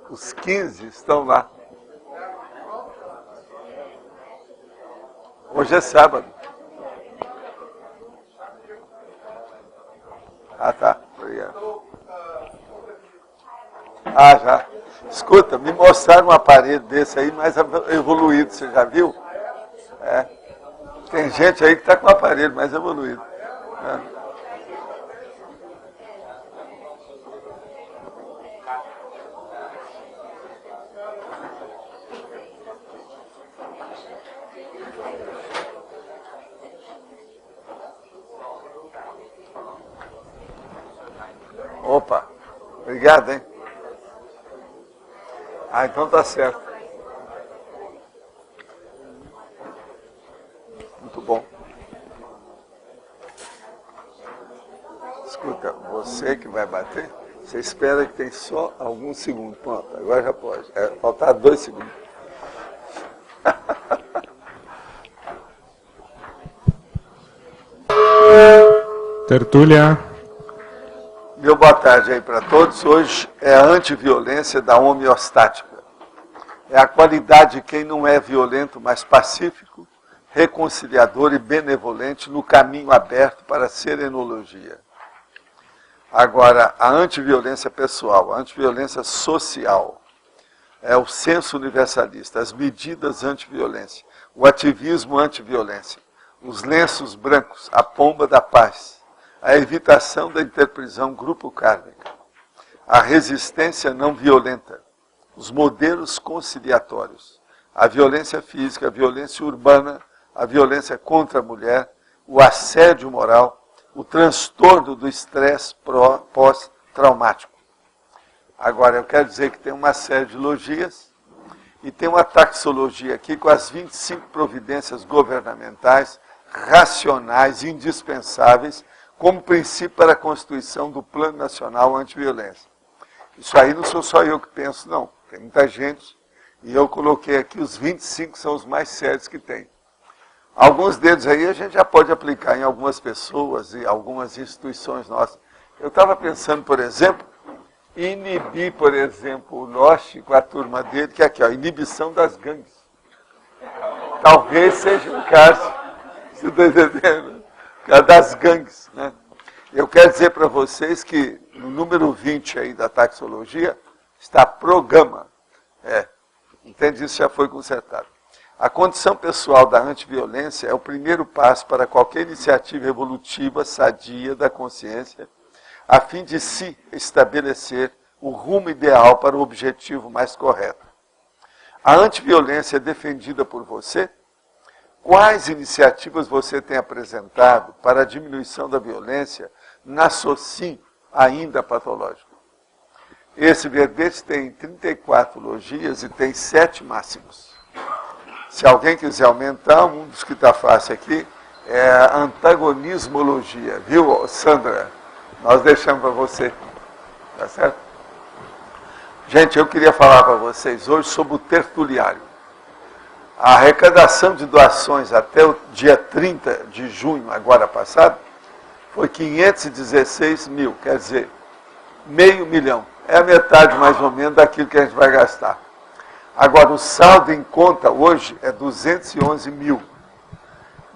Os 15 estão lá. Hoje é sábado. Ah, tá. Obrigado. Ah, já. Escuta, me mostraram um aparelho desse aí, mais evoluído, você já viu? É. Tem gente aí que está com um aparelho mais evoluído. É. Opa, obrigado, hein? Ah, então tá certo. Muito bom. Escuta, você que vai bater, você espera que tem só alguns segundos. Pronto, agora já pode. Faltar 2 segundos. Tertúlia. Meu boa tarde aí para todos. Hoje é a antiviolência da homeostática. É a qualidade de quem não é violento, mas pacífico, reconciliador e benevolente no caminho aberto para a serenologia. Agora, a antiviolência pessoal, a antiviolência social, é o senso universalista, as medidas antiviolência, o ativismo antiviolência, os lenços brancos, a pomba da paz, a evitação da interprisão grupo kármica, a resistência não violenta, os modelos conciliatórios, a violência física, a violência urbana, a violência contra a mulher, o assédio moral, o transtorno do estresse pós-traumático. Agora, eu quero dizer que tem uma série de logias e tem uma taxologia aqui com as 25 providências governamentais, racionais, indispensáveis, como princípio para a constituição do Plano Nacional Antiviolência. Isso aí não sou só eu que penso, não. Tem muita gente, e eu coloquei aqui os 25 são os mais sérios que tem. Alguns deles aí a gente já pode aplicar em algumas pessoas e algumas instituições nossas. Eu estava pensando, por exemplo, inibir, por exemplo, o Loche com a turma dele, que é aqui, ó, inibição das gangues. Talvez seja o caso, você está entendendo? Das gangues, né? Eu quero dizer para vocês que no número 20 aí da taxologia está programa. Entende? Isso já foi consertado. A condição pessoal da antiviolência é o primeiro passo para qualquer iniciativa evolutiva sadia da consciência, a fim de se estabelecer o rumo ideal para o objetivo mais correto. A antiviolência é defendida por você? Quais iniciativas você tem apresentado para a diminuição da violência na SOCIM ainda patológico? Esse verbete tem 34 logias e tem 7 máximos. Se alguém quiser aumentar, um dos que está fácil aqui é a antagonismologia. Viu, Sandra? Nós deixamos para você. Tá certo? Gente, eu queria falar para vocês hoje sobre o tertuliário. A arrecadação de doações até o dia 30 de junho, agora passado, foi 516 mil, quer dizer, $500 mil. É a metade, mais ou menos, daquilo que a gente vai gastar. Agora, o saldo em conta hoje é 211 mil.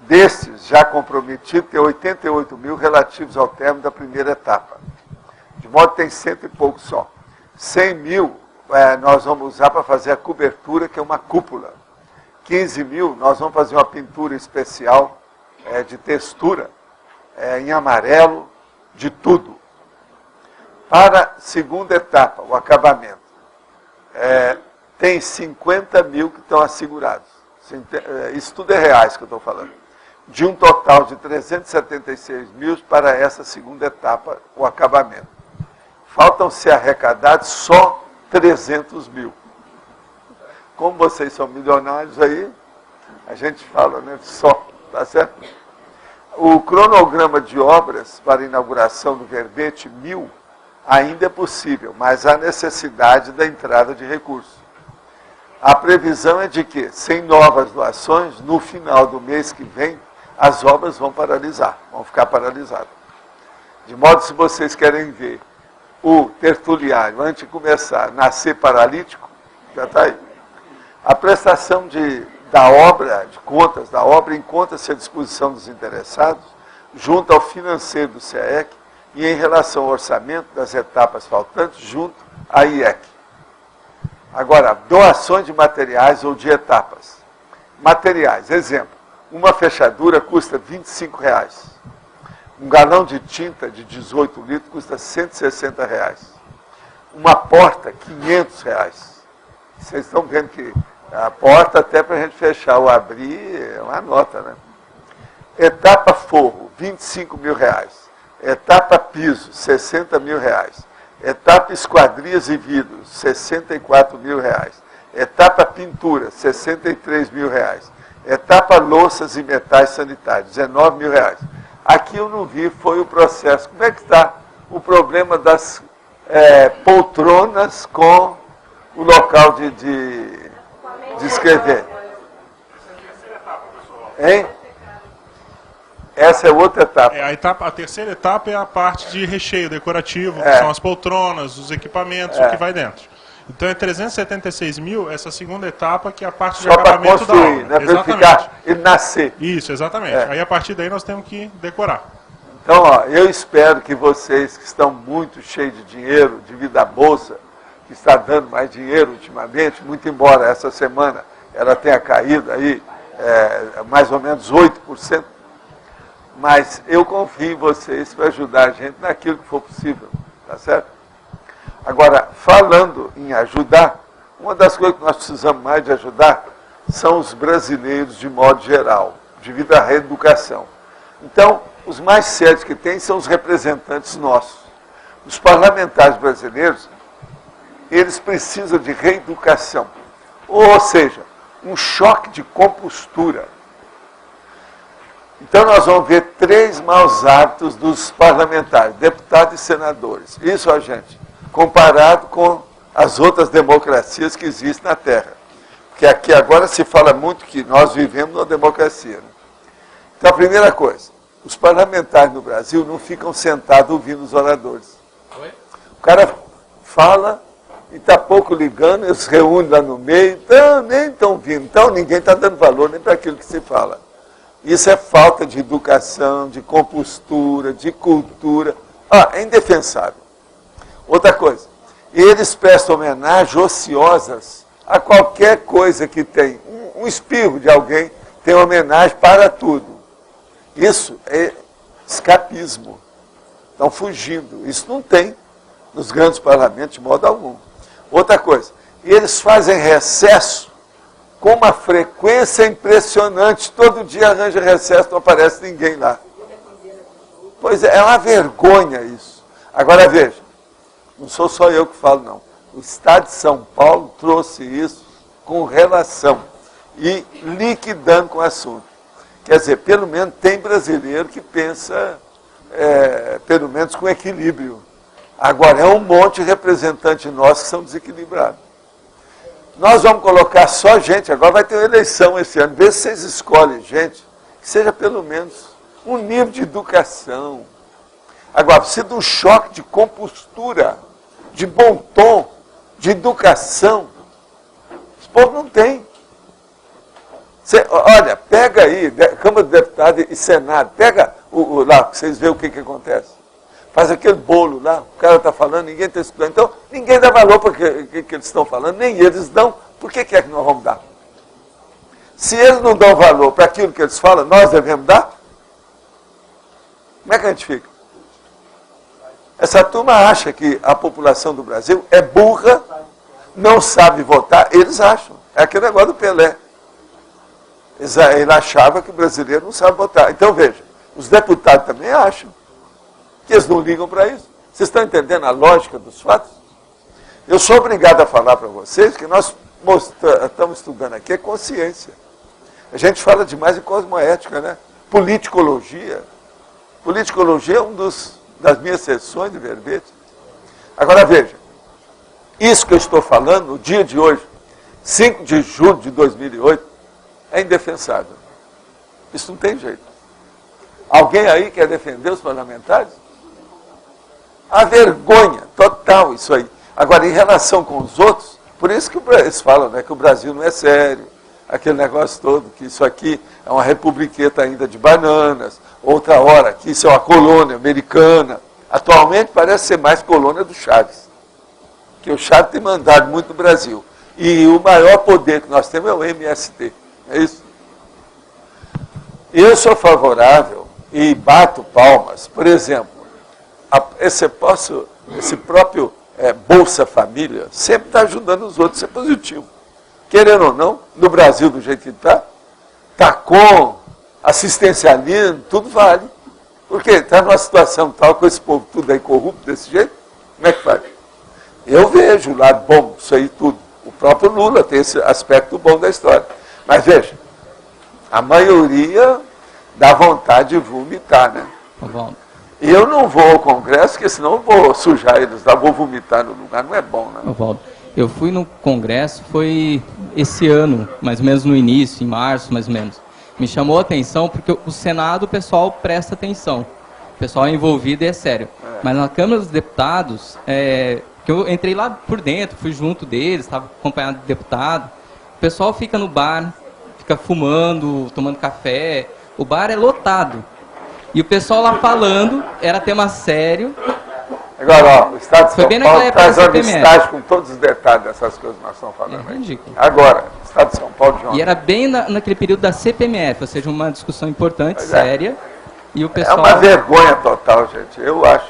Desses, já comprometidos, tem 88 mil relativos ao término da primeira etapa. De modo que tem 100 e pouco só. 100 mil nós vamos usar para fazer a cobertura, que é uma cúpula. 15 mil, nós vamos fazer uma pintura especial de textura, em amarelo, de tudo. Para a segunda etapa, o acabamento, tem 50 mil que estão assegurados. Isso tudo é reais que eu estou falando. De um total de 376 mil para essa segunda etapa, o acabamento. Faltam ser arrecadados só 300 mil. Como vocês são milionários aí, a gente fala, né, só, tá certo? O cronograma de obras para a inauguração do verbete 1000 ainda é possível, mas há necessidade da entrada de recursos. A previsão é de que, sem novas doações, no final do mês que vem, as obras vão paralisar, vão ficar paralisadas. De modo que, se vocês querem ver o tertuliário, antes de começar, nascer paralítico, já está aí. A prestação da obra, de contas da obra, encontra-se à disposição dos interessados, junto ao financeiro do CEEC e em relação ao orçamento das etapas faltantes, junto à IEC. Agora, doações de materiais ou de etapas. Materiais, exemplo, uma fechadura custa R$ 25. Um galão de tinta de 18 litros custa R$ 160. Uma porta, R$ 500. Vocês estão vendo que a porta, até para a gente fechar ou abrir, é uma nota, né? Etapa forro, R$ 25 mil. Etapa piso, R$ 60 mil. Etapa esquadrias e vidros, R$ 64 mil. Etapa pintura, R$ 63 mil. Etapa louças e metais sanitários, R$ 19 mil. Aqui eu não vi, foi o processo. Como é que está o problema das poltronas com o local de escrever? Hein? Essa é outra etapa. A terceira etapa é a parte de recheio decorativo, que são as poltronas, os equipamentos, o que vai dentro. Então é 376 mil, essa segunda etapa, que é a parte de acabamento da obra. Só para construir, né? Para ele ficar, ele nascer. Isso, exatamente. Aí a partir daí nós temos que decorar. Então, ó, eu espero que vocês que estão muito cheios de dinheiro, devido à Bolsa, que está dando mais dinheiro ultimamente, muito embora essa semana ela tenha caído aí mais ou menos 8%, mas eu confio em vocês para ajudar a gente naquilo que for possível, tá certo? Agora, falando em ajudar, uma das coisas que nós precisamos mais de ajudar são os brasileiros de modo geral, devido à reeducação. Então, os mais sérios que tem são os representantes nossos. Os parlamentares brasileiros, eles precisam de reeducação. Ou seja, um choque de compostura. Então nós vamos ver 3 maus hábitos dos parlamentares, deputados e senadores. Isso, ó, gente, comparado com as outras democracias que existem na Terra. Porque aqui agora se fala muito que nós vivemos numa democracia. Né? Então a primeira coisa, os parlamentares no Brasil não ficam sentados ouvindo os oradores. O cara fala e está pouco ligando, eles se reúnem lá no meio, então, nem estão ouvindo. Então ninguém está dando valor nem para aquilo que se fala. Isso é falta de educação, de compostura, de cultura. É indefensável. Outra coisa, eles prestam homenagens ociosas a qualquer coisa que tem. Um espirro de alguém tem homenagem para tudo. Isso é escapismo. Estão fugindo. Isso não tem nos grandes parlamentos de modo algum. Outra coisa, eles fazem recesso com uma frequência impressionante. Todo dia arranja recesso, não aparece ninguém lá. Pois é uma vergonha isso. Agora veja, não sou só eu que falo, não. O Estado de São Paulo trouxe isso com relação e liquidando com o assunto. Quer dizer, pelo menos tem brasileiro que pensa, pelo menos com equilíbrio. Agora, é um monte de representantes nossos que são desequilibrados. Nós vamos colocar só gente, agora vai ter uma eleição esse ano, vê se vocês escolhem gente, que seja pelo menos um nível de educação. Agora, precisa de um choque de compostura, de bom tom, de educação. Esse povo não tem. Olha, pega aí, Câmara de Deputados e Senado, pega lá, para vocês verem o que acontece. Faz aquele bolo lá, o cara está falando, ninguém está escutando. Então, ninguém dá valor para o que eles estão falando, nem eles dão. Por que é que nós vamos dar? Se eles não dão valor para aquilo que eles falam, nós devemos dar? Como é que a gente fica? Essa turma acha que a população do Brasil é burra, não sabe votar, eles acham. É aquele negócio do Pelé. Ele achava que o brasileiro não sabe votar. Então, veja, os deputados também acham que eles não ligam para isso. Vocês estão entendendo a lógica dos fatos? Eu sou obrigado a falar para vocês que nós estamos estudando aqui consciência. A gente fala demais em cosmoética, né? Politicologia. Politicologia é das minhas sessões de verbete. Agora veja, isso que eu estou falando, no dia de hoje, 5 de julho de 2008, é indefensável. Isso não tem jeito. Alguém aí quer defender os parlamentares? A vergonha. total isso aí. Agora, em relação com os outros, por isso que eles falam, né, que o Brasil não é sério, aquele negócio todo, que isso aqui é uma republiqueta ainda de bananas, outra hora que isso é uma colônia americana. Atualmente parece ser mais colônia do Chaves, que o Chaves tem mandado muito no Brasil. E o maior poder que nós temos é o MST, é isso? Eu sou favorável e bato palmas, por exemplo, esse próprio Bolsa Família sempre está ajudando os outros, isso é positivo. Querendo ou não, no Brasil do jeito que está com assistencialismo, tudo vale. Porque está numa situação tal, com esse povo tudo aí corrupto desse jeito, como é que faz? Eu vejo o lado bom disso aí tudo. O próprio Lula tem esse aspecto bom da história. Mas veja, a maioria dá vontade de vomitar, né? Eu não vou ao Congresso, porque senão eu vou sujar eles lá, vou vomitar no lugar, não é bom, né? Eu fui no Congresso, foi esse ano, mais ou menos no início, em março, mais ou menos. Me chamou a atenção porque o Senado, o pessoal presta atenção. O pessoal é envolvido e é sério. Mas na Câmara dos Deputados, que eu entrei lá por dentro, fui junto deles, estava acompanhado de deputado. O pessoal fica no bar, fica fumando, tomando café. O bar é lotado. E o pessoal lá falando, era tema sério. Agora, ó, o Estado de São Paulo traz uma listagem com todos os detalhes dessas coisas que nós estamos falando aí. Ridículo. Agora, o Estado de São Paulo de ontem. E era bem naquele período da CPMF, ou seja, uma discussão importante, séria. E o pessoal... É uma vergonha total, gente, eu acho.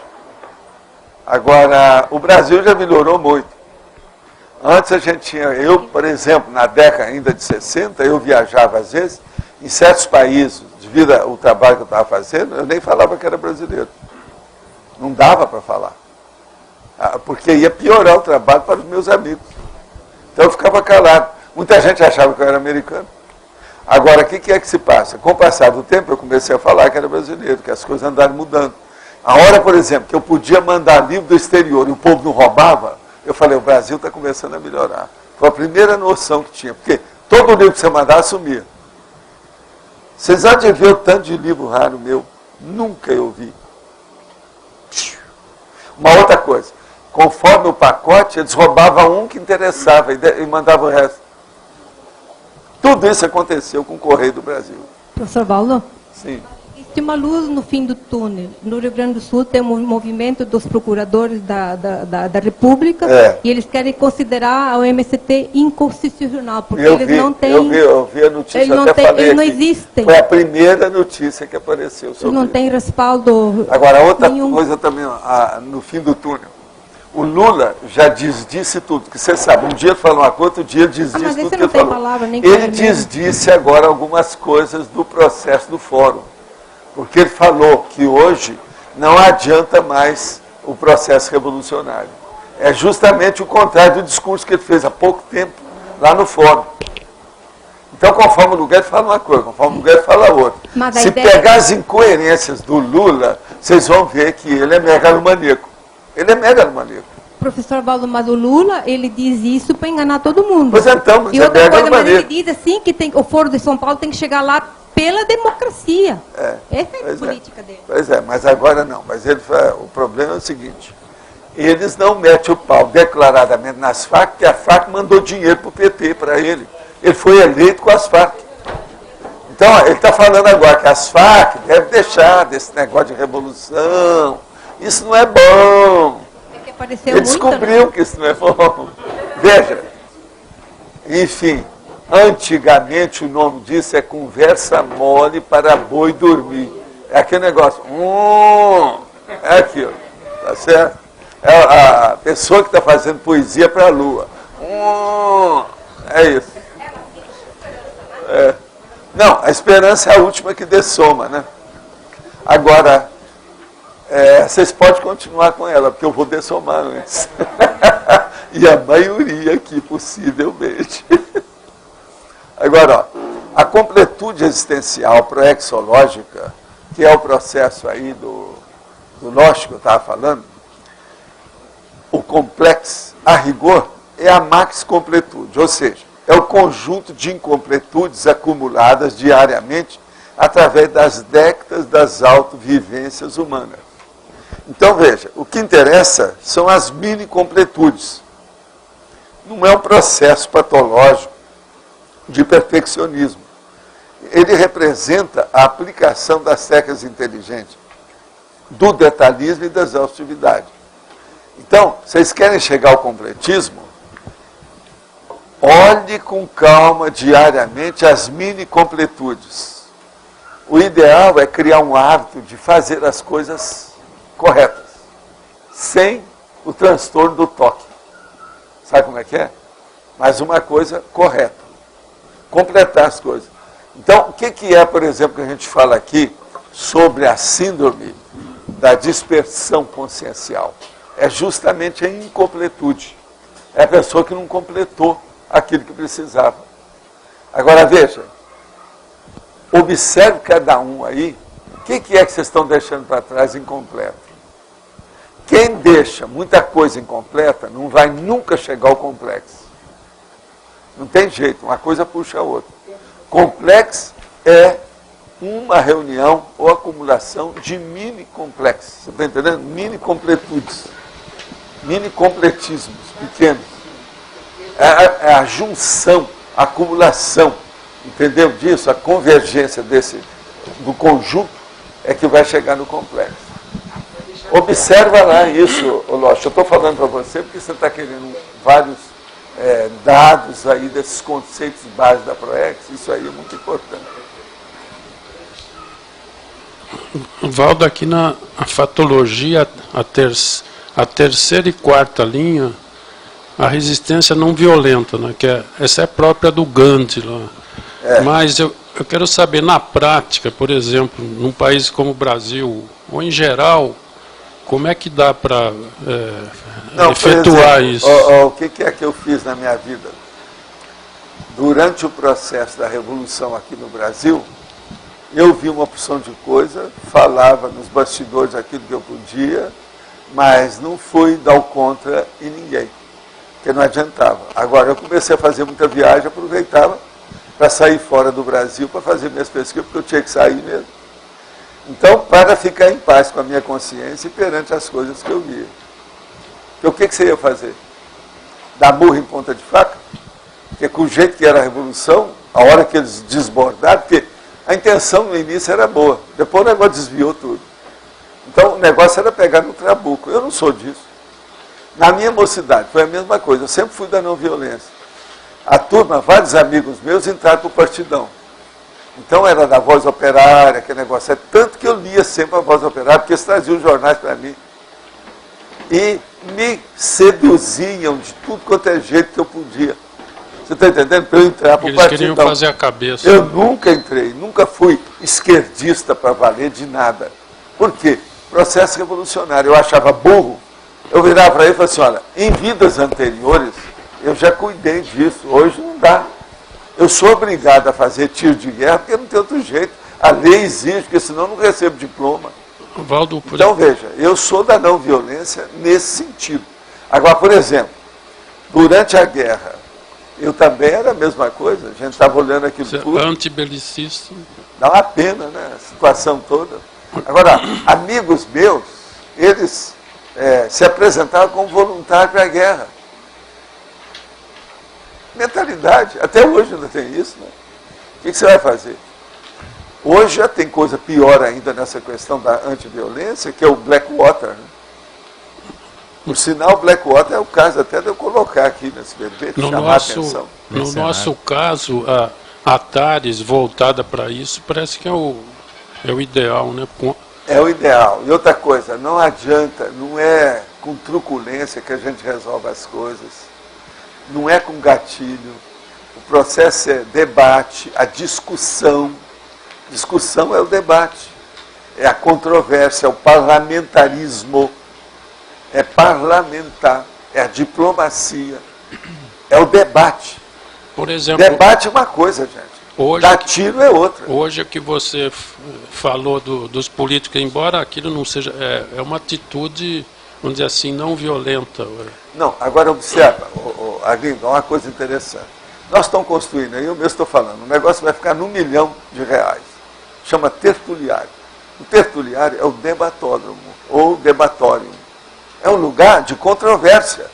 Agora, o Brasil já melhorou muito. Antes a gente tinha, eu, por exemplo, na década ainda de 60, eu viajava às vezes, em certos países, devido ao trabalho que eu estava fazendo, eu nem falava que era brasileiro. Não dava para falar. Porque ia piorar o trabalho para os meus amigos. Então eu ficava calado. Muita gente achava que eu era americano. Agora, o que é que se passa? Com o passar do tempo, eu comecei a falar que era brasileiro, que as coisas andaram mudando. A hora, por exemplo, que eu podia mandar livro do exterior e o povo não roubava, eu falei, o Brasil está começando a melhorar. Foi a primeira noção que tinha. Porque todo livro que você mandar, sumia. Vocês há de ver o tanto de livro raro meu? Nunca eu vi. Uma outra coisa, conforme o pacote, eles roubavam um que interessava e mandavam o resto. Tudo isso aconteceu com o Correio do Brasil. Professor Paulo? Sim. Existe uma luz no fim do túnel. No Rio Grande do Sul tem um movimento dos procuradores da República e eles querem considerar o MST inconstitucional, porque eles não têm... Eu vi a notícia, eles não, até falei eles não aqui. Existem. Foi a primeira notícia que apareceu sobre não tem respaldo. Agora, outra coisa também, no fim do túnel. O Lula já disse tudo, porque você sabe, um dia ele falou uma coisa, outro dia ele disse tudo que ele falou. Palavra, nem ele disse agora algumas coisas do processo do fórum. Porque ele falou que hoje não adianta mais o processo revolucionário. É justamente o contrário do discurso que ele fez há pouco tempo lá no fórum. Então, conforme o lugar, ele fala uma coisa, conforme o lugar, ele fala outra. Se pegar as incoerências do Lula, vocês vão ver que ele é megalomaníaco. Ele é megalomaníaco. Professor Valdo, mas o Lula, ele diz isso para enganar todo mundo. Pois então, mas e outra coisa, mas ele diz assim que o Foro de São Paulo tem que chegar lá pela democracia. Essa é a política dele. Pois é, mas agora não. Mas o problema é o seguinte, eles não metem o pau declaradamente nas Farc, porque a Farc mandou dinheiro para o PT, para ele. Ele foi eleito com as Farc. Então, ele está falando agora que as Farc devem deixar desse negócio de revolução. Isso não é bom. Ele descobriu que isso não é bom. Veja, enfim, antigamente o nome disso é conversa mole para boi dormir. É aquele negócio, é aquilo, tá certo? É a pessoa que está fazendo poesia para a lua. É isso. Não, a esperança é a última que dessoma, né? Agora, vocês podem continuar com ela, porque eu vou dessomar antes. E a maioria aqui, possivelmente. Agora, ó, a completude existencial proexológica, que é o processo aí do Losch que eu estava falando, o complexo, a rigor, é a max-completude, ou seja, é o conjunto de incompletudes acumuladas diariamente através das décadas das autovivências humanas. Então, veja, o que interessa são as mini-completudes. Não é um processo patológico de perfeccionismo. Ele representa a aplicação das técnicas inteligentes, do detalhismo e da exaustividade. Então, vocês querem chegar ao completismo? Olhe com calma diariamente as mini-completudes. O ideal é criar um hábito de fazer as coisas corretas, sem o transtorno do toque. Sabe como é que é? Mas uma coisa correta. Completar as coisas. Então, o que é, por exemplo, que a gente fala aqui sobre a síndrome da dispersão consciencial? É justamente a incompletude. É a pessoa que não completou aquilo que precisava. Agora, veja, observe cada um aí, o que é que vocês estão deixando para trás incompleto? Quem deixa muita coisa incompleta não vai nunca chegar ao complexo. Não tem jeito, uma coisa puxa a outra. Complexo é uma reunião ou acumulação de mini-complexos. Você está entendendo? Mini-completudes. Mini-completismos pequenos. É a junção, a acumulação, entendeu disso? A convergência do conjunto é que vai chegar no complexo. Observa lá isso, Lógico. Eu estou falando para você porque você está querendo vários dados aí desses conceitos básicos da ProEx. Isso aí é muito importante. Valdo, aqui na fatologia, a terceira e quarta linha, a resistência não violenta, né? Essa é própria do Gandhi lá. Mas eu quero saber, na prática, por exemplo, num país como o Brasil, ou em geral, como é que dá para efetuar isso? O que é que eu fiz na minha vida? Durante o processo da Revolução aqui no Brasil, eu vi uma opção de coisa, falava nos bastidores aquilo que eu podia, mas não fui dar o contra em ninguém, porque não adiantava. Agora, eu comecei a fazer muita viagem, aproveitava para sair fora do Brasil, para fazer minhas pesquisas, porque eu tinha que sair mesmo. Então, para ficar em paz com a minha consciência e perante as coisas que eu via. Então, o que você ia fazer? Dar murro em ponta de faca? Porque com o jeito que era a Revolução, a hora que eles desbordaram, porque a intenção no início era boa, depois o negócio desviou tudo. Então, o negócio era pegar no trabuco. Eu não sou disso. Na minha mocidade, foi a mesma coisa. Eu sempre fui da não violência. A turma, vários amigos meus entraram para o Partidão. Então era da Voz Operária, aquele negócio. É tanto que eu lia sempre a Voz Operária, porque eles traziam os jornais para mim. E me seduziam de tudo quanto é jeito que eu podia. Você está entendendo? Para eu entrar para o Partidão. Eles queriam fazer a cabeça. Eu nunca entrei, nunca fui esquerdista para valer de nada. Por quê? Processo revolucionário. Eu achava burro. Eu virava para ele e falava assim, olha, em vidas anteriores, eu já cuidei disso, hoje não dá. Eu sou obrigado a fazer tiro de guerra porque não tem outro jeito. A lei exige, porque senão eu não recebo diploma. Valdo, então, veja, eu sou da não violência nesse sentido. Agora, por exemplo, durante a guerra, eu também era a mesma coisa. A gente estava olhando aquilo tudo. Antibelicista. Dá uma pena, né? A situação toda. Agora, amigos meus, eles se apresentavam como voluntários para a guerra. Mentalidade. Até hoje ainda tem isso, né? O que você vai fazer? Hoje já tem coisa pior ainda nessa questão da antiviolência, que é o Blackwater. Né? Por sinal, o Blackwater é o caso até de eu colocar aqui nesse bebê, chamar a atenção. No nosso caso, a TARES voltada para isso parece que é o ideal, né? É o ideal. E outra coisa, não adianta, não é com truculência que a gente resolve as coisas. Não é com gatilho. O processo é debate, a discussão. Discussão é o debate. É a controvérsia, é o parlamentarismo. É parlamentar, é a diplomacia. É o debate. Por exemplo, debate é uma coisa, gente. Hoje, dar tiro é outra. Hoje que você falou dos políticos, embora aquilo não seja... É uma atitude, vamos dizer assim, não violenta. Não, agora observa, Arlindo, uma coisa interessante. Nós estamos construindo, aí eu mesmo estou falando, o negócio vai ficar R$1 milhão. Chama tertuliário. O tertuliário é o debatódromo, ou debatório. É um lugar de controvérsia.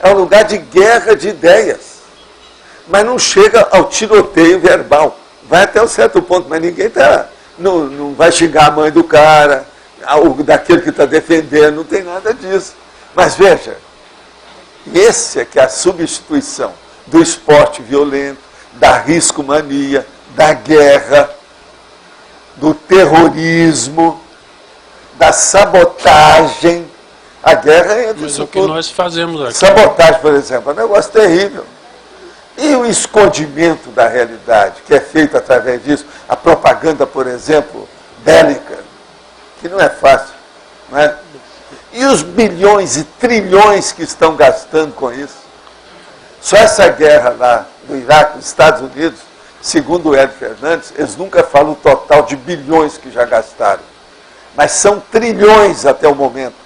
É um lugar de guerra de ideias. Mas não chega ao tiroteio verbal. Vai até um certo ponto, mas ninguém não vai xingar a mãe do cara, daquele que está defendendo, não tem nada disso. Mas veja, esse é que é a substituição do esporte violento, da riscomania, da guerra, do terrorismo, da sabotagem. A guerra entra Mas isso o que tudo. nós fazemos aqui. Sabotagem, por exemplo, é um negócio terrível. E o escondimento da realidade, que é feito através disso, a propaganda, por exemplo, bélica, que não é fácil, não é? E os bilhões e trilhões que estão gastando com isso. Só essa guerra lá do Iraque, dos Estados Unidos, segundo o Hélio Fernandes, eles nunca falam o total de bilhões que já gastaram. Mas são trilhões até o momento.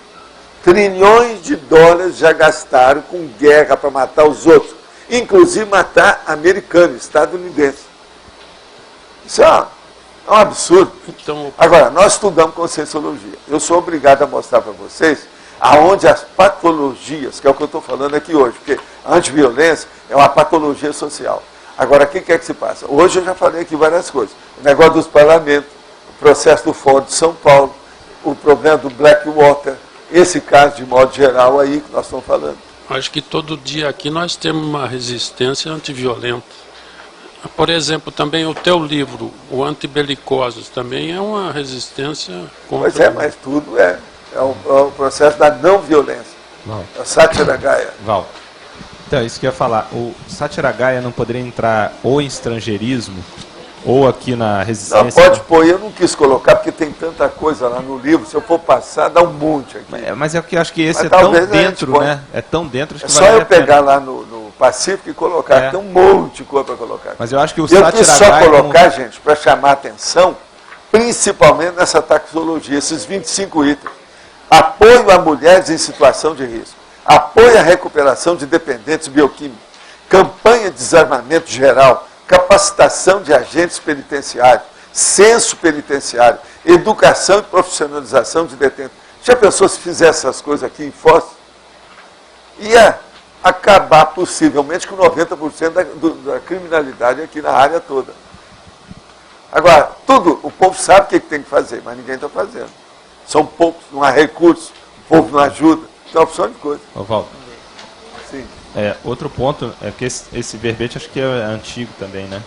Trilhões de dólares já gastaram com guerra para matar os outros. Inclusive matar americanos, estadunidenses. Isso é um absurdo. Então, Agora, nós estudamos Conscienciologia. Eu sou obrigado a mostrar para vocês aonde as patologias, que é o que eu estou falando aqui hoje, porque a antiviolência é uma patologia social. Agora, o que é que se passa? Hoje eu já falei aqui várias coisas. O negócio dos parlamentos, o processo do Fórum de São Paulo, o problema do Blackwater, esse caso de modo geral aí que nós estamos falando. acho que todo dia aqui nós temos uma resistência antiviolenta. Por exemplo, também o teu livro, o Antibelicosos, também é uma resistência contra... Pois é, mas tudo é o processo da não violência. É o Satyaragaya. Val, então, isso que eu ia falar. O Satyaragaya não poderia entrar ou em estrangeirismo, ou aqui na resistência... Não, pode pôr, eu não quis colocar, porque tem tanta coisa lá no livro, se eu for passar, dá um monte aqui. Mas é que eu acho que esse Mas é tão talvez a gente dentro, ponha. né? É tão dentro, acho É que só vale eu a pena. pegar lá no Pacífico e colocar, tem um monte de coisa para colocar. Mas eu acho que o Eu quis só Satyaragaya... colocar, gente, para chamar a atenção, principalmente nessa taxologia, esses 25 itens. Apoio a mulheres em situação de risco. Apoio à recuperação de dependentes bioquímicos. Campanha de desarmamento geral. Capacitação de agentes penitenciários. Censo penitenciário. Educação e profissionalização de detentos. Já pensou se fizesse essas coisas aqui em Foz? Ia acabar possivelmente com 90% da criminalidade aqui na área toda. Agora, tudo, o povo sabe o que tem que fazer, mas ninguém está fazendo. São poucos, não há recursos, o povo não ajuda. Tem uma opção de coisa. Valdo, Sim. outro ponto é que esse verbete acho que é antigo também, né?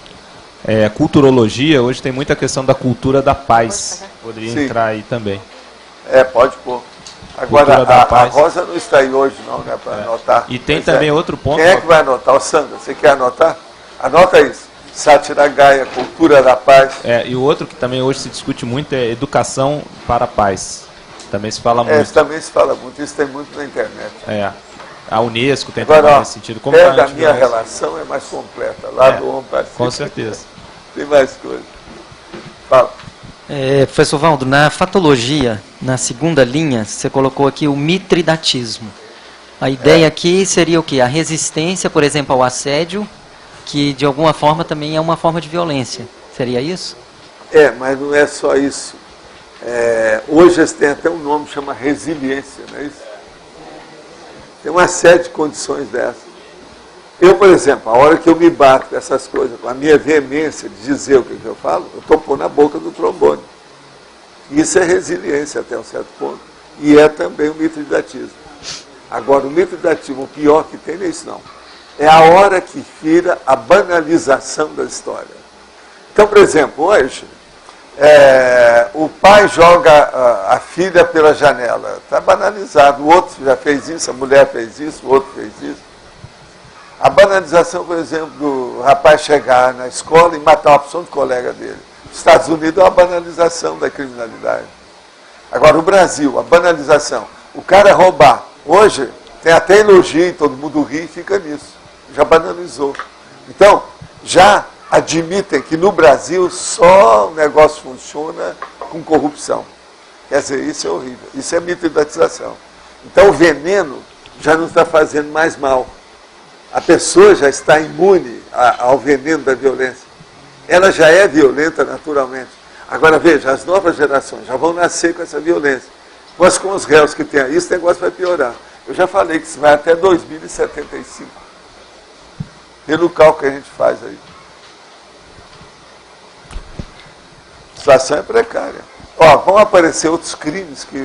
Culturologia, hoje tem muita questão da cultura da paz. Poderia entrar aí também. Pode pôr. Agora, a Rosa não está aí hoje, não, né, para anotar. E tem também outro ponto... Quem é que vai anotar? O Sandra, você quer anotar? Anota isso. Satyaragaya, cultura da paz. E o outro que também hoje se discute muito é educação para a paz. Também se fala muito. Também se fala muito, isso tem muito na internet. A Unesco tem agora, nesse sentido. Como da minha relação é mais completa, lá do Homem Pacífico. Com certeza. Tem mais coisas. Fala. Professor Valdo, na fatologia, na segunda linha, você colocou aqui o mitridatismo. A ideia aqui seria o quê? A resistência, por exemplo, ao assédio, que de alguma forma também é uma forma de violência. Seria isso? Mas não é só isso. Hoje eles têm até um nome que chama resiliência, não é isso? Tem uma série de condições dessas. Eu, por exemplo, a hora que eu me bato com essas coisas, com a minha veemência de dizer o que eu falo, eu estou pondo na boca do trombone. Isso é resiliência até um certo ponto. E é também o mitridatismo. Agora, o mitridatismo, o pior que tem não é isso não. É a hora que vira a banalização da história. Então, por exemplo, hoje, o pai joga a filha pela janela. Está banalizado. O outro já fez isso, a mulher fez isso, o outro fez isso. A banalização, por exemplo, do rapaz chegar na escola e matar uma opção de colega dele. Nos Estados Unidos é uma banalização da criminalidade. Agora, o Brasil, a banalização. O cara roubar. Hoje, tem até elogio, todo mundo ri e fica nisso. Já banalizou. Então, já admitem que no Brasil só o negócio funciona com corrupção. Quer dizer, isso é horrível. Isso é mitridação. Então, o veneno já não está fazendo mais mal. A pessoa já está imune ao veneno da violência. Ela já é violenta naturalmente. Agora veja, as novas gerações já vão nascer com essa violência. Mas com os réus que tem aí, esse negócio vai piorar. Eu já falei que isso vai até 2075. Pelo cálculo que a gente faz aí. A situação é precária. Ó, vão aparecer outros crimes que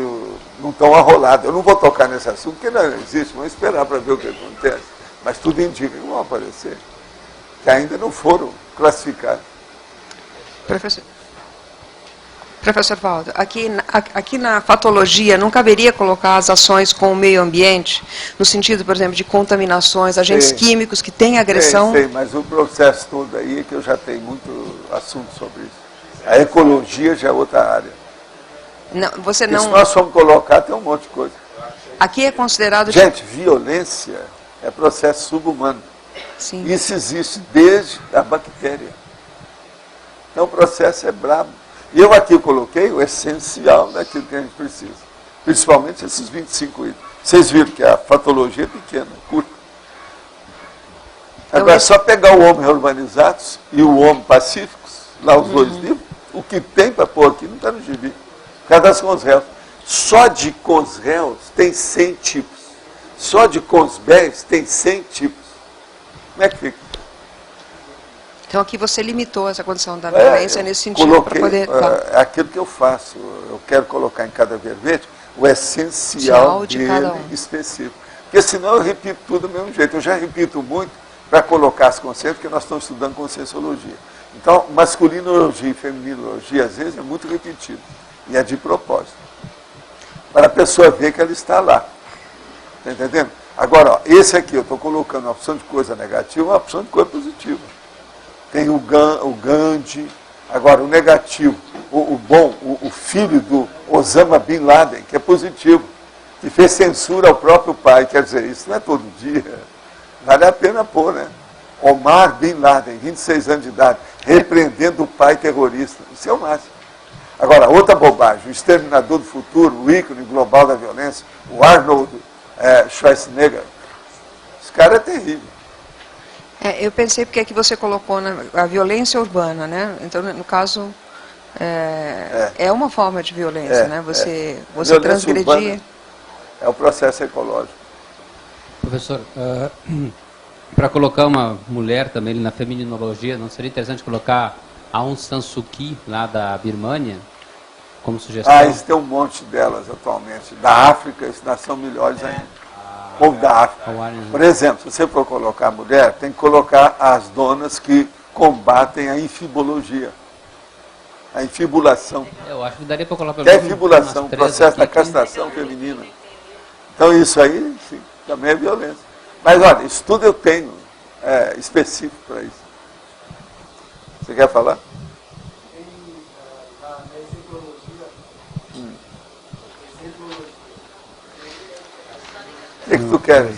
não estão arrolados. Eu não vou tocar nesse assunto, porque não existe. Vamos esperar para ver o que acontece. Mas tudo indica que vão aparecer. Que ainda não foram classificados. Professor Valdo, aqui na fatologia não caberia colocar as ações com o meio ambiente, no sentido, por exemplo, de contaminações, agentes químicos que têm agressão? Sei, mas o processo todo aí é que eu já tenho muito assunto sobre isso. A ecologia já é outra área. Não, você não... Se nós formos colocar, tem um monte de coisa. Aqui é considerado... Gente, violência é processo subhumano. Sim. Isso existe desde a bactéria. Então o processo é brabo. E eu aqui coloquei o essencial daquilo que a gente precisa. Principalmente esses 25 itens. Vocês viram que a fatologia é pequena, curta. Agora, é só pegar o Homo Urbanizatus e o Homo Pacíficos, lá os dois livros, o que tem para pôr aqui não está no gibi. Por causa das consréus. Só de consréus tem 100 tipos. Só de consbéis tem 100 tipos. Como é que fica? Então aqui você limitou essa condição da violência nesse sentido. Coloquei, poder, é aquilo que eu faço. Eu quero colocar em cada verbete o essencial de dele cada um. específico. Porque senão eu repito tudo do mesmo jeito. Eu já repito muito para colocar as conceitos, porque nós estamos estudando conscienciologia. Então, masculinologia e femininologia, às vezes, é muito repetido. E é de propósito. Para a pessoa ver que ela está lá. Está entendendo? Agora, ó, esse aqui, eu estou colocando uma opção de coisa negativa, uma opção de coisa positiva. Tem o Gandhi, agora o negativo, o bom, o filho do Osama Bin Laden, que é positivo, que fez censura ao próprio pai. Quer dizer, isso não é todo dia. Vale a pena pôr, né? Omar Bin Laden, 26 anos de idade, repreendendo o pai terrorista. Isso é o máximo. Agora, outra bobagem, o exterminador do futuro, o ícone global da violência, o Schwarzenegger. Esse cara é terrível. Eu pensei porque é que você colocou a violência urbana, né? Então, no caso, é uma forma de violência, né? Você transgredir... É o processo ecológico. Professor, para colocar uma mulher também na feminologia, não seria interessante colocar a Aung San Suu Kyi, lá da Birmânia, como sugestão? Isso tem um monte delas atualmente. Da África, isso são melhores ainda. Ou da África. Por exemplo, se você for colocar a mulher, tem que colocar as donas que combatem a infibologia. A infibulação. Eu acho que daria para colocar... Que é a infibulação, o processo da castração feminina. Então isso aí, sim, também é violência. Mas olha, isso tudo eu tenho específico para isso. Você quer falar? O que tu queres?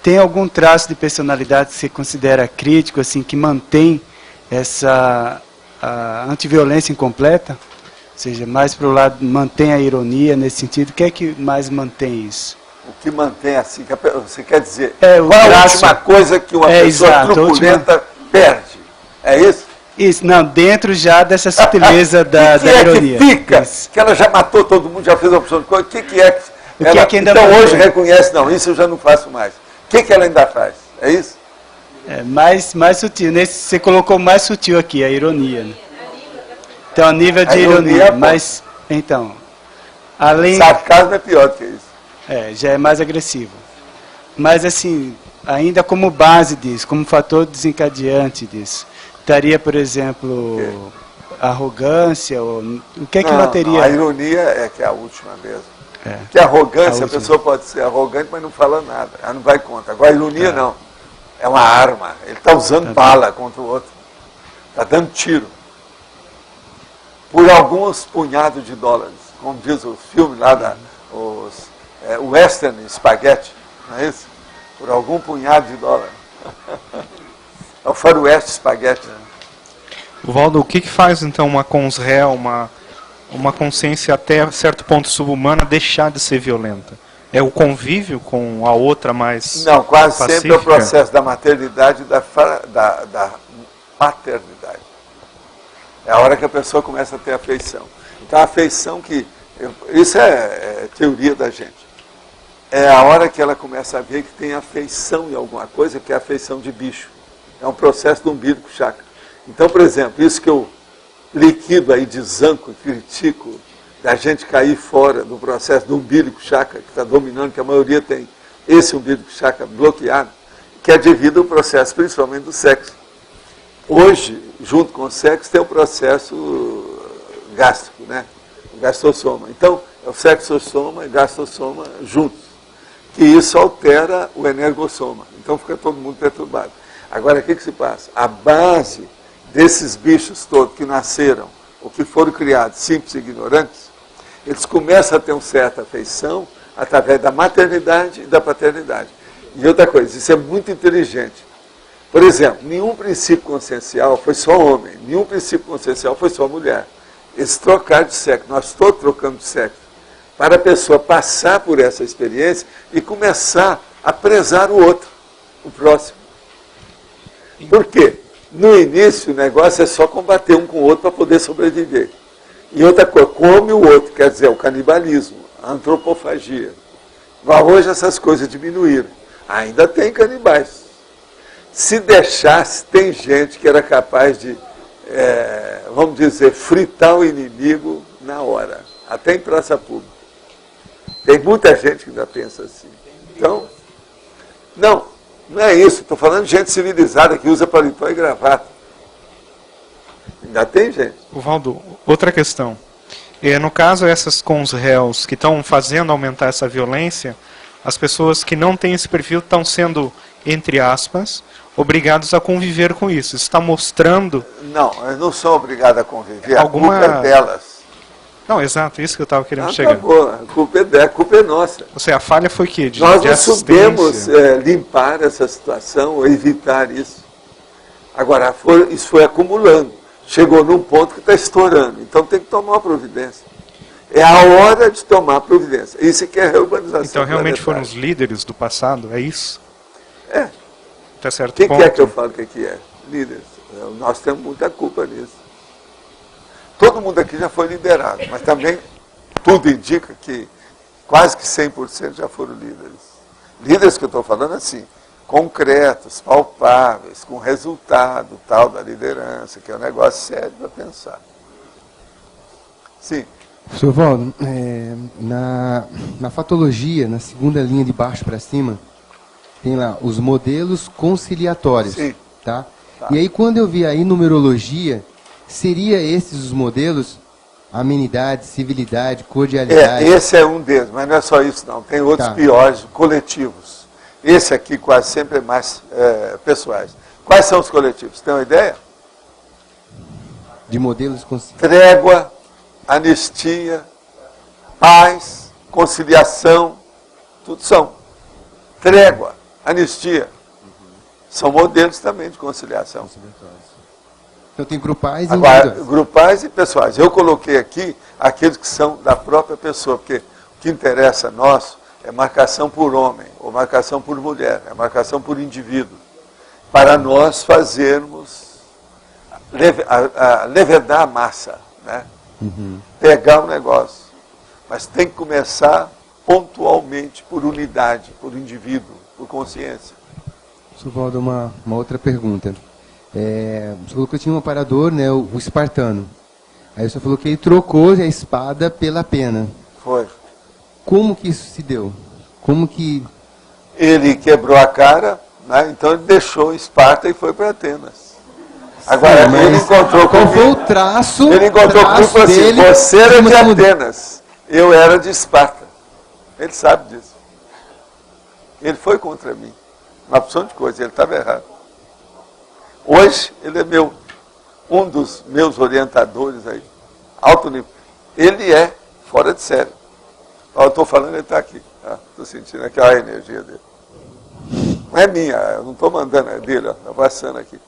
Tem algum traço de personalidade que você considera crítico, assim, que mantém essa antiviolência incompleta? Ou seja, mais para o lado, mantém a ironia nesse sentido. O que é que mais mantém isso? O que mantém assim? Você quer dizer, qual é a última coisa que uma pessoa truculenta perde? É isso? Isso, não, dentro já dessa sutileza da ironia. Que fica? Isso. Que ela já matou todo mundo, já fez a opção de coisa. O que é que... ainda então hoje reconhece, não, isso eu já não faço mais. O que ela ainda faz? É isso? Mais sutil. Você colocou mais sutil aqui, a ironia. Né? Então, a nível de ironia. Mas, então, além... Sarcasmo é pior do que isso. Já é mais agressivo. Mas, assim, ainda como base disso, como fator desencadeante disso, estaria, por exemplo, arrogância? O que é que bateria? A ironia é que é a última mesmo. Porque a arrogância, a pessoa pode ser arrogante, mas não fala nada. Ela não vai contra. Agora, a ironia não. É uma arma. Ele está usando bala contra o outro. Está dando tiro. Por alguns punhados de dólares. Como diz o filme lá, o Western Spaghetti. Não é isso? Por algum punhado de dólares. É o faroeste Spaghetti. Valdo, o que faz então uma consréu, uma consciência até certo ponto subhumana deixar de ser violenta? É o convívio com a outra mais Não, quase pacífica? sempre é o processo da maternidade e da paternidade. É a hora que a pessoa começa a ter afeição. Então a afeição isso é teoria da gente. É a hora que ela começa a ver que tem afeição em alguma coisa, que é afeição de bicho. É um processo do umbilico chakra. Então, por exemplo, isso que eu liquido aí de zanco, critico, da gente cair fora do processo do umbilico chakra, que está dominando, que a maioria tem esse umbilico chakra bloqueado, que é devido ao processo principalmente do sexo. Hoje, junto com o sexo, tem o processo gástrico, né? O gastrosoma. Então, é o sexossoma e gastrosoma juntos. E isso altera o energossoma. Então fica todo mundo perturbado. Agora, o que se passa? A base desses bichos todos que nasceram, ou que foram criados simples e ignorantes, eles começam a ter uma certa afeição através da maternidade e da paternidade. E outra coisa, isso é muito inteligente. Por exemplo, nenhum princípio consciencial foi só homem, nenhum princípio consciencial foi só mulher. Eles trocaram de sexo, nós todos trocamos de sexo. Para a pessoa passar por essa experiência e começar a prezar o outro, o próximo. Por quê? No início o negócio é só combater um com o outro para poder sobreviver. E outra coisa, come o outro, quer dizer, o canibalismo, a antropofagia. Igual hoje essas coisas diminuíram. Ainda tem canibais. Se deixasse, tem gente que era capaz de, vamos dizer, fritar o inimigo na hora, até em praça pública. Tem muita gente que ainda pensa assim. Então, não é isso. Estou falando de gente civilizada que usa paletó e gravata. Ainda tem gente. Valdo, outra questão. No caso, essas com os réus que estão fazendo aumentar essa violência, as pessoas que não têm esse perfil estão sendo, entre aspas, obrigados a conviver com isso. Isso está mostrando... Não, eles não são obrigados a conviver. A culpa é delas. Não, exato, isso que eu estava querendo chegar. Acabou, a culpa é nossa. Ou seja, a falha foi que nós não soubemos limpar essa situação, ou evitar isso. Agora, isso foi acumulando. Chegou num ponto que está estourando. Então tem que tomar uma providência. É a hora de tomar providência. Isso que é a reurbanização. Então realmente foram os líderes do passado, é isso? É. Até certo ponto. O que é que eu falo que é? Líderes. Nós temos muita culpa nisso. Todo mundo aqui já foi liderado, mas também tudo indica que quase que 100% já foram líderes. Líderes que eu estou falando assim, concretos, palpáveis, com resultado tal da liderança, que é um negócio sério para pensar. Sim. Professor Valdo, na fatologia, na segunda linha de baixo para cima, tem lá os modelos conciliatórios. Sim. Tá? E aí quando eu vi aí numerologia, seria esses os modelos? Amenidade, civilidade, cordialidade? Esse é um deles, mas não é só isso não. Tem outros piores, coletivos. Esse aqui quase sempre é mais pessoais. Quais são os coletivos? Tem uma ideia? De modelos conciliatórios. Trégua, anistia, paz, conciliação, tudo são. Trégua, anistia. São modelos também de conciliação. Então tem grupais e individuais. Grupais e pessoais. Eu coloquei aqui aqueles que são da própria pessoa, porque o que interessa a nós é marcação por homem, ou marcação por mulher, é marcação por indivíduo. Para nós fazermos, levedar a massa, né? Pegar o negócio. Mas tem que começar pontualmente por unidade, por indivíduo, por consciência. Sr. Valdo, uma outra pergunta. Você falou que tinha um aparador, né, o espartano. Aí você falou que ele trocou a espada pela pena. Foi. Como que isso se deu? Como que... Ele quebrou a cara, né, então ele deixou Esparta e foi para Atenas. Agora, ele encontrou qual foi o traço? Ele encontrou comigo assim, você era de Atenas, eu era de Esparta. Ele sabe disso. Ele foi contra mim. Uma opção de coisa, ele estava errado. Hoje, ele é um dos meus orientadores aí, alto nível. Ele é fora de série. Eu estou falando, ele está aqui. Estou sentindo aqui a energia dele. Não é minha, eu não estou mandando, é dele, está passando aqui.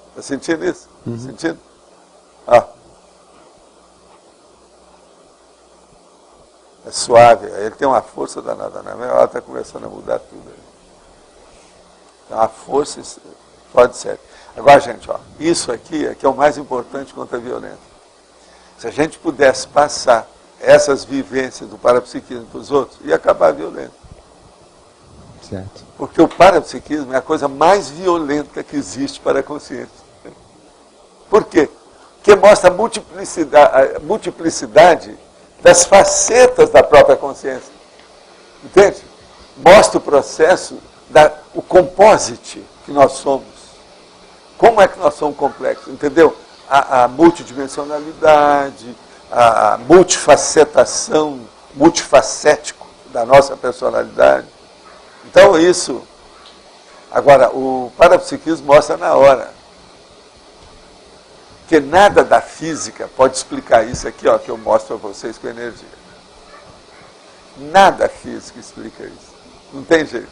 Está sentindo isso? Sentindo? É suave, ele tem uma força danada, né? Ela está começando a mudar tudo. Então, a força Fora de série. Agora, gente, ó, isso aqui é que é o mais importante contra a violência. Se a gente pudesse passar essas vivências do parapsiquismo para os outros, ia acabar a violência. Certo. Porque o parapsiquismo é a coisa mais violenta que existe para a consciência. Por quê? Porque mostra a multiplicidade das facetas da própria consciência. Entende? Mostra o processo, o composite que nós somos. Como é que nós somos complexos? Entendeu? A multidimensionalidade, a multifacetação, multifacético da nossa personalidade. Então isso. Agora, o parapsiquismo mostra na hora. Porque nada da física pode explicar isso aqui, ó, que eu mostro a vocês com energia. Nada físico explica isso. Não tem jeito.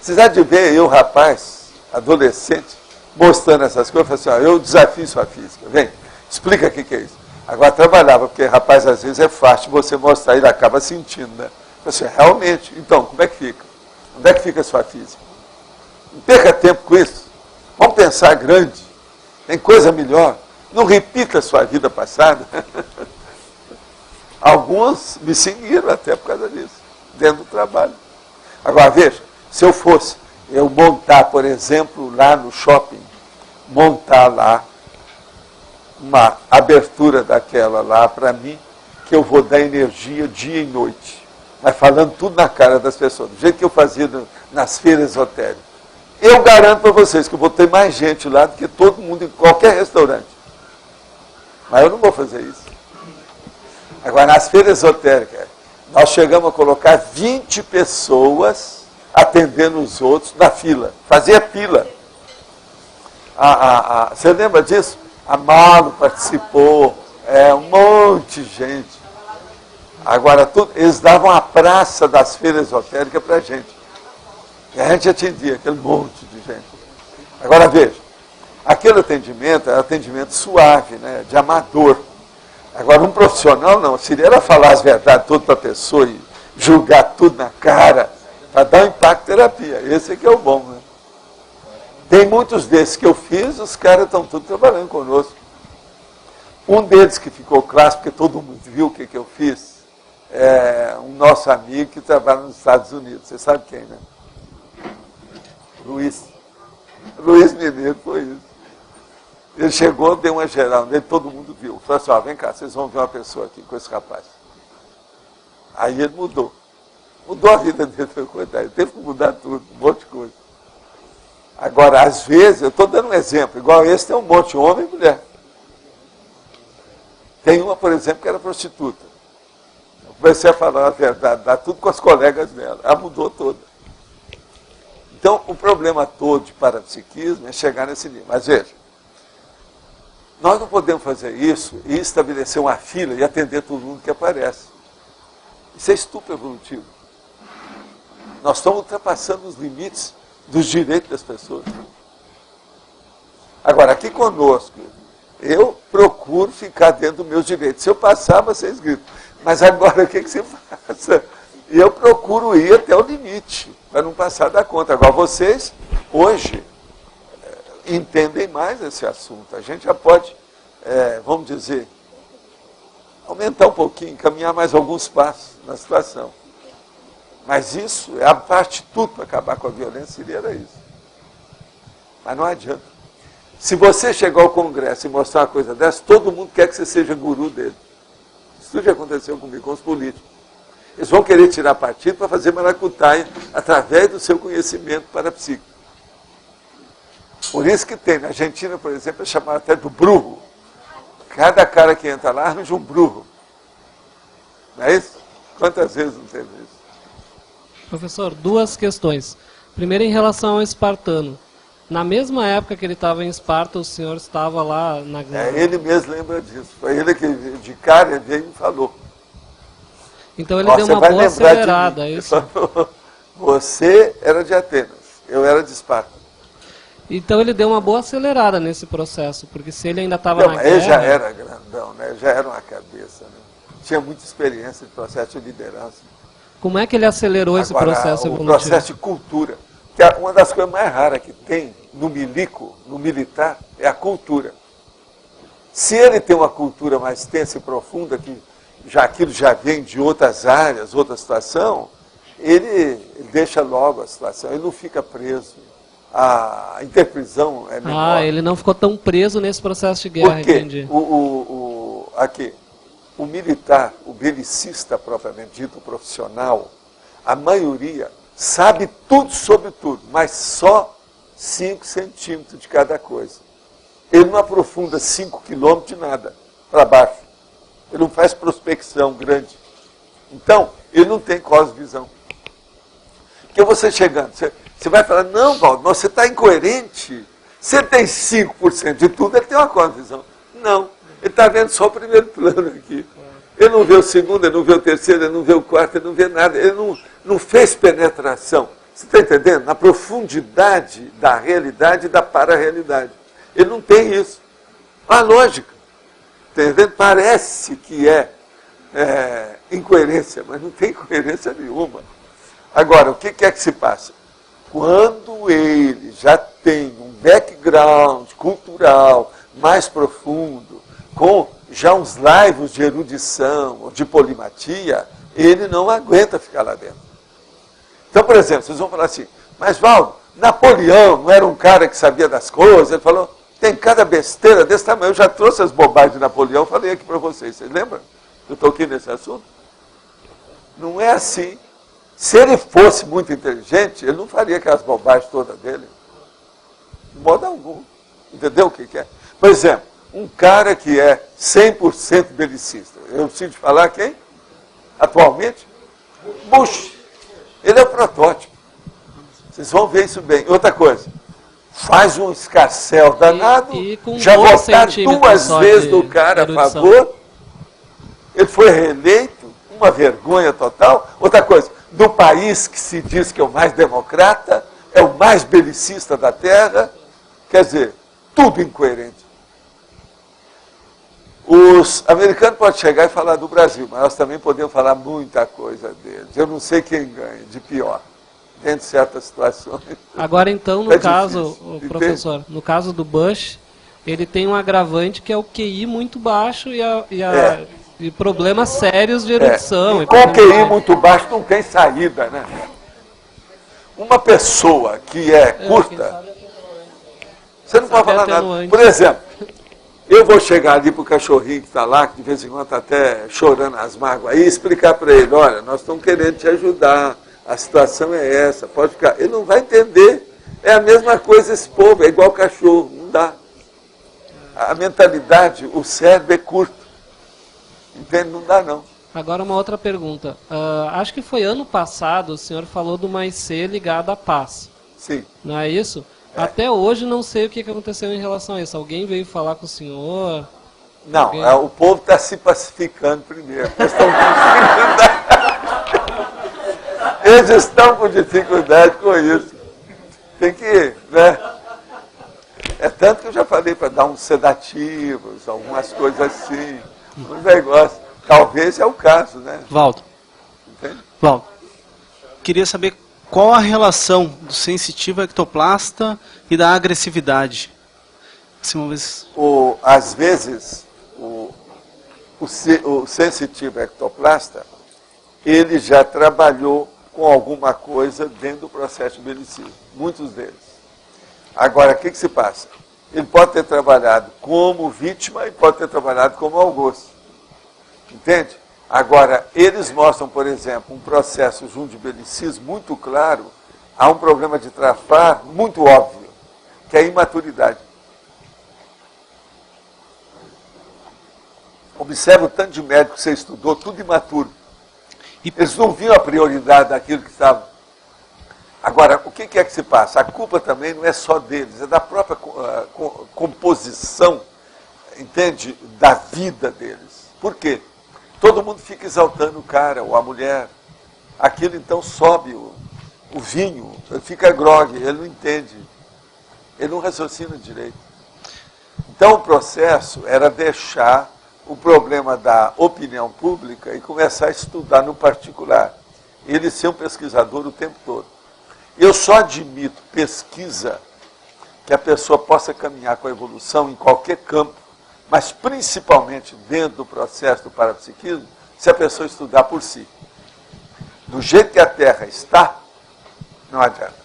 Vocês há de ver eu, rapaz, adolescente, mostrando essas coisas, eu falei assim, ó, eu desafio sua física. Vem, explica o que é isso. Agora trabalhava, porque, rapaz, às vezes é fácil você mostrar, ele acaba sentindo, né? Eu falei assim, realmente, então, como é que fica? Onde é que fica a sua física? Não perca tempo com isso. Vamos pensar grande. Tem coisa melhor. Não repita a sua vida passada. Alguns me seguiram até por causa disso, dentro do trabalho. Agora, veja, se eu fosse, eu montar, por exemplo, lá no shopping, montar lá uma abertura daquela lá para mim, que eu vou dar energia dia e noite. Mas falando tudo na cara das pessoas, do jeito que eu fazia nas feiras esotéricas. Eu garanto para vocês que eu vou ter mais gente lá do que todo mundo em qualquer restaurante. Mas eu não vou fazer isso. Agora, nas feiras esotéricas, nós chegamos a colocar 20 pessoas atendendo os outros na fila. Fazia fila. Você lembra disso? A Malo participou, um monte de gente. Agora, eles davam a praça das feiras esotéricas para a gente. E a gente atendia aquele monte de gente. Agora veja, aquele atendimento era atendimento suave, né, de amador. Agora um profissional não, seria ela falar as verdades todas para a pessoa e julgar tudo na cara, para dar um impacto terapia. Esse aqui é o bom, né? Tem muitos desses que eu fiz, os caras estão todos trabalhando conosco. Um deles que ficou clássico, porque todo mundo viu o que eu fiz, é um nosso amigo que trabalha nos Estados Unidos. Você sabe quem, né? Luiz Mineiro foi isso. Ele chegou, deu uma geral nele, todo mundo viu. Falou assim, ó, vem cá, vocês vão ver uma pessoa aqui com esse rapaz. Aí ele mudou. Mudou a vida dele, ele teve que mudar tudo, um monte de coisa. Agora, às vezes, eu estou dando um exemplo, igual esse tem um monte de homem e mulher. Tem uma, por exemplo, que era prostituta. Eu comecei a falar a verdade, dar tudo com as colegas dela. Ela mudou toda. Então, o problema todo de parapsiquismo é chegar nesse nível. Mas veja, nós não podemos fazer isso e estabelecer uma fila e atender todo mundo que aparece. Isso é estupro evolutivo. Nós estamos ultrapassando os limites dos direitos das pessoas. Agora, aqui conosco, eu procuro ficar dentro dos meus direitos. Se eu passar, vocês gritam. Mas agora, o que você faça? E eu procuro ir até o limite, para não passar da conta. Agora, vocês, hoje, entendem mais esse assunto. A gente já pode, vamos dizer, aumentar um pouquinho, caminhar mais alguns passos na situação. Mas isso é a parte tudo para acabar com a violência, era isso. Mas não adianta. Se você chegar ao Congresso e mostrar uma coisa dessa, todo mundo quer que você seja guru dele. Isso já aconteceu comigo, com os políticos. Eles vão querer tirar partido para fazer maracutaia através do seu conhecimento parapsíquico. Por isso que tem, na Argentina, por exemplo, é chamado até do brujo. Cada cara que entra lá arranja um brujo. Não é isso? Quantas vezes não teve isso? Professor, duas questões. Primeiro, em relação ao espartano. Na mesma época que ele estava em Esparta, o senhor estava lá na... ele mesmo lembra disso. Foi ele que, de cara, veio e me falou. Então ele deu uma boa acelerada, é isso? Você era de Atenas, eu era de Esparta. Então ele deu uma boa acelerada nesse processo, porque se ele ainda estava na guerra... Ele já era grandão, né? Já era uma cabeça, né? Tinha muita experiência de processo de liderança. Como é que ele acelerou esse processo evolutivo? O processo de cultura. que uma das coisas mais raras que tem no milico, no militar, é a cultura. Se ele tem uma cultura mais tensa e profunda, que aquilo já vem de outras áreas, outra situação, ele deixa logo a situação, ele não fica preso. A interprisão é menor. Ele não ficou tão preso nesse processo de guerra, porque entendi. O militar, o belicista propriamente dito, o profissional, a maioria sabe tudo sobre tudo, mas só 5 centímetros de cada coisa. Ele não aprofunda 5 quilômetros de nada para baixo. Ele não faz prospecção grande. Então, ele não tem cosvisão. Porque você chegando, você vai falar, não, Valdo, você está incoerente. Você tem 5% de tudo, ele tem uma cosvisão. Não, ele está vendo só o primeiro plano aqui. Ele não vê o segundo, ele não vê o terceiro, ele não vê o quarto, ele não vê nada. Ele não fez penetração. Você está entendendo? Na profundidade da realidade e da para-realidade. Ele não tem isso. A lógica. Está entendendo? Parece que é incoerência, mas não tem coerência nenhuma. Agora, o que é que se passa? Quando ele já tem um background cultural mais profundo, com já uns laivos de erudição ou de polimatia, ele não aguenta ficar lá dentro. Então, por exemplo, vocês vão falar assim, mas Valdo, Napoleão não era um cara que sabia das coisas? Ele falou, tem cada besteira desse tamanho. Eu já trouxe as bobagens de Napoleão, falei aqui para vocês. Vocês lembram? Eu toquei nesse assunto. Não é assim. Se ele fosse muito inteligente, ele não faria aquelas bobagens todas dele. De modo algum. Entendeu o que é? Por exemplo, um cara que é 100% belicista. Eu preciso falar quem? Atualmente? Bush. Ele é o protótipo. Vocês vão ver isso bem. Outra coisa. Faz um escarcéu danado. Já votaram 2 vezes do cara a favor. Ele foi reeleito. Uma vergonha total. Outra coisa. Do país que se diz que é o mais democrata, é o mais belicista da Terra. Quer dizer, tudo incoerente. Os americanos podem chegar e falar do Brasil, mas nós também podemos falar muita coisa deles. Eu não sei quem ganha de pior, dentro de certas situações. Agora, então, no caso, professor, no caso do Bush, ele tem um agravante que é o QI muito baixo e problemas sérios de erudição. E com o QI muito baixo não tem saída, né? Uma pessoa que é curta, você não pode falar nada. Por exemplo, eu vou chegar ali para o cachorrinho que está lá, que de vez em quando está até chorando as mágoas aí, e explicar para ele, olha, nós estamos querendo te ajudar, a situação é essa, pode ficar. Ele não vai entender. É a mesma coisa esse povo, é igual cachorro, não dá. A mentalidade, o cérebro é curto. Entende? Não dá, não. Agora uma outra pergunta. Acho que foi ano passado, o senhor falou do Mais-C ligado à paz. Sim. Não é isso? Até hoje não sei o que aconteceu em relação a isso. Alguém veio falar com o senhor? Não, o povo está se pacificando primeiro. Eles estão com dificuldade com isso. Tem que, né? É tanto que eu já falei para dar uns sedativos, algumas coisas assim. Um negócio. Talvez é o caso, né? Valdo. Entende? Valdo. Queria saber qual a relação do sensitivo ectoplasta e da agressividade. Às vezes, o sensitivo ectoplasta, ele já trabalhou com alguma coisa dentro do processo de belicismo. Muitos deles. Agora, o que se passa? Ele pode ter trabalhado como vítima e pode ter trabalhado como algoz. Entende? Agora, eles mostram, por exemplo, um processo junto de belicismo muito claro. Há um problema de trafar muito óbvio, que é a imaturidade. Observa o tanto de médico que você estudou, tudo imaturo. Eles não viam a prioridade daquilo que estava. Agora, o que é que se passa? A culpa também não é só deles, é da própria composição, entende? Da vida deles. Por quê? Todo mundo fica exaltando o cara ou a mulher. Aquilo então sobe o vinho, ele fica grogue, ele não entende. Ele não raciocina direito. Então o processo era deixar o problema da opinião pública e começar a estudar no particular. Ele ser um pesquisador o tempo todo. Eu só admito pesquisa que a pessoa possa caminhar com a evolução em qualquer campo, mas principalmente dentro do processo do parapsiquismo, se a pessoa estudar por si. Do jeito que a Terra está, não adianta.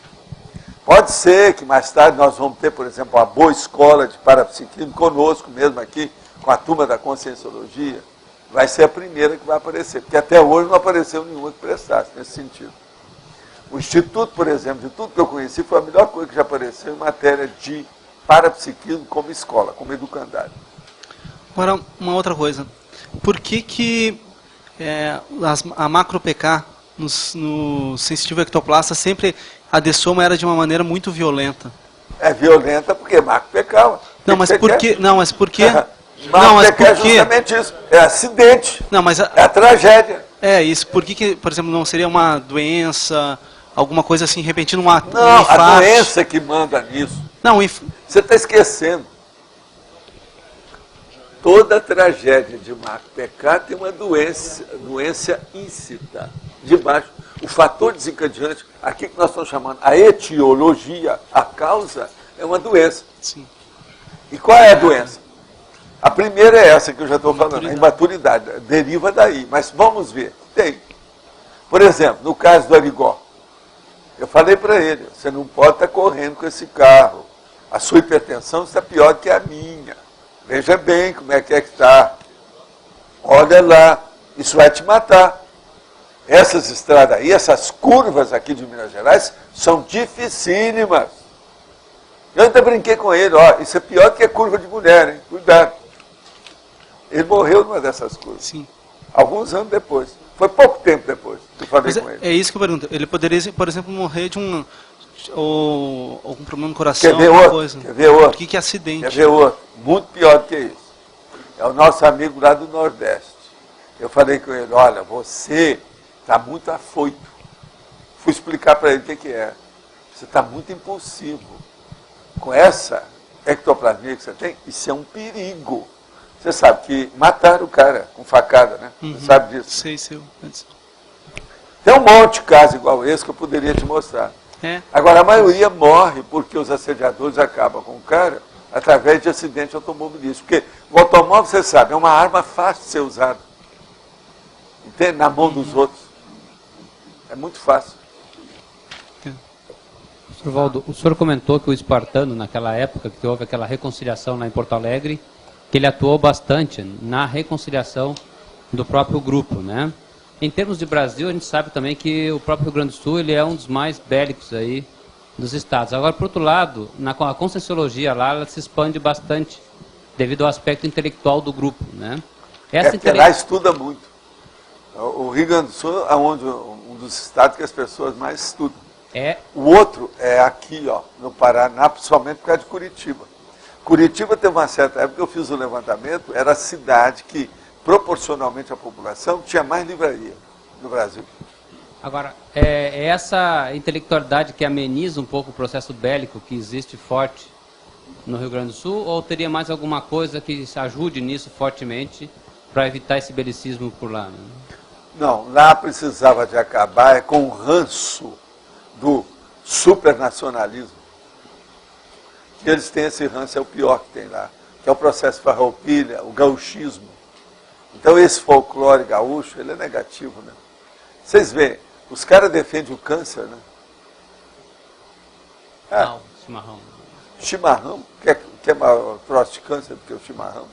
Pode ser que mais tarde nós vamos ter, por exemplo, uma boa escola de parapsiquismo conosco mesmo aqui, com a turma da Conscienciologia. Vai ser a primeira que vai aparecer, porque até hoje não apareceu nenhuma que prestasse nesse sentido. O Instituto, por exemplo, de tudo que eu conheci, foi a melhor coisa que já apareceu em matéria de parapsiquismo como escola, como educandário. Agora, uma outra coisa. Por que a macro-PK no sensitivo ectoplasta sempre adestrou, mas era de uma maneira muito violenta? É violenta porque macro-PK. Não, mas por quê? Não, mas por quê? Macro-PK é justamente isso. É acidente. Não, mas é a tragédia. É isso. Por que, por exemplo, não seria uma doença, alguma coisa assim, repentina, um infarto? Não, a doença que manda nisso. Não, você está esquecendo. Toda tragédia de macro-PK tem uma doença íncita, de baixo. O fator desencadeante, aqui que nós estamos chamando, a etiologia, a causa, é uma doença. Sim. E qual é a doença? A primeira é essa que eu já estou falando, a imaturidade, deriva daí. Mas vamos ver, tem. Por exemplo, no caso do Arigó, eu falei para ele, você não pode estar correndo com esse carro. A sua hipertensão está pior que a minha. Veja bem como é que está. Olha lá, isso vai te matar. Essas estradas aí, essas curvas aqui de Minas Gerais, são dificílimas. Eu ainda brinquei com ele, ó, isso é pior que a curva de mulher, hein? Cuidado. Ele morreu numa dessas curvas. Sim. Alguns anos depois. Foi pouco tempo depois que eu falei com ele. É isso que eu pergunto. Ele poderia, por exemplo, morrer de algum problema no coração, Quer ver alguma outro? coisa. Quer ver outro? Por que é acidente? Quer ver outro? Muito pior do que isso. É o nosso amigo lá do Nordeste. Eu falei com ele, olha, você está muito afoito. Fui explicar para ele o que é. Você está muito impulsivo. Com essa ectoplasmia que você tem, isso é um perigo. Você sabe que mataram o cara com facada, né? Você sabe disso? Sei. Tem um monte de casos igual esse que eu poderia te mostrar. Agora, a maioria morre porque os assediadores acabam com o cara através de acidente automobilístico. Porque o automóvel, você sabe, é uma arma fácil de ser usada. Entende? Na mão dos outros. É muito fácil. Sr. Valdo, o senhor comentou que o espartano, naquela época que houve aquela reconciliação lá em Porto Alegre, que ele atuou bastante na reconciliação do próprio grupo, né? Em termos de Brasil, a gente sabe também que o próprio Rio Grande do Sul ele é um dos mais bélicos aí dos estados. Agora, por outro lado, a Conscienciologia lá, ela se expande bastante devido ao aspecto intelectual do grupo, né? Porque lá estuda muito. O Rio Grande do Sul é um dos estados que as pessoas mais estudam. O outro é aqui, ó, no Paraná, principalmente por causa de Curitiba. Curitiba teve uma certa época que eu fiz o levantamento, era a cidade que, proporcionalmente à população, tinha mais livraria no Brasil. Agora, é essa intelectualidade que ameniza um pouco o processo bélico que existe forte no Rio Grande do Sul, ou teria mais alguma coisa que ajude nisso fortemente para evitar esse belicismo por lá? Né? Não, lá precisava de acabar com o ranço do supernacionalismo. Que eles têm esse ranço, é o pior que tem lá, que é o processo farroupilha, o gauchismo. Então esse folclore gaúcho, ele é negativo, né? Vocês veem, os caras defendem o câncer, né? Não, chimarrão. Chimarrão, que é maior troço de câncer do que o chimarrão.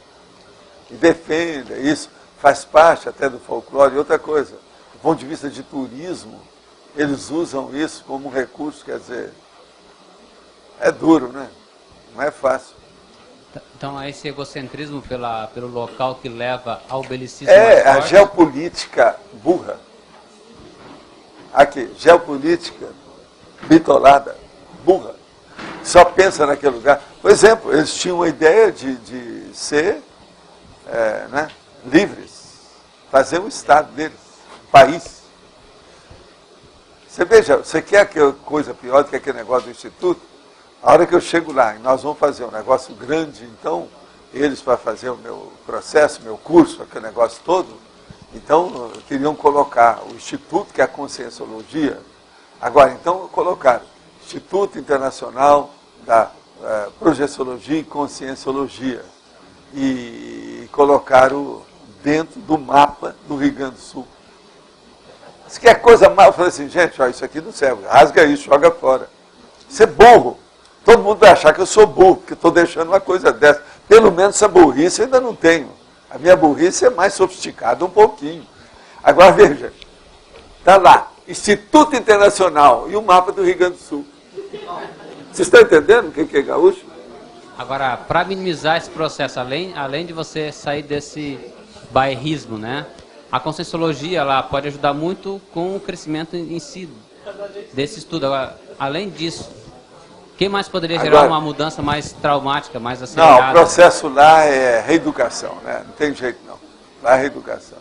E defende isso, faz parte até do folclore. E outra coisa, do ponto de vista de turismo, eles usam isso como um recurso, quer dizer, é duro, né? Não é fácil. Então é esse egocentrismo pelo local que leva ao belicismo mais forte? A geopolítica burra. Aqui, geopolítica bitolada, burra. Só pensa naquele lugar. Por exemplo, eles tinham a ideia de ser livres, fazer um Estado deles, um país. Você veja, você quer aquela coisa pior do que aquele negócio do Instituto? A hora que eu chego lá e nós vamos fazer um negócio grande, então, eles para fazer o meu processo, meu curso, aquele negócio todo, então queriam colocar o Instituto, que é a Conscienciologia. Agora, então, colocaram Instituto Internacional da Projeciologia e Conscienciologia, e colocaram dentro do mapa do Rio Grande do Sul. Isso que é coisa mal. Eu falei assim, gente, ó, isso aqui não serve, rasga isso, joga fora. Isso é burro. Todo mundo vai achar que eu sou burro, porque estou deixando uma coisa dessa. Pelo menos essa burrice eu ainda não tenho. A minha burrice é mais sofisticada um pouquinho. Agora veja, está lá, Instituto Internacional e o mapa do Rio Grande do Sul. Vocês estão entendendo o que é gaúcho? Agora, para minimizar esse processo, além de você sair desse bairrismo, né? A Conscienciologia ela pode ajudar muito com o crescimento em si desse estudo. Agora, além disso, o que mais poderia gerar uma mudança mais traumática, mais acelerada? Não, o processo lá é reeducação, né? Não tem jeito não. Lá é reeducação.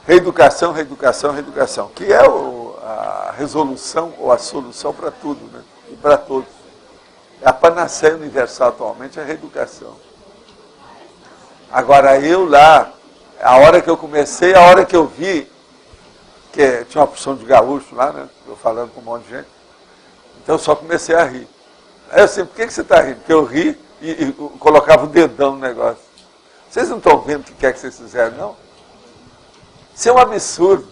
Reeducação, reeducação, reeducação. Que é a resolução ou a solução para tudo, né? E para todos. A panaceia universal atualmente é a reeducação. Agora eu lá, a hora que eu comecei, a hora que eu vi, que tinha uma porção de gaúcho lá, né? Eu falando com um monte de gente. Então eu só comecei a rir. Aí eu assim, por que você está rindo? Porque eu ri e colocava o dedão no negócio. Vocês não estão vendo o que é que vocês fizeram, não? Isso é um absurdo.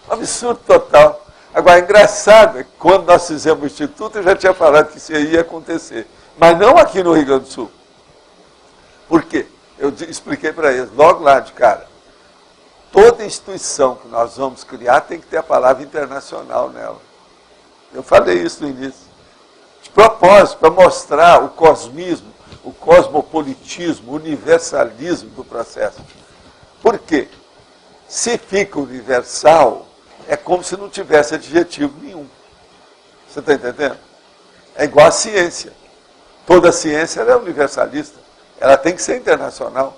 Um absurdo total. Agora, engraçado é que quando nós fizemos o Instituto, eu já tinha falado que isso ia acontecer. Mas não aqui no Rio Grande do Sul. Por quê? Eu expliquei para eles, logo lá de cara. Toda instituição que nós vamos criar tem que ter a palavra internacional nela. Eu falei isso no início. De propósito, para mostrar o cosmismo, o cosmopolitismo, o universalismo do processo. Por quê? Se fica universal, é como se não tivesse adjetivo nenhum. Você está entendendo? É igual a ciência. Toda ciência ela é universalista. Ela tem que ser internacional.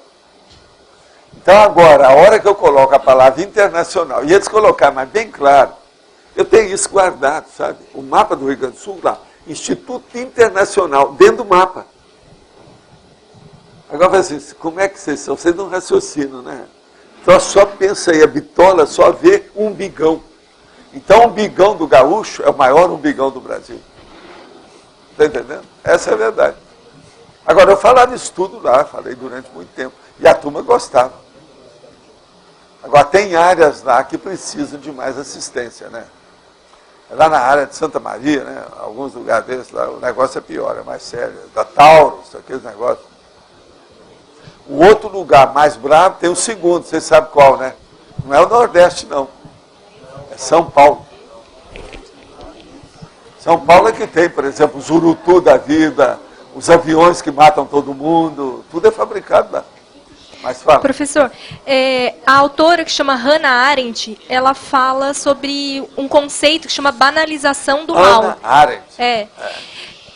Então agora, a hora que eu coloco a palavra internacional, e eles colocaram, mas bem claro, eu tenho isso guardado, sabe? O mapa do Rio Grande do Sul, lá, Instituto Internacional, dentro do mapa. Agora, assim, como é que vocês são? Vocês não raciocinam, né? Então só pensa aí, a bitola só vê um umbigão. Então o umbigão do gaúcho é o maior umbigão do Brasil. Está entendendo? Essa é a verdade. Agora, eu falava isso tudo lá, falei durante muito tempo. E a turma gostava. Agora, tem áreas lá que precisam de mais assistência, né? Lá na área de Santa Maria, né? Alguns lugares desses lá, o negócio é pior, é mais sério. Da Taurus, aqueles negócios. O outro lugar mais bravo tem o segundo, vocês sabem qual, né? Não é o Nordeste, não. É São Paulo. São Paulo é que tem, por exemplo, os Urutu da vida, os aviões que matam todo mundo, tudo é fabricado lá. Mas fala. Professor, a autora que chama Hannah Arendt, ela fala sobre um conceito que chama banalização do mal. Hannah Arendt.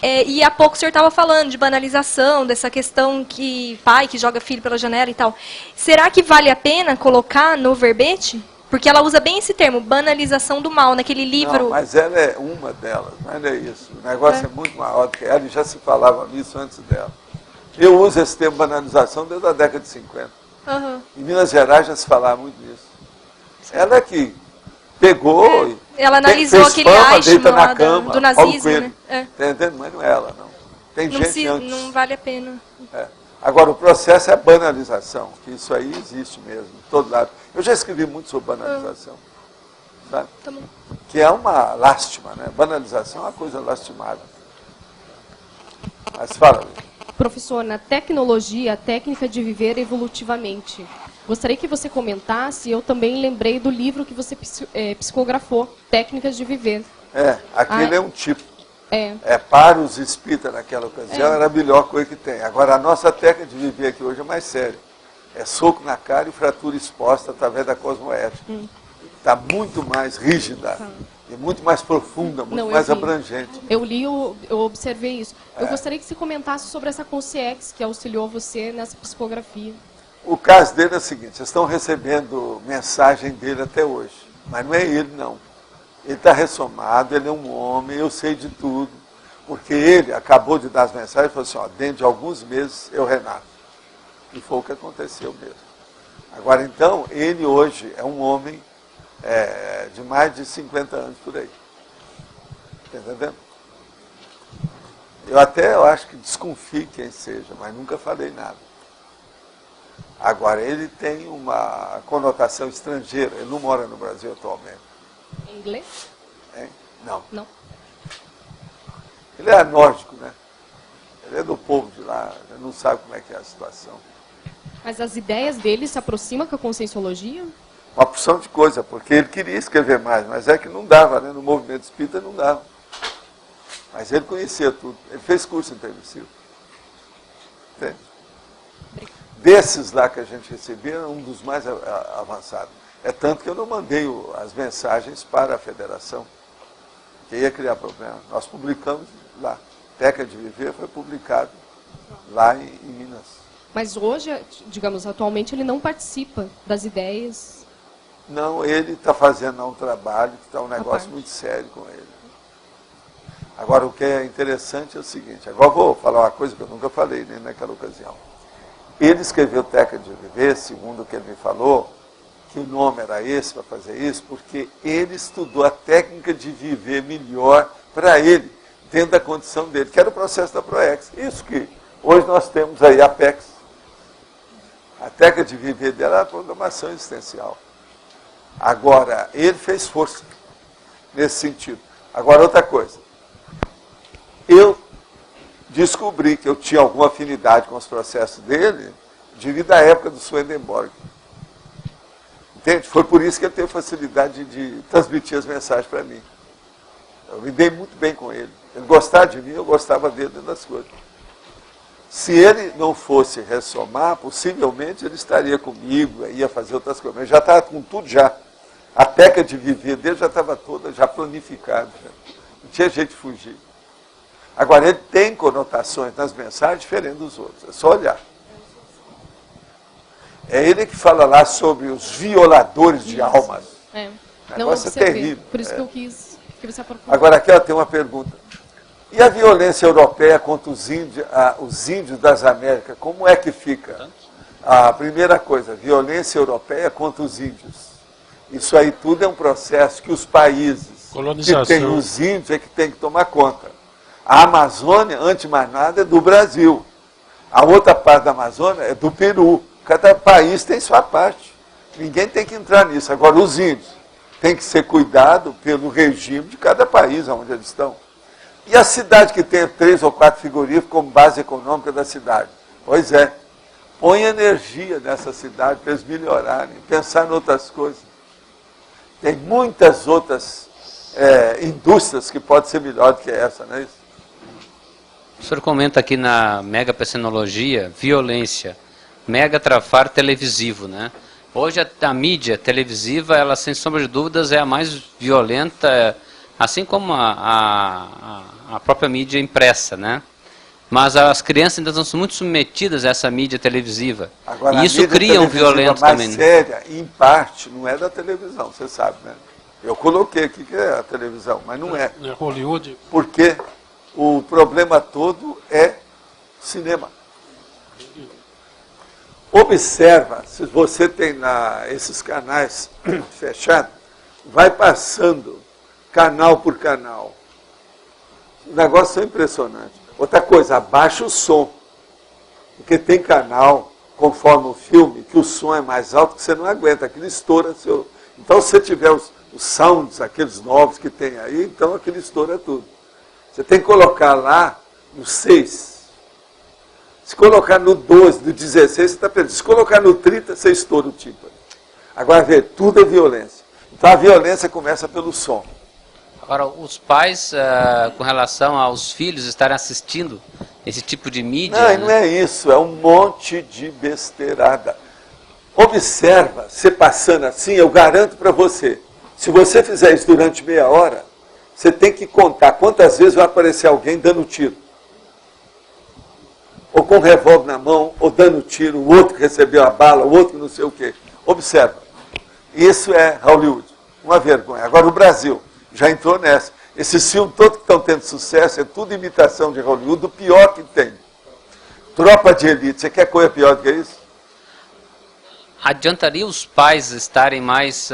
E há pouco o senhor estava falando de banalização, dessa questão que pai que joga filho pela janela e tal. Será que vale a pena colocar no verbete? Porque ela usa bem esse termo, banalização do mal, naquele livro... Não, mas ela é uma delas, mas não é isso. O negócio é muito maior do que ela, e já se falava nisso antes dela. Eu uso esse termo banalização desde a década de 50. Uhum. Em Minas Gerais já se falava muito nisso. Ela é que pegou e ela analisou aquele deita na cama, do nazismo, né? Tá entendendo? Mas não é ela, não. Tem gente antes. Não vale a pena. Agora, o processo é a banalização, que isso aí existe mesmo, de todo lado. Eu já escrevi muito sobre banalização, sabe? Tá bom. Que é uma lástima, né? Banalização é uma coisa lastimável. Mas fala, Professor, na tecnologia, a técnica de viver evolutivamente. Gostaria que você comentasse, eu também lembrei do livro que você psicografou, Técnicas de Viver. Aquele é um tipo. É para os espíritas naquela ocasião, era a melhor coisa que tem. Agora, a nossa técnica de viver aqui hoje é mais séria. É soco na cara e fratura exposta através da cosmoética. Está muito mais rígida, e muito mais profunda, muito mais abrangente. Eu li, eu observei isso. Eu gostaria que você comentasse sobre essa consciência que auxiliou você nessa psicografia. O caso dele é o seguinte, vocês estão recebendo mensagem dele até hoje, mas não é ele, não. Ele está ressomado, ele é um homem, eu sei de tudo, porque ele acabou de dar as mensagens e falou assim, ó, dentro de alguns meses eu renato. E foi o que aconteceu mesmo. Agora, então, ele hoje é um homem de mais de 50 anos por aí. Está entendendo? Eu acho que desconfio quem seja, mas nunca falei nada. Agora, ele tem uma conotação estrangeira, ele não mora no Brasil atualmente. Em inglês? Não. Não. Ele é nórdico, né? Ele é do povo de lá, ele não sabe como é que é a situação. Mas as ideias dele se aproximam com a Conscienciologia? Uma porção de coisa, porque ele queria escrever mais, mas é que não dava, né? No movimento espírita não dava. Mas ele conhecia tudo. Ele fez curso intermissivo. Entende? Desses lá que a gente recebia, um dos mais avançados. É tanto que eu não mandei as mensagens para a federação, que ia criar problema. Nós publicamos lá. Técnica de Viver foi publicado lá em Minas. Mas hoje, digamos, atualmente ele não participa das ideias? Não, ele está fazendo um trabalho que está um negócio muito sério com ele. Agora, o que é interessante é o seguinte, agora vou falar uma coisa que eu nunca falei nem naquela ocasião. Ele escreveu Técnica de Viver, segundo o que ele me falou, que o nome era esse para fazer isso, porque ele estudou a técnica de viver melhor para ele, dentro da condição dele, que era o processo da ProEx. Isso que hoje nós temos aí a PEX. A técnica de viver dela é a programação existencial. Agora, ele fez força nesse sentido. Agora, outra coisa. Eu descobri que eu tinha alguma afinidade com os processos dele devido à época do Swedenborg. Entende? Foi por isso que ele teve facilidade de transmitir as mensagens para mim. Eu me dei muito bem com ele. Ele gostava de mim, eu gostava dele dentro das coisas. Se ele não fosse ressomar, possivelmente ele estaria comigo, ia fazer outras coisas. Mas já estava com tudo já. A técnica de viver dele já estava toda já planificada. Já. Não tinha jeito de fugir. Agora, ele tem conotações nas mensagens diferentes dos outros. É só olhar. É ele que fala lá sobre os violadores de almas. Não observei. Terrível. Por isso que eu quis que você aprofundar. Agora, aqui ela tem uma pergunta. E a violência europeia contra os índios das Américas, como é que fica? A primeira coisa, violência europeia contra os índios. Isso aí tudo é um processo que os países que têm os índios é que tem que tomar conta. A Amazônia, antes de mais nada, é do Brasil. A outra parte da Amazônia é do Peru. Cada país tem sua parte. Ninguém tem que entrar nisso. Agora, os índios têm que ser cuidados pelo regime de cada país onde eles estão. E a cidade que tem 3 ou 4 frigoríficos como base econômica da cidade? Pois é, põe energia nessa cidade para eles melhorarem, pensar em outras coisas. Tem muitas outras indústrias que podem ser melhor do que essa, não é isso? O senhor comenta aqui na megapecenologia, violência, megatrafar televisivo, né? Hoje a mídia televisiva, ela sem sombra de dúvidas é a mais violenta, assim como a própria mídia impressa, né? Mas as crianças ainda estão muito submetidas a essa mídia televisiva. Agora, e isso cria um violento mais também. Séria, em parte, não é da televisão, você sabe, né? Eu coloquei aqui que é a televisão, mas não é. É Hollywood. Porque o problema todo é cinema. Observa, se você tem esses canais fechados, vai passando canal por canal. O negócio é impressionante. Outra coisa, abaixa o som. Porque tem canal, conforme o filme, que o som é mais alto que você não aguenta, aquilo estoura seu. Então, se você tiver os sounds, aqueles novos que tem aí, então aquilo estoura tudo. Você tem que colocar lá no 6. Se colocar no 12, no 16, você está perdido. Se colocar no 30, você estoura o tímpano. Agora, vê, tudo é violência. Então, a violência começa pelo som. Agora, os pais, com relação aos filhos estarem assistindo esse tipo de mídia... Não, né? Não é isso, é um monte de besteirada. Observa, você passando assim, eu garanto para você, se você fizer isso durante meia hora, você tem que contar quantas vezes vai aparecer alguém dando tiro. Ou com um revólver na mão, ou dando tiro, o outro que recebeu a bala, o outro que não sei o quê. Observa. Isso é Hollywood. Uma vergonha. Agora o Brasil já entrou nessa. Esses filmes todos que estão tendo sucesso, é tudo imitação de Hollywood, o pior que tem. Tropa de Elite. Você quer coisa pior do que isso? Adiantaria os pais estarem mais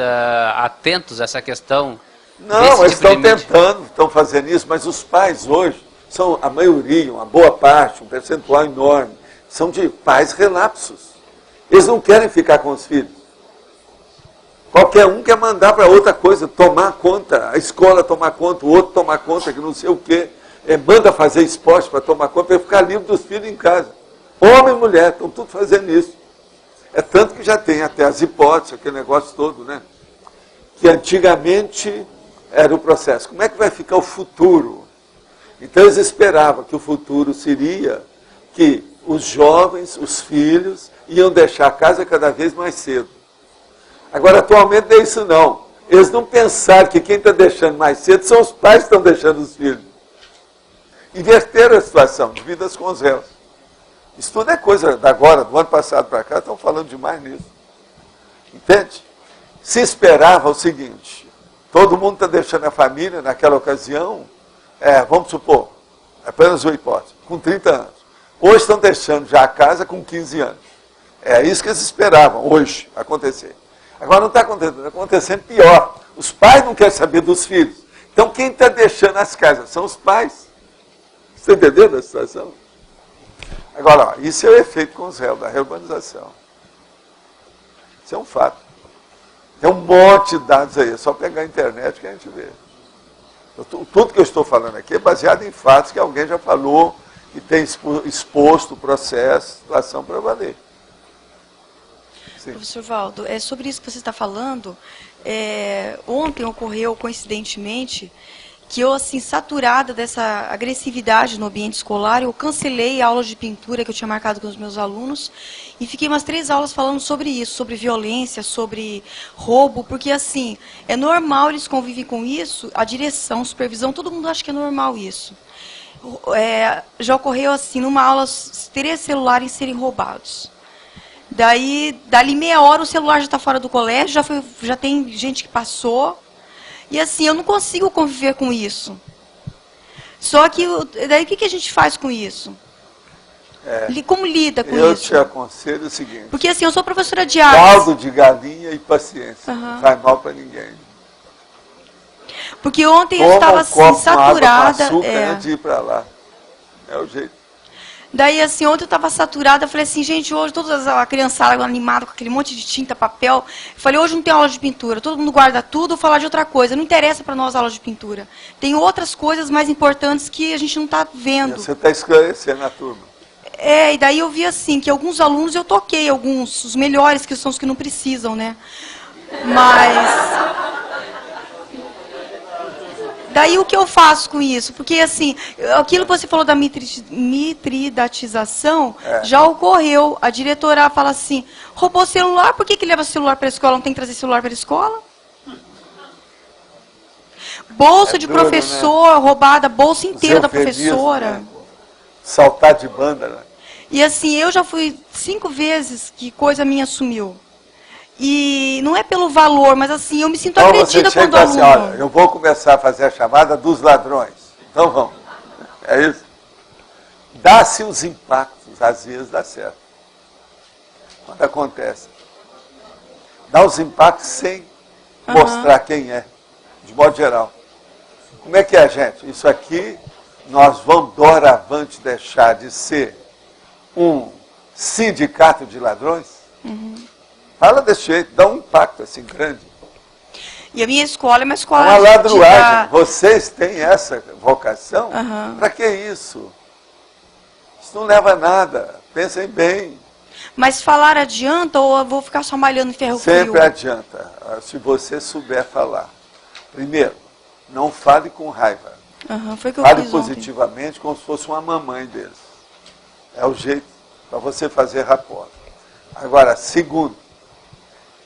atentos a essa questão Não, eles estão tentando, estão fazendo isso, mas os pais hoje são a maioria, uma boa parte, um percentual enorme, são de pais relapsos. Eles não querem ficar com os filhos. Qualquer um quer mandar para outra coisa, tomar conta, a escola tomar conta, o outro tomar conta, que não sei o quê. Manda fazer esporte para tomar conta, para ficar livre dos filhos em casa. Homem e mulher, estão tudo fazendo isso. É tanto que já tem até as hipóteses, aquele negócio todo, né? Que antigamente era o processo. Como é que vai ficar o futuro? Então eles esperavam que o futuro seria que os jovens, os filhos, iam deixar a casa cada vez mais cedo. Agora, atualmente não é isso não. Eles não pensaram que quem está deixando mais cedo são os pais que estão deixando os filhos. Inverteram a situação, de vidas com os réus. Isso tudo é coisa da agora, do ano passado para cá, estão falando demais nisso. Entende? Se esperava o seguinte, todo mundo está deixando a família naquela ocasião, vamos supor, apenas uma hipótese, com 30 anos. Hoje estão deixando já a casa com 15 anos. É isso que eles esperavam hoje acontecer. Agora não está acontecendo, está acontecendo pior. Os pais não querem saber dos filhos. Então quem está deixando as casas são os pais. Você entendeu a situação? Agora, ó, isso é o efeito com os réus, da reurbanização. Isso é um fato. Tem um monte de dados aí, é só pegar a internet que a gente vê. Tudo que eu estou falando aqui é baseado em fatos que alguém já falou, que tem exposto o processo, situação para valer. Sim. Professor Valdo, sobre isso que você está falando, ontem ocorreu, coincidentemente, que eu, assim, saturada dessa agressividade no ambiente escolar, eu cancelei aulas de pintura que eu tinha marcado com os meus alunos e fiquei umas 3 aulas falando sobre isso, sobre violência, sobre roubo, porque, assim, é normal, eles convivem com isso, a direção, supervisão, todo mundo acha que é normal isso. Já ocorreu, assim, numa aula, 3 celulares serem roubados. Daí, dali meia hora, o celular já está fora do colégio, já tem gente que passou. E assim, eu não consigo conviver com isso. Só que, daí o que a gente faz com isso? Como lida com isso? Eu te aconselho o seguinte. Porque assim, eu sou professora de artes. Caldo de galinha e paciência. Não faz mal para ninguém. Porque ontem eu estava assim, saturada. Água com açúcar antes de ir para lá. É o jeito. Daí, assim, ontem eu estava saturada, falei assim, gente, hoje toda a criançada animada com aquele monte de tinta, papel. Eu falei, hoje não tem aula de pintura, todo mundo guarda tudo, vou falar de outra coisa. Não interessa para nós a aula de pintura. Tem outras coisas mais importantes que a gente não está vendo. Você está esclarecendo a turma. E daí eu vi assim, que alguns alunos eu toquei, os melhores, que são os que não precisam, né? Mas... Daí o que eu faço com isso? Porque assim, aquilo que você falou da mitridatização já ocorreu. A diretora fala assim, roubou celular, por que leva celular para a escola? Não tem que trazer celular para a escola? Bolsa de professor, né? Roubada, bolsa inteira da professora. Né? Saltar de banda, né? E assim, eu já fui 5 vezes que coisa minha sumiu. E não é pelo valor, mas assim, eu me sinto agredida quando assim, olha, eu vou começar a fazer a chamada dos ladrões. Então vamos. É isso. Dá-se os impactos, às vezes dá certo. Quando acontece. Dá os impactos sem mostrar quem é, de modo geral. Como é que é, gente? Isso aqui, nós vamos doravante deixar de ser um sindicato de ladrões? Fala desse jeito, dá um impacto assim grande. E a minha escola é uma escola... Uma ladruagem. Vocês têm essa vocação? Para que isso? Isso não leva a nada. Pensem bem. Mas falar adianta ou eu vou ficar só malhando em ferro frio? Sempre adianta, se você souber falar. Primeiro, não fale com raiva. Foi que eu fale fiz positivamente, ontem, como se fosse uma mamãe deles. É o jeito para você fazer rapport. Agora, segundo,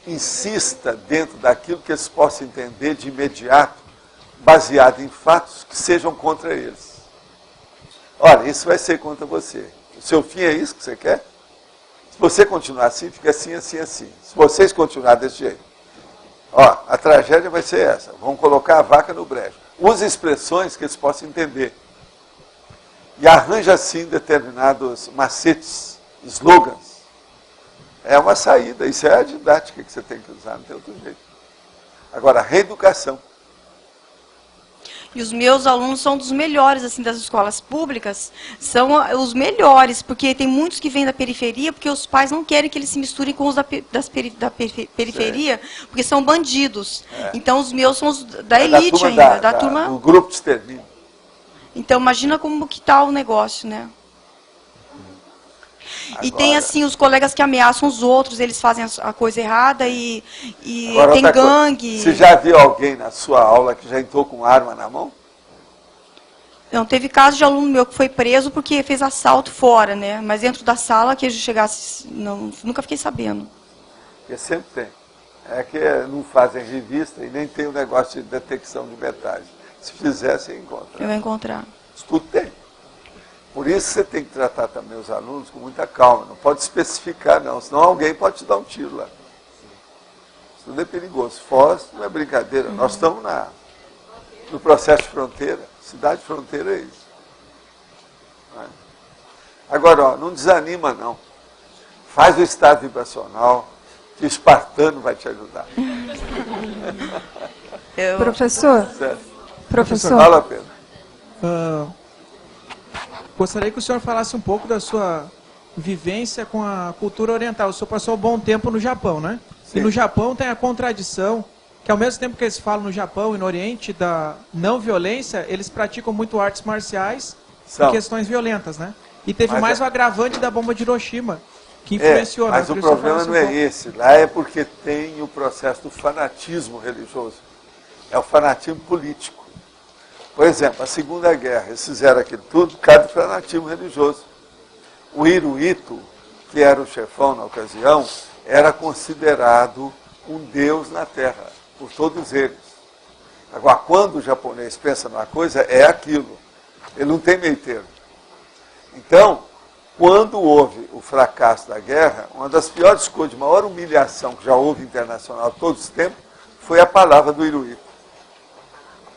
insista dentro daquilo que eles possam entender de imediato, baseado em fatos que sejam contra eles. Olha, isso vai ser contra você. O seu fim é isso que você quer? Se você continuar assim, fica assim, assim, assim. Se vocês continuarem desse jeito, a tragédia vai ser essa. Vão colocar a vaca no brejo. Use expressões que eles possam entender. E arranja, assim, determinados macetes, slogans. É uma saída, isso é a didática que você tem que usar, não tem outro jeito. Agora, reeducação. E os meus alunos são dos melhores, assim, das escolas públicas, são os melhores, porque tem muitos que vêm da periferia, porque os pais não querem que eles se misturem com os da periferia, porque são bandidos. Então, os meus são os da elite ainda, da turma... O grupo de extermínio. Então, imagina como que está o negócio, né? Agora, e tem, assim, os colegas que ameaçam os outros, eles fazem a coisa errada e tem gangue. Você já viu alguém na sua aula que já entrou com arma na mão? Não, teve caso de aluno meu que foi preso porque fez assalto fora, né? Mas dentro da sala, que a gente chegasse, nunca fiquei sabendo. Porque sempre tem. É que não fazem revista e nem tem o negócio de detecção de metais. Se fizesse, encontra. Eu vou encontrar. Isso tudo tem. Por isso você tem que tratar também os alunos com muita calma. Não pode especificar, não. Senão alguém pode te dar um tiro lá. Isso tudo é perigoso. Foz não é brincadeira. Nós estamos no processo de fronteira. Cidade de fronteira é isso. Agora, ó, não desanima, não. Faz o estado vibracional, que o espartano vai te ajudar. Professor. Certo. Professor. Fala, Pedro. Gostaria que o senhor falasse um pouco da sua vivência com a cultura oriental. O senhor passou um bom tempo no Japão, né? Sim. E no Japão tem a contradição que, ao mesmo tempo que eles falam no Japão e no Oriente da não violência, eles praticam muito artes marciais e questões violentas, né? E teve mais o agravante da bomba de Hiroshima, que influenciou. Mas o problema não é esse. Lá é porque tem o processo do fanatismo religioso. É o fanatismo político. Por exemplo, a Segunda Guerra, eles fizeram aquilo tudo por causa do fanatismo religioso. O Hirohito, que era o chefão na ocasião, era considerado um deus na Terra, por todos eles. Agora, quando o japonês pensa numa coisa, é aquilo. Ele não tem meio termo. Então, quando houve o fracasso da guerra, uma das piores coisas, de maior humilhação que já houve internacional todos os tempos, foi a palavra do Hirohito.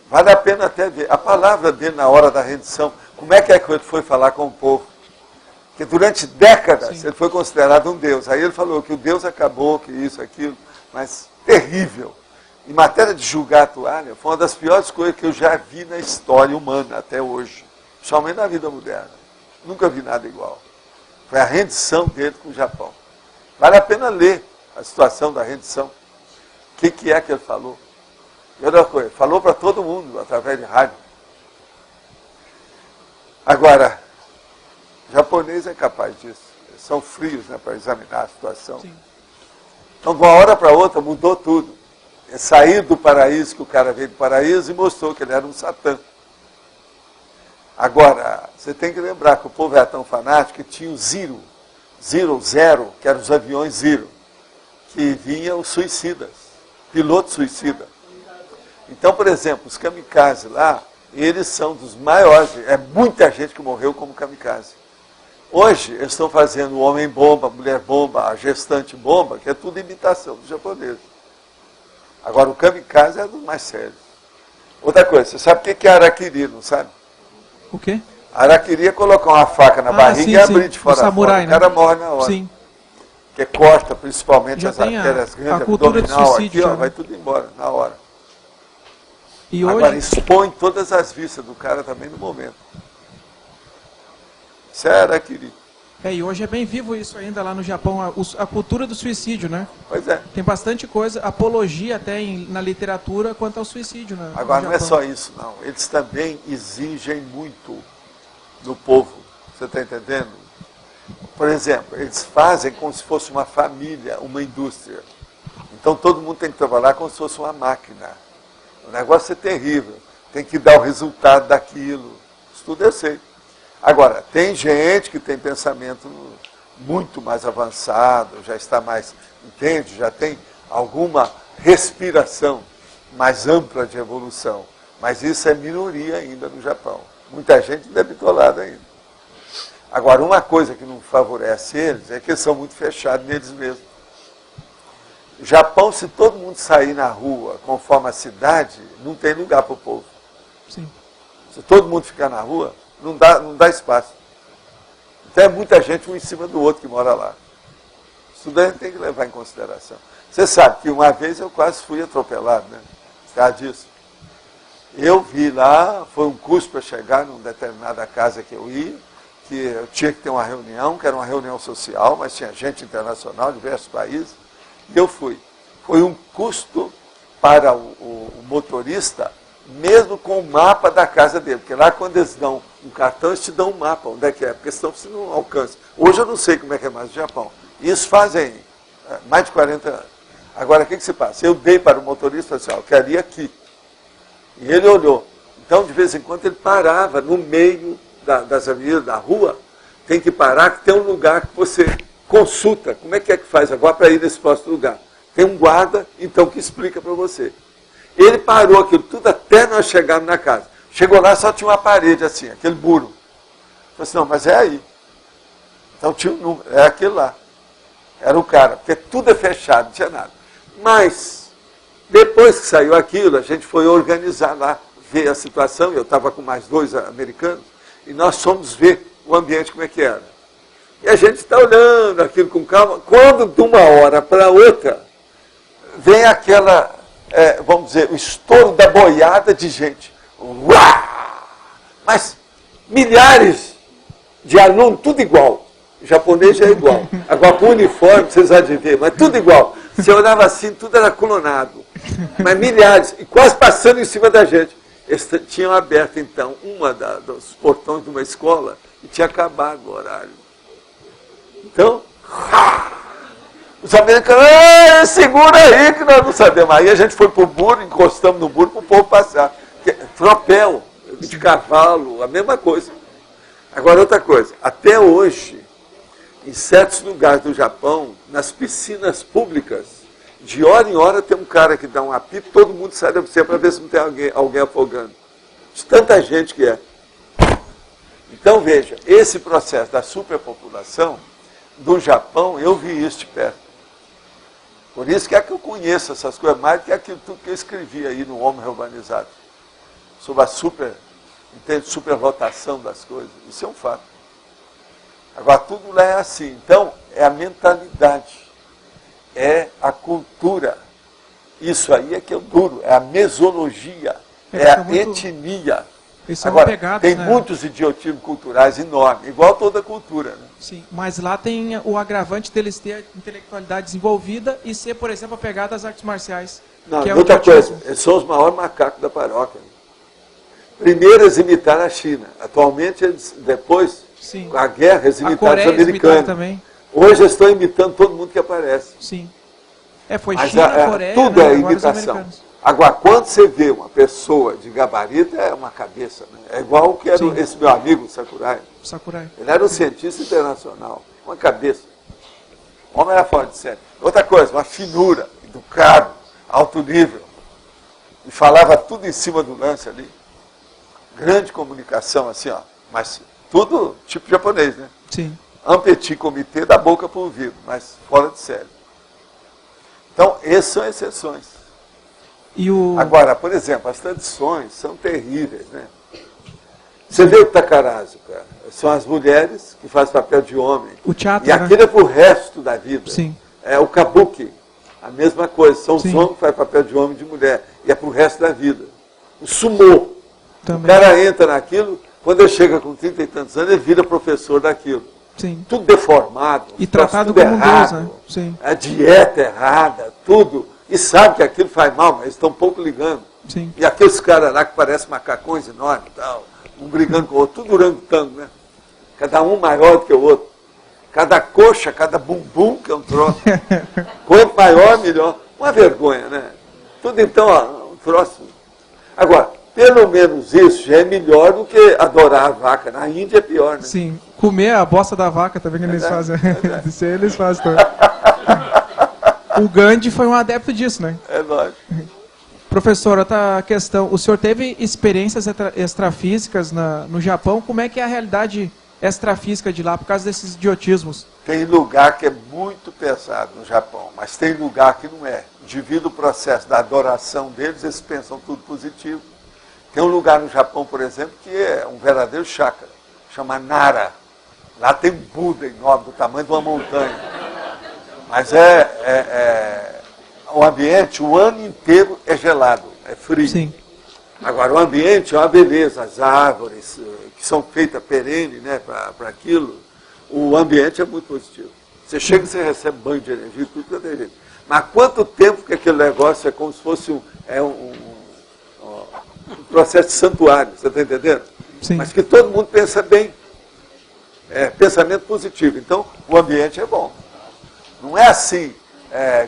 Vale a pena até ver. A palavra dele na hora da rendição, como é que ele foi falar com o povo? Porque durante décadas ele foi considerado um deus. Aí ele falou que o deus acabou, que isso, aquilo, mas terrível. Em matéria de julgar a toalha, foi uma das piores coisas que eu já vi na história humana até hoje. Principalmente na vida moderna. Nunca vi nada igual. Foi a rendição dele com o Japão. Vale a pena ler a situação da rendição. O que é que ele falou? E outra coisa, falou para todo mundo através de rádio. Agora, o japonês é capaz disso. Eles são frios, né, para examinar a situação. Sim. Então, de uma hora para outra, mudou tudo. É sair do paraíso, que o cara veio do paraíso e mostrou que ele era um satã. Agora, você tem que lembrar que o povo era tão fanático que tinha o Zero, que eram os aviões Zero, que vinham os suicidas, pilotos suicidas. Então, por exemplo, os kamikazes lá, eles são dos maiores, é muita gente que morreu como kamikaze. Hoje, eles estão fazendo o homem-bomba, a mulher-bomba, a gestante-bomba, que é tudo imitação dos japoneses. Agora, o kamikaze é dos mais sérios. Outra coisa, você sabe o que é araquiri, não sabe? O quê? Araquiri é colocar uma faca na barriga e abrir de fora a fora. O cara morre na hora. Sim. Que corta principalmente já as artérias grandes, abdominal, aqui, ó, vai tudo embora, na hora. E agora, hoje... expõe todas as vistas do cara também no momento. Isso é araquiri. E hoje é bem vivo isso ainda lá no Japão, a cultura do suicídio, né? Pois é. Tem bastante coisa, apologia até na literatura quanto ao suicídio, né? Agora, não é só isso, não. Eles também exigem muito do povo. Você está entendendo? Por exemplo, eles fazem como se fosse uma família, uma indústria. Então, todo mundo tem que trabalhar como se fosse uma máquina. O negócio é terrível. Tem que dar o resultado daquilo. Isso tudo eu sei. Agora, tem gente que tem pensamento muito mais avançado, já está mais, entende? Já tem alguma respiração mais ampla de evolução. Mas isso é minoria ainda no Japão. Muita gente ainda é bitolada ainda. Agora, uma coisa que não favorece eles é que eles são muito fechados neles mesmos. O Japão, se todo mundo sair na rua conforme a cidade, não tem lugar para o povo. Sim. Se todo mundo ficar na rua, não dá espaço. Então é muita gente um em cima do outro que mora lá. O estudante tem que levar em consideração. Você sabe que uma vez eu quase fui atropelado, né? Por causa disso. Eu vi lá, foi um custo para chegar numa determinada casa que eu ia, que eu tinha que ter uma reunião, que era uma reunião social, mas tinha gente internacional, diversos países, e eu fui. Foi um custo para o motorista, mesmo com o mapa da casa dele, porque lá quando eles dão um cartão, eles te dão um mapa, onde é que é, porque senão você não alcança. Hoje eu não sei como é que é mais no Japão. Isso fazem mais de 40 anos. Agora, o que se passa? Eu dei para o motorista e falei assim, eu quero ir aqui. E ele olhou. Então, de vez em quando, ele parava no meio das avenidas, da rua. Tem que parar, que tem um lugar que você consulta. Como é que faz agora para ir nesse próximo lugar? Tem um guarda, então, que explica para você. Ele parou aquilo tudo até nós chegarmos na casa. Chegou lá, só tinha uma parede assim, aquele muro. Eu falei assim, não, mas é aí. Então, tinha um número, é aquele lá. Era o cara, porque tudo é fechado, não tinha nada. Mas, depois que saiu aquilo, a gente foi organizar lá, ver a situação, eu estava com mais 2 americanos, e nós fomos ver o ambiente como é que era. E a gente está olhando aquilo com calma, quando de uma hora para outra, vem aquela, vamos dizer, o estouro da boiada de gente. Uau! Mas milhares de alunos, tudo igual. O japonês já é igual. Agora, com o uniforme, vocês vão ver, mas tudo igual. Você olhava assim, tudo era clonado. Mas milhares, e quase passando em cima da gente. Eles tinham aberto, então, dos portões de uma escola e tinha acabado o horário. Então, os americanos, segura aí que nós não sabemos. Aí a gente foi para o muro, encostamos no muro para o povo passar. Tropel, de cavalo, a mesma coisa. Agora, outra coisa, até hoje, em certos lugares do Japão, nas piscinas públicas, de hora em hora tem um cara que dá um apito, todo mundo sai da piscina para ver se não tem alguém afogando. De tanta gente que é. Então, veja, esse processo da superpopulação do Japão, eu vi isso de perto. Por isso que é que eu conheço essas coisas mais do que aquilo tudo que eu escrevi aí no Homem Urbanizado. Sobre a superlotação das coisas. Isso é um fato. Agora, tudo lá é assim. Então, é a mentalidade, é a cultura. Isso aí é que é o duro, é a mesologia, é a etnia. Agora, tem muitos idiotismos culturais enormes, igual toda cultura. Né? Sim, mas lá tem o agravante deles ter a intelectualidade desenvolvida e ser, por exemplo, apegado às artes marciais. Não, que é outra coisa, eles são os maiores macacos da paróquia. Primeiro eles imitaram a China. Atualmente, depois, sim, com a guerra, eles imitaram os americanos. Também. Hoje eles estão imitando todo mundo que aparece. Sim. Foi China, Coreia, tudo é imitação. Agora, quando você vê uma pessoa de gabarito, é uma cabeça. Né? É igual o que era esse meu amigo, Sakurai. Ele era um cientista internacional. Uma cabeça. O homem era fora de série. Outra coisa, uma finura, educado, alto nível. E falava tudo em cima do lance ali. Grande comunicação, assim, ó. Mas tudo tipo japonês, né? Sim. Un petit comité, da boca para o ouvido, mas fora de série. Então, essas são exceções. Agora, por exemplo, as tradições são terríveis, né? Você vê o Takarazu, cara. São as mulheres que fazem papel de homem. O teatro, e aquilo é para o resto da vida. Sim. É o kabuki, a mesma coisa. São os homens que fazem papel de homem e de mulher. E é para o resto da vida. O sumô. Também. O cara entra naquilo, quando ele chega com 30 e tantos anos, ele vira professor daquilo. Sim. Tudo deformado. E tratado tudo como errado, Deus, né? Sim. A dieta errada, tudo. E sabe que aquilo faz mal, mas estão um pouco ligando. Sim. E aqueles caras lá que parecem macacões enormes e tal, um brigando com o outro, tudo orangotango, né? Cada um maior do que o outro. Cada coxa, cada bumbum que é um troço. Quanto maior, melhor. Uma vergonha, né? Tudo então, ó, um troço. Agora, pelo menos isso já é melhor do que adorar a vaca. Na Índia é pior, né? Sim. Comer a bosta da vaca também que eles fazem. Isso aí eles fazem também. O Gandhi foi um adepto disso, né? É lógico. Professor, outra questão. O senhor teve experiências extrafísicas no Japão. Como é que é a realidade extrafísica de lá, por causa desses idiotismos? Tem lugar que é muito pesado no Japão, mas tem lugar que não é. Devido ao processo da adoração deles, eles pensam tudo positivo. Tem um lugar no Japão, por exemplo, que é um verdadeiro chácara, chama Nara. Lá tem um Buda enorme, do tamanho de uma montanha. Mas o ambiente, o ano inteiro é gelado, é frio. Sim. Agora, o ambiente é uma beleza, as árvores que são feitas perene, né, para aquilo, o ambiente é muito positivo. Você chega e você recebe banho de energia, tudo que tem jeito. Mas quanto tempo que aquele negócio é como se fosse um processo de santuário, você está entendendo? Sim. Mas que todo mundo pensa bem. É pensamento positivo. Então, o ambiente é bom. Não é assim,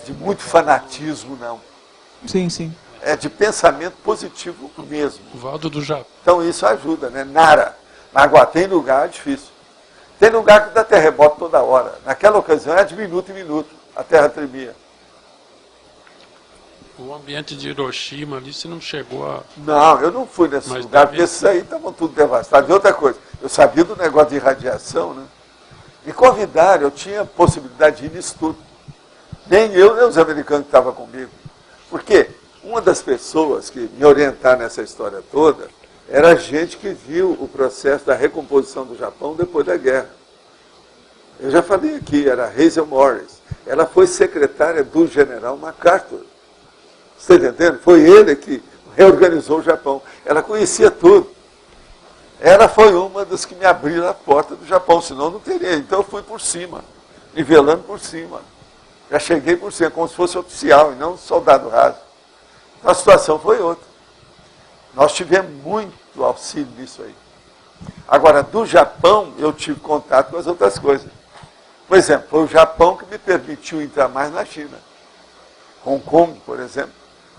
de muito fanatismo, não. Sim, sim. É de pensamento positivo mesmo. O Valdo do Japão. Então isso ajuda, né? Nara. Mas agora tem lugar difícil. Tem lugar que dá terremoto toda hora. Naquela ocasião era de minuto em minuto. A terra tremia. O ambiente de Hiroshima ali, você não chegou a... Não, eu não fui nesse lugar, porque esses aí estavam tudo devastados. E outra coisa, eu sabia do negócio de radiação, né? Me convidaram, eu tinha possibilidade de ir nisso tudo. Nem eu, nem os americanos que estavam comigo. Por quê? Uma das pessoas que me orientaram nessa história toda era gente que viu o processo da recomposição do Japão depois da guerra. Eu já falei aqui, era Hazel Morris. Ela foi secretária do general MacArthur. Você está entendendo? Foi ele que reorganizou o Japão. Ela conhecia tudo. Ela foi uma das que me abriram a porta do Japão, senão não teria. Então eu fui por cima, nivelando por cima. Já cheguei por cima, como se fosse oficial e não soldado raso. A situação foi outra. Nós tivemos muito auxílio nisso aí. Agora, do Japão, eu tive contato com as outras coisas. Por exemplo, foi o Japão que me permitiu entrar mais na China. Hong Kong, por exemplo,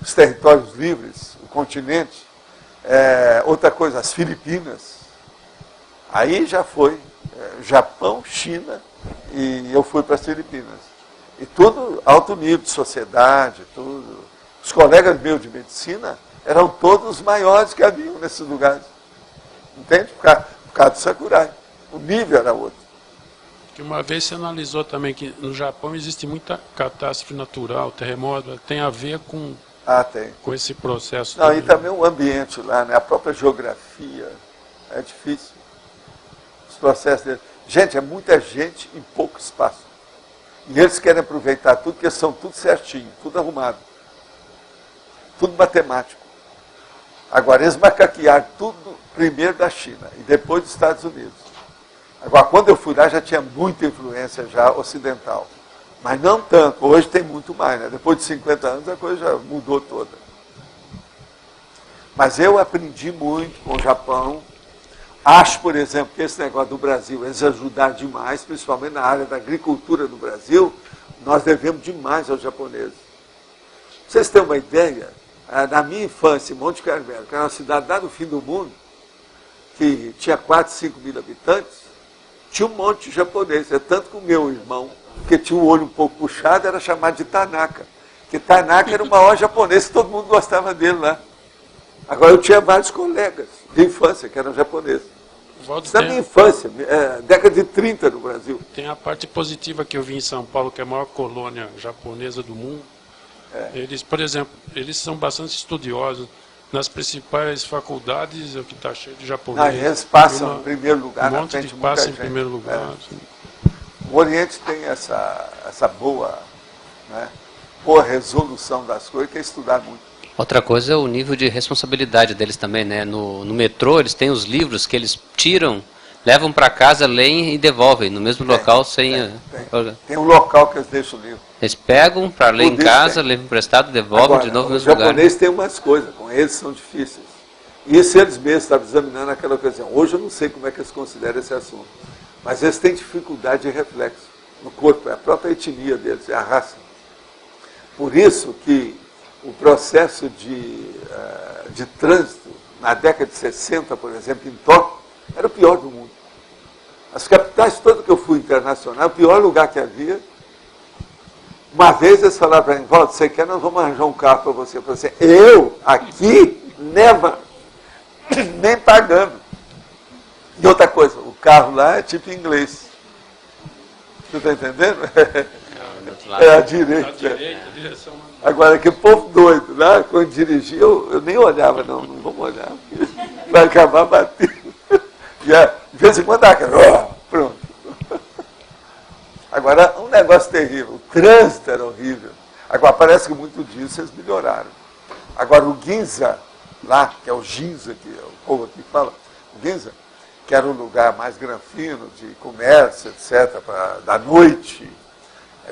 os territórios livres, o continente. Outra coisa, as Filipinas. Aí já foi Japão, China, e eu fui para as Filipinas. E tudo alto nível de sociedade, tudo. Os colegas meus de medicina eram todos os maiores que haviam nesses lugares. Entende? Por causa do Sakurai. O nível era outro. Que uma vez você analisou também que no Japão existe muita catástrofe natural, terremoto, tem a ver com, com esse processo. Não, e também o ambiente lá, né? A própria geografia é difícil. Os processos deles. Gente, é muita gente em pouco espaço. E eles querem aproveitar tudo, porque são tudo certinho, tudo arrumado. Tudo matemático. Agora, eles macaquearam tudo primeiro da China e depois dos Estados Unidos. Agora, quando eu fui lá, já tinha muita influência já ocidental. Mas não tanto. Hoje tem muito mais, né? Depois de 50 anos, a coisa já mudou toda. Mas eu aprendi muito com o Japão. Acho, por exemplo, que esse negócio do Brasil, eles ajudaram demais, principalmente na área da agricultura do Brasil, nós devemos demais aos japoneses. Pra vocês terem uma ideia, na minha infância, em Monte Carmelo, que era uma cidade lá no fim do mundo, que tinha 4, 5 mil habitantes, tinha um monte de japonês. É tanto que o meu irmão, que tinha o olho um pouco puxado, era chamado de Tanaka. Porque Tanaka era o maior japonês, que todo mundo gostava dele lá. Agora, eu tinha vários colegas de infância que eram japoneses. Isso da minha infância, década de 30 no Brasil. Tem a parte positiva que eu vi em São Paulo, que é a maior colônia japonesa do mundo. Eles, por exemplo, eles são bastante estudiosos. Nas principais faculdades, o que está cheio de japoneses. Eles passam em primeiro lugar. Um monte de passa em primeiro lugar. O Oriente tem essa boa, né, boa resolução das coisas, que é estudar muito. Outra coisa é o nível de responsabilidade deles também, né? No metrô, eles têm os livros que eles tiram, levam para casa, leem e devolvem no mesmo local sem... Tem um local que eles deixam o livro. Eles pegam para ler em casa, levam emprestado, devolvem de novo no mesmo lugar. Os japoneses têm umas coisas, com eles são difíceis. E isso eles mesmos estavam examinando naquela ocasião. Hoje eu não sei como é que eles consideram esse assunto. Mas eles têm dificuldade de reflexo no corpo, é a própria etnia deles, é a raça. Por isso que o processo de trânsito, na década de 60, por exemplo, em Tóquio, era o pior do mundo. As capitais todas que eu fui internacional, o pior lugar que havia. Uma vez eles falaram para mim, Valdo, você quer, nós vamos arranjar um carro para você. Eu falei assim, eu, aqui, never, nem pagando. E outra coisa, o carro lá é tipo inglês. Você está entendendo? É a direita. Direção. Agora, que povo doido, lá, quando dirigia, eu nem olhava, não vamos olhar, vai acabar batendo. E de vez em quando dá aquela, pronto. Agora, um negócio terrível, o trânsito era horrível. Agora, parece que muito disso eles melhoraram. Agora, o Ginza, lá, que é o Ginza, que o povo aqui fala, Ginza, que era um lugar mais granfino, de comércio, etc., da noite,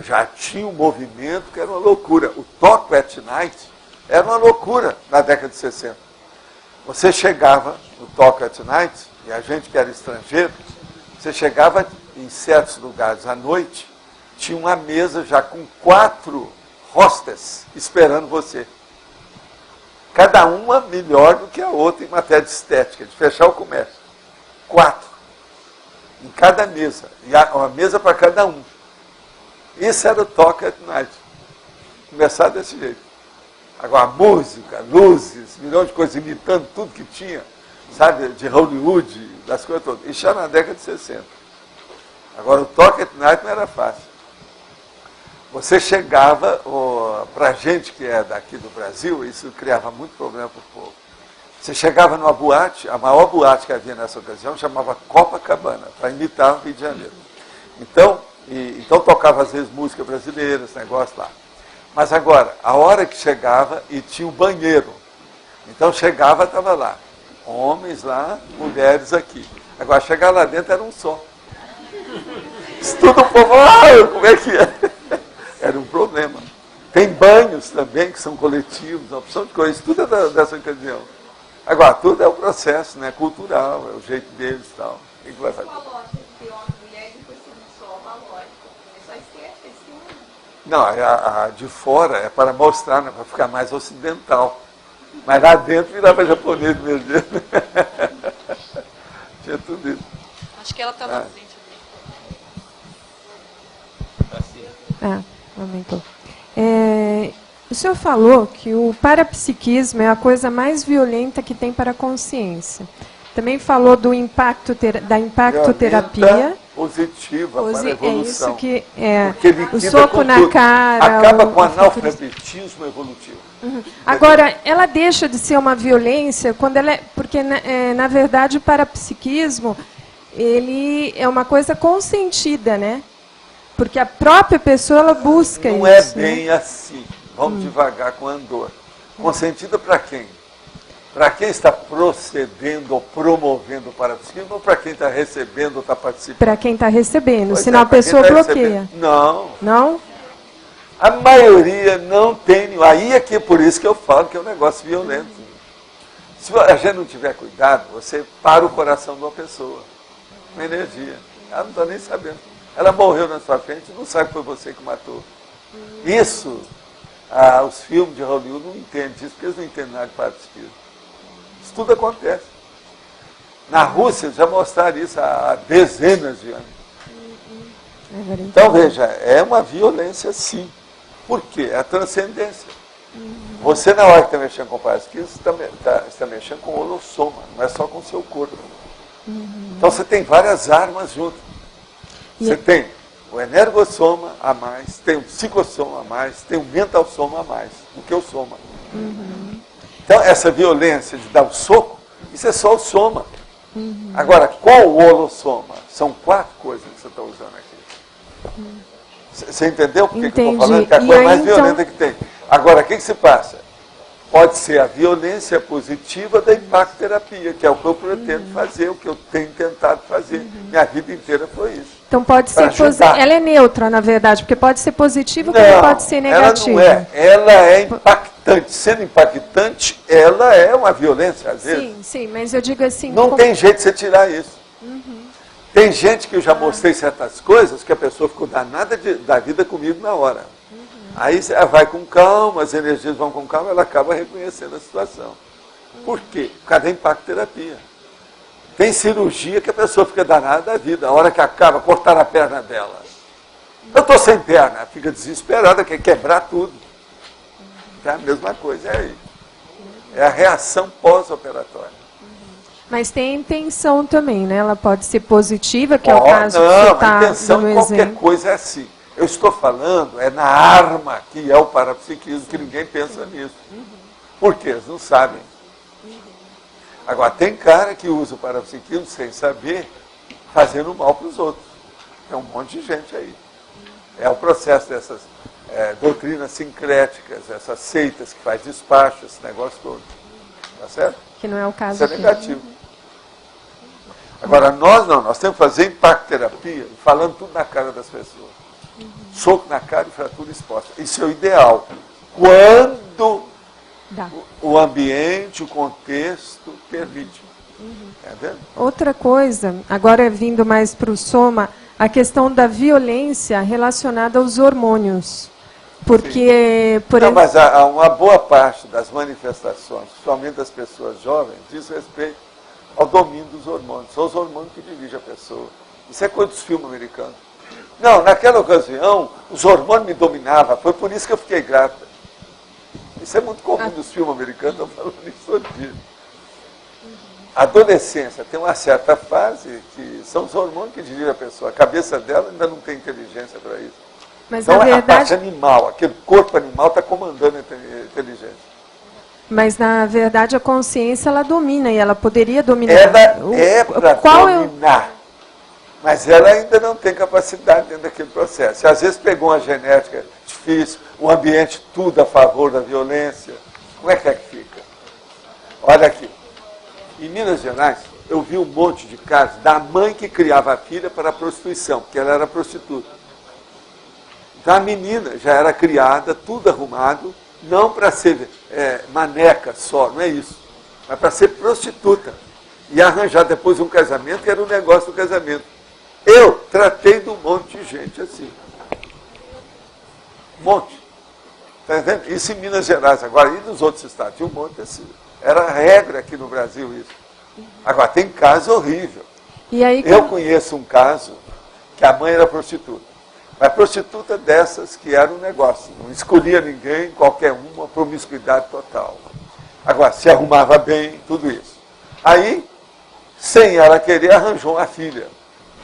já tinha um movimento que era uma loucura. O Tokyo at Night era uma loucura na década de 60. Você chegava no Tokyo at Night, e a gente que era estrangeiro, você chegava em certos lugares à noite, tinha uma mesa já com 4 hostess esperando você. Cada uma melhor do que a outra em matéria de estética, de fechar o comércio. 4. Em cada mesa. E uma mesa para cada um. Isso era o Tokyo at Night. Começar desse jeito. Agora, música, luzes, milhões de coisas, imitando tudo que tinha, sabe, de Hollywood, das coisas todas. Isso já na década de 60. Agora, o Tokyo at Night não era fácil. Você chegava, para a gente que é daqui do Brasil, isso criava muito problema para o povo. Você chegava numa boate, a maior boate que havia nessa ocasião chamava Copacabana, para imitar o Rio de Janeiro. Então tocava às vezes música brasileira, esse negócio lá. Mas agora, a hora que chegava e tinha um banheiro. Então chegava, estava lá. Homens lá, mulheres aqui. Agora chegar lá dentro era um só. Isso tudo o povo, como é que é? Era um problema. Tem banhos também que são coletivos, uma opção de coisas, tudo é dessa ocasião. Agora, tudo é o processo, né, cultural, é o jeito deles e tal. O que vai fazer? Não, a de fora é para mostrar, né, para ficar mais ocidental. Mas lá dentro virava japonês mesmo. Tinha tudo isso. Acho que ela está na frente. Aumentou. O senhor falou que o parapsiquismo é a coisa mais violenta que tem para a consciência. Também falou do da impactoterapia. Positiva para a evolução. É isso que o soco na cara. Acaba com o analfabetismo evolutivo. Uhum. Agora, ela deixa de ser uma violência quando ela porque na verdade o parapsiquismo ele é uma coisa consentida, né? Porque a própria pessoa ela busca isso. Não é bem assim. Vamos devagar com a Andor. Consentida para quem? Para quem está procedendo ou promovendo o parapsiquismo ou para quem está recebendo ou está participando? Para quem está recebendo, senão a pessoa bloqueia. Não. Não? A maioria não tem. Aí é que por isso que eu falo que é um negócio violento. Se a gente não tiver cuidado, você para o coração de uma pessoa. Uma energia. Ela não está nem sabendo. Ela morreu na sua frente e não sabe que foi você que matou. Isso, os filmes de Hollywood não entendem disso, porque eles não entendem nada de parapsiquismo. Isso tudo acontece. Na Rússia já mostraram isso há dezenas de anos. Então, veja, é uma violência sim. Por quê? É a transcendência. Você, na hora que está mexendo com o parapsiquismo, está mexendo com o holossoma, não é só com o seu corpo. Então, você tem várias armas juntas. Você tem o energossoma a mais, tem o psicossoma a mais, tem o mentalsoma a mais do que o soma. Então, essa violência de dar o soco, isso é só o soma. Agora, com o holossoma, são 4 coisas que você está usando aqui. Você entendeu por que eu estou falando? Que é a coisa mais violenta que tem. Agora, o que se passa? Pode ser a violência positiva da impactoterapia, que é o que eu pretendo fazer, o que eu tenho tentado fazer. Minha vida inteira foi isso. Então pode ser ela é neutra, na verdade, porque pode ser positiva como pode ser negativa. Ela não é. Ela é impactante. Sendo impactante, ela é uma violência, às vezes. Sim, mas eu digo assim... Não tem jeito de você tirar isso. Tem gente que eu já mostrei certas coisas que a pessoa ficou danada da vida comigo na hora. Aí ela vai com calma, as energias vão com calma, ela acaba reconhecendo a situação. Por quê? Por causa da impactoterapia. Tem cirurgia que a pessoa fica danada da vida. A hora que acaba, cortar a perna dela. Eu estou sem perna, ela fica desesperada, quer quebrar tudo. É a mesma coisa, é aí. É a reação pós-operatória. Mas tem a intenção também, né? Ela pode ser positiva, que é o caso que você está dando exemplo. Não, a intenção em qualquer coisa é assim. Eu estou falando, é na arma que é o parapsiquismo, que ninguém pensa nisso. Por quê? Eles não sabem. Agora, tem cara que usa o parapsiquismo sem saber, fazendo mal para os outros. Tem um monte de gente aí. É o processo dessas doutrinas sincréticas, essas seitas que faz despacho, esse negócio todo. Tá certo? Que não é o caso. Isso é negativo. Agora, nós temos que fazer impacto-terapia, falando tudo na cara das pessoas. Soco na cara e fratura exposta. Isso é o ideal. Quando o ambiente, o contexto permite. Outra coisa, agora vindo mais para o soma, a questão da violência relacionada aos hormônios. Porque, mas uma boa parte das manifestações, principalmente das pessoas jovens, diz respeito ao domínio dos hormônios. São os hormônios que dirigem a pessoa. Isso é coisa dos filmes americanos. Não, naquela ocasião, os hormônios me dominavam, foi por isso que eu fiquei grávida. Isso é muito comum dos filmes americanos, estão falando isso hoje em dia. A adolescência tem uma certa fase que são os hormônios que dirigem a pessoa. A cabeça dela ainda não tem inteligência para isso. Mas então, na verdade... a parte animal, aquele corpo animal está comandando a inteligência. Mas, na verdade, a consciência, ela domina, e ela poderia dominar. Ela é para dominar, mas ela ainda não tem capacidade dentro daquele processo. Às vezes pegou uma genética difícil, o ambiente tudo a favor da violência. Como é que fica? Olha aqui. Em Minas Gerais, eu vi um monte de casos da mãe que criava a filha para a prostituição, porque ela era prostituta. Então a menina já era criada, tudo arrumado, não para ser maneca só, não é isso, mas para ser prostituta. E arranjar depois um casamento, que era o negócio do casamento. Eu tratei de um monte de gente assim. Um monte. Está entendendo? Isso em Minas Gerais. Agora, e nos outros estados? Tinha um monte assim. Era regra aqui no Brasil isso. Agora, tem caso horrível. E aí, eu conheço um caso que a mãe era prostituta. Mas prostituta dessas que era um negócio. Não escolhia ninguém, qualquer uma promiscuidade total. Agora, se arrumava bem, tudo isso. Aí, sem ela querer, arranjou uma filha.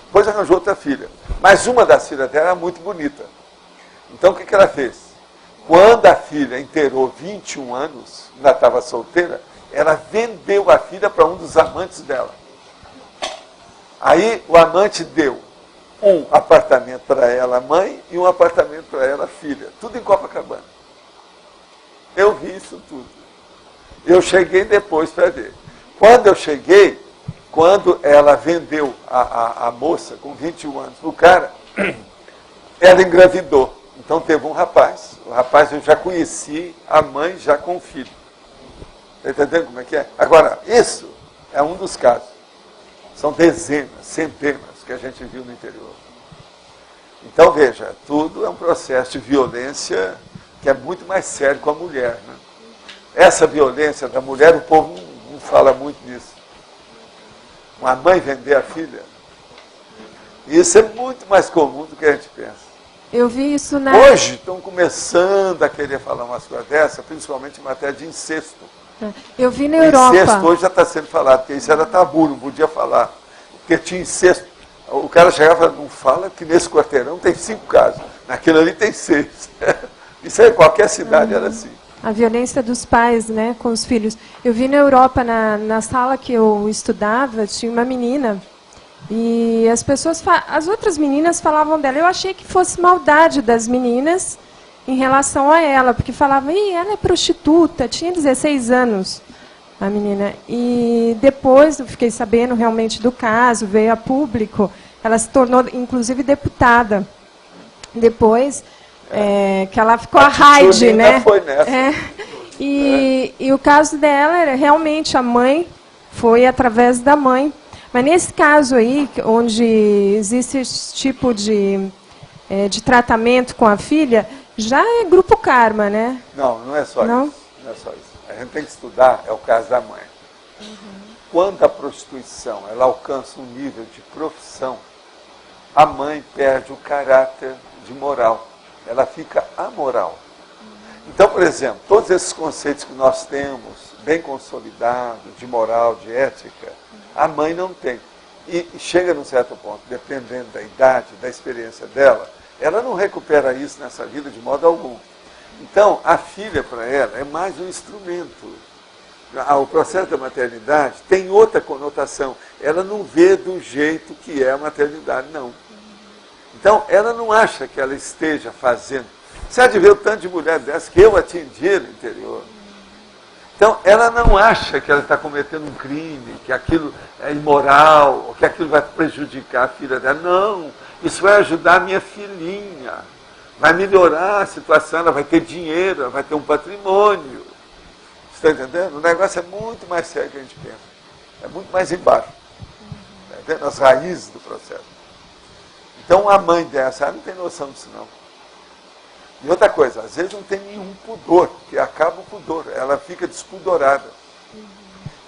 Depois arranjou outra filha. Mas uma das filhas dela era muito bonita. Então, o que ela fez? Quando a filha inteirou 21 anos, ainda estava solteira, ela vendeu a filha para um dos amantes dela. Aí, o amante deu um apartamento para ela, a mãe, e um apartamento para ela, a filha. Tudo em Copacabana. Eu vi isso tudo. Eu cheguei depois para ver. Quando eu cheguei, quando ela vendeu a moça com 21 anos para o cara, ela engravidou. Então teve um rapaz. O rapaz eu já conheci, a mãe já com o filho. Está entendendo como é que é? Agora, isso é um dos casos. São dezenas, centenas que a gente viu no interior. Então, veja, tudo é um processo de violência que é muito mais sério com a mulher. Né? Essa violência da mulher, o povo não fala muito nisso. Uma mãe vender a filha, isso é muito mais comum do que a gente pensa. Eu vi isso na... Hoje estão começando a querer falar umas coisas dessas, principalmente em matéria de incesto. Eu vi na Europa. Incesto hoje já está sendo falado, porque isso era tabu, não podia falar. Porque tinha incesto. O cara chegava e falava, não fala que nesse quarteirão tem 5 casos. Naquilo ali tem 6. Isso aí, qualquer cidade era assim. A violência dos pais, né, com os filhos. Eu vi na Europa, na sala que eu estudava, tinha uma menina, e as outras meninas falavam dela. Eu achei que fosse maldade das meninas em relação a ela, porque falavam, ela é prostituta, tinha 16 anos, a menina. E depois eu fiquei sabendo realmente do caso, veio a público, ela se tornou, inclusive, deputada. Depois... que ela ficou a raid, né? Foi nessa. E o caso dela era realmente a mãe, foi através da mãe. Mas nesse caso aí, onde existe esse tipo de tratamento com a filha, já é grupo karma, né? Não é só isso. Não é só isso. A gente tem que estudar, é o caso da mãe. Quando a prostituição ela alcança um nível de profissão, a mãe perde o caráter de moral. Ela fica amoral. Então, por exemplo, todos esses conceitos que nós temos, bem consolidados, de moral, de ética, a mãe não tem. E chega num certo ponto, dependendo da idade, da experiência dela, ela não recupera isso nessa vida de modo algum. Então, a filha, para ela, é mais um instrumento. O processo da maternidade tem outra conotação. Ela não vê do jeito que é a maternidade, não. Então, ela não acha que ela esteja fazendo. Você há de ver o tanto de mulher dessa que eu atendi no interior. Então, ela não acha que ela está cometendo um crime, que aquilo é imoral, que aquilo vai prejudicar a filha dela. Não, isso vai ajudar a minha filhinha, vai melhorar a situação, ela vai ter dinheiro, ela vai ter um patrimônio. Você está entendendo? O negócio é muito mais sério que a gente pensa. É muito mais embaixo. Está entendendo? As raízes do processo. Então, a mãe dessa, ela não tem noção disso, não. E outra coisa, às vezes não tem nenhum pudor, que acaba o pudor, ela fica despudorada.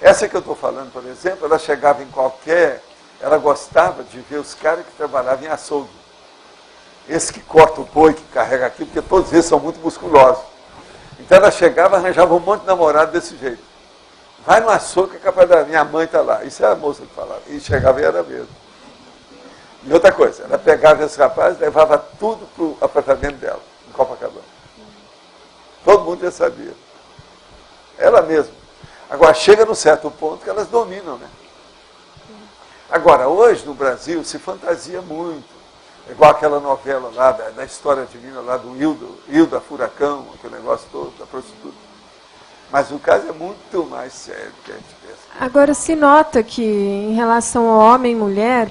Essa que eu estou falando, por exemplo, ela chegava em qualquer... Ela gostava de ver os caras que trabalhavam em açougue. Esse que corta o boi, que carrega aquilo, porque todos eles são muito musculosos. Então ela chegava e arranjava um monte de namorado desse jeito. Vai no açougue que é capaz da... Minha mãe está lá. Isso é a moça que falava. E chegava e era mesmo. E outra coisa, ela pegava esse rapaz e levava tudo para o apartamento dela, em Copacabana. Todo mundo já sabia. Ela mesma. Agora, chega num certo ponto que elas dominam, né? Agora, hoje no Brasil se fantasia muito. Igual aquela novela lá, da história divina lá do Hilda Furacão, aquele negócio todo, da prostituta. Mas o caso é muito mais sério do que a gente pensa. Agora, se nota que, em relação ao homem e mulher,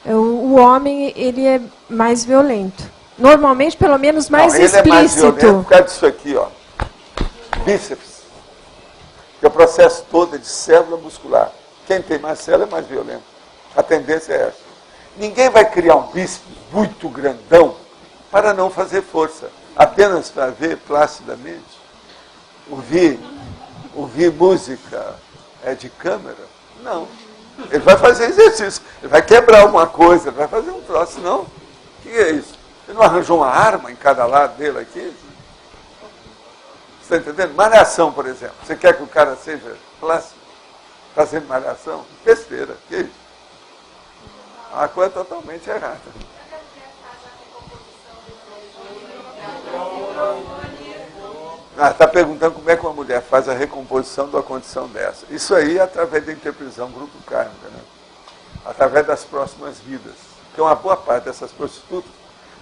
o homem ele é mais violento. Normalmente, pelo menos, mais explícito. Ele é mais violento por causa disso aqui, ó. Bíceps. Que o processo todo é de célula muscular. Quem tem mais célula é mais violento. A tendência é essa. Ninguém vai criar um bíceps muito grandão para não fazer força. Apenas para ver placidamente. Ouvir música de câmera? Não. Ele vai fazer exercício. Ele vai quebrar alguma coisa, ele vai fazer um troço. Não. O que é isso? Ele não arranjou uma arma em cada lado dele aqui? Você está entendendo? Malhação, por exemplo. Você quer que o cara seja plástico? Fazendo malhação? Besteira. Que é isso? A coisa é totalmente errada. Está perguntando como é que uma mulher faz a recomposição de uma condição dessa. Isso aí é através da interpretação grupo kármica, né? Através das próximas vidas. Porque uma boa parte dessas prostitutas,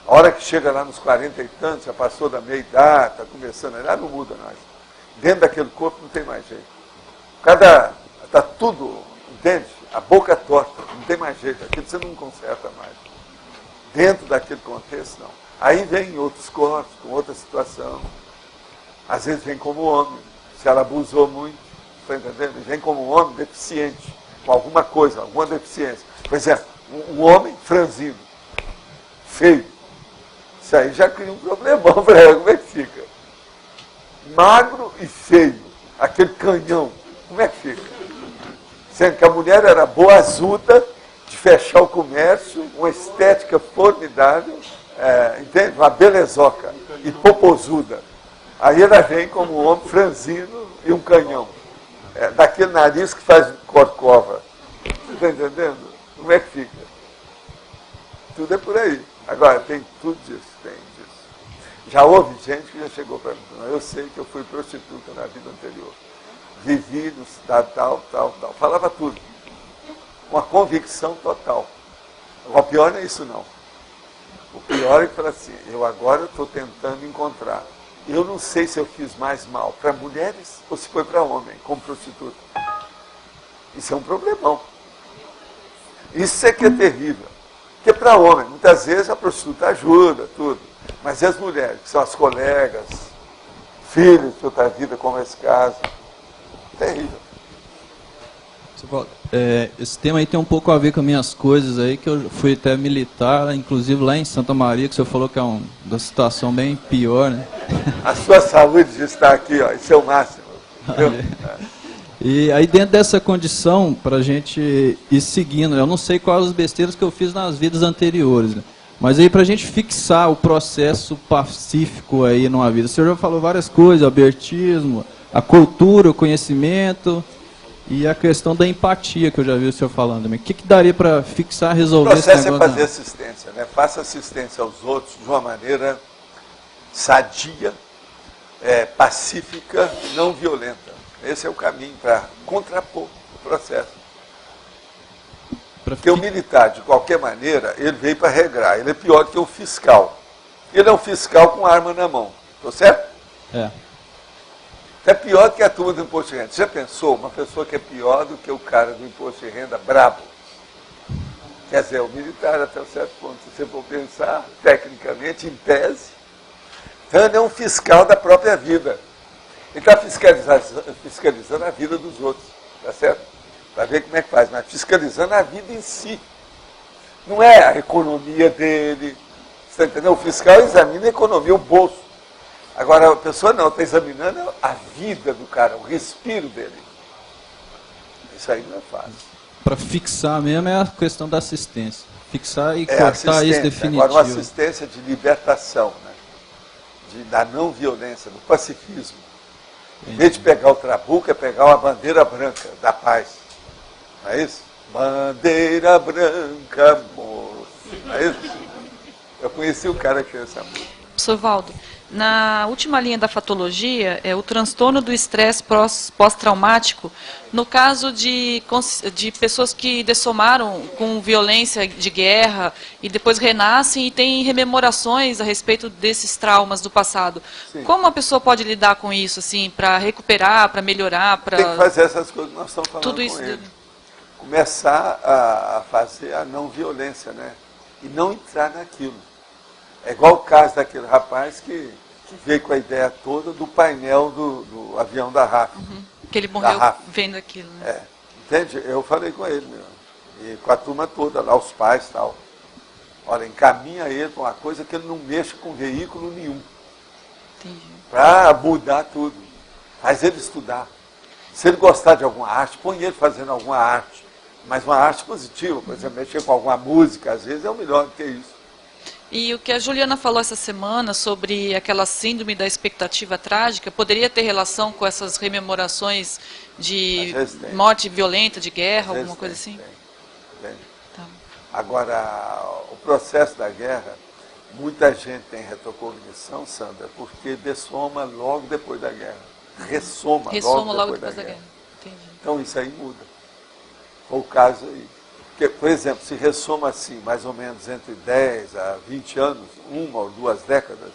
a hora que chega lá nos 40 e tantos, já passou da meia-idade, está começando, ela não muda mais. Dentro daquele corpo não tem mais jeito. Está tudo, entende? A boca torta, não tem mais jeito, aquilo você não conserta mais. Dentro daquele contexto, não. Aí vem outros corpos, com outra situação. Às vezes vem como homem, se ela abusou muito, está entendendo? Vem como homem deficiente, com alguma coisa, alguma deficiência. Por exemplo, um homem franzino, feio. Isso aí já cria um problemão para ela, como é que fica? Magro e feio, aquele canhão, como é que fica? Sendo que a mulher era boazuda, de fechar o comércio, uma estética formidável, entende? Uma belezoca e popozuda. Aí ela vem como um homem franzino e um canhão. Daquele nariz que faz corcova. Você está entendendo? Como é que fica? Tudo é por aí. Agora, tem tudo disso, tem disso. Já houve gente que já chegou para mim. Eu sei que eu fui prostituta na vida anterior. Vivi no estado tal. Falava tudo. Uma convicção total. O pior não é isso, não. O pior é que fala assim, eu agora estou tentando encontrar. Eu não sei se eu fiz mais mal para mulheres ou se foi para homem, como prostituta. Isso é um problemão. Isso é que é terrível. Porque para homem, muitas vezes a prostituta ajuda, tudo. Mas e as mulheres, que são as colegas, filhos de outra vida, como esse caso? Terrível. Esse tema aí tem um pouco a ver com as minhas coisas aí, que eu fui até militar, inclusive lá em Santa Maria, que o senhor falou que é uma situação bem pior, né? A sua saúde está aqui, ó, isso é o máximo. E aí dentro dessa condição, para a gente ir seguindo, eu não sei quais as besteiras que eu fiz nas vidas anteriores, né? Mas aí para a gente fixar o processo pacífico aí numa vida, o senhor já falou várias coisas, o abertismo, a cultura, o conhecimento... E a questão da empatia, que eu já vi o senhor falando também. O que daria para fixar, resolver esse negócio? O processo é fazer assistência, né? Faça assistência aos outros de uma maneira sadia, pacífica, não violenta. Esse é o caminho para contrapor o processo. Porque o militar, de qualquer maneira, ele veio para regrar. Ele é pior do que o fiscal. Ele é um fiscal com arma na mão. Estou certo? É pior do que a turma do imposto de renda. Você já pensou uma pessoa que é pior do que o cara do imposto de renda brabo? Quer dizer, o militar até um certo ponto, se você for pensar tecnicamente, em tese, então ele é um fiscal da própria vida. Ele está fiscalizando a vida dos outros, tá certo? Para ver como é que faz, mas fiscalizando a vida em si. Não é a economia dele, você entendeu? O fiscal examina a economia, o bolso. Agora, a pessoa não, está examinando a vida do cara, o respiro dele. Isso aí não é fácil. Para fixar mesmo é a questão da assistência. Fixar e cortar isso definitivo. Agora, uma assistência de libertação, né? Da não violência, do pacifismo. Em vez de pegar o trabuco, é pegar a bandeira branca da paz. Não é isso? Bandeira branca, moço. Não é isso? Eu conheci o cara que fez essa música. Professor Valdo, na última linha da fatologia, é o transtorno do estresse pós-traumático, no caso de pessoas que dessomaram com violência de guerra e depois renascem e têm rememorações a respeito desses traumas do passado. Sim. Como a pessoa pode lidar com isso, assim, para recuperar, para melhorar? Tem que fazer essas coisas que nós estamos falando tudo isso com ele. Começar a fazer a não violência, né? E não entrar naquilo. É igual o caso daquele rapaz que veio com a ideia toda do painel do avião da RAF. Uhum. Que ele morreu vendo aquilo. Né? Entende? Eu falei com ele, e com a turma toda, lá os pais e tal. Olha, encaminha ele para uma coisa que ele não mexa com veículo nenhum. Para mudar tudo. Faz ele estudar. Se ele gostar de alguma arte, põe ele fazendo alguma arte. Mas uma arte positiva, por exemplo, mexer com alguma música, às vezes é o melhor do que isso. E o que a Juliana falou essa semana sobre aquela síndrome da expectativa trágica, poderia ter relação com essas rememorações de morte violenta, de guerra, alguma coisa assim? Tem. Tá. Agora, o processo da guerra, muita gente tem retrocognição, Sandra, porque dessoma logo depois da guerra. Ressoma logo depois da guerra. Entendi. Então isso aí muda. Foi o caso aí. Porque, por exemplo, se ressoma assim, mais ou menos entre 10 a 20 anos, 1 ou 2 décadas,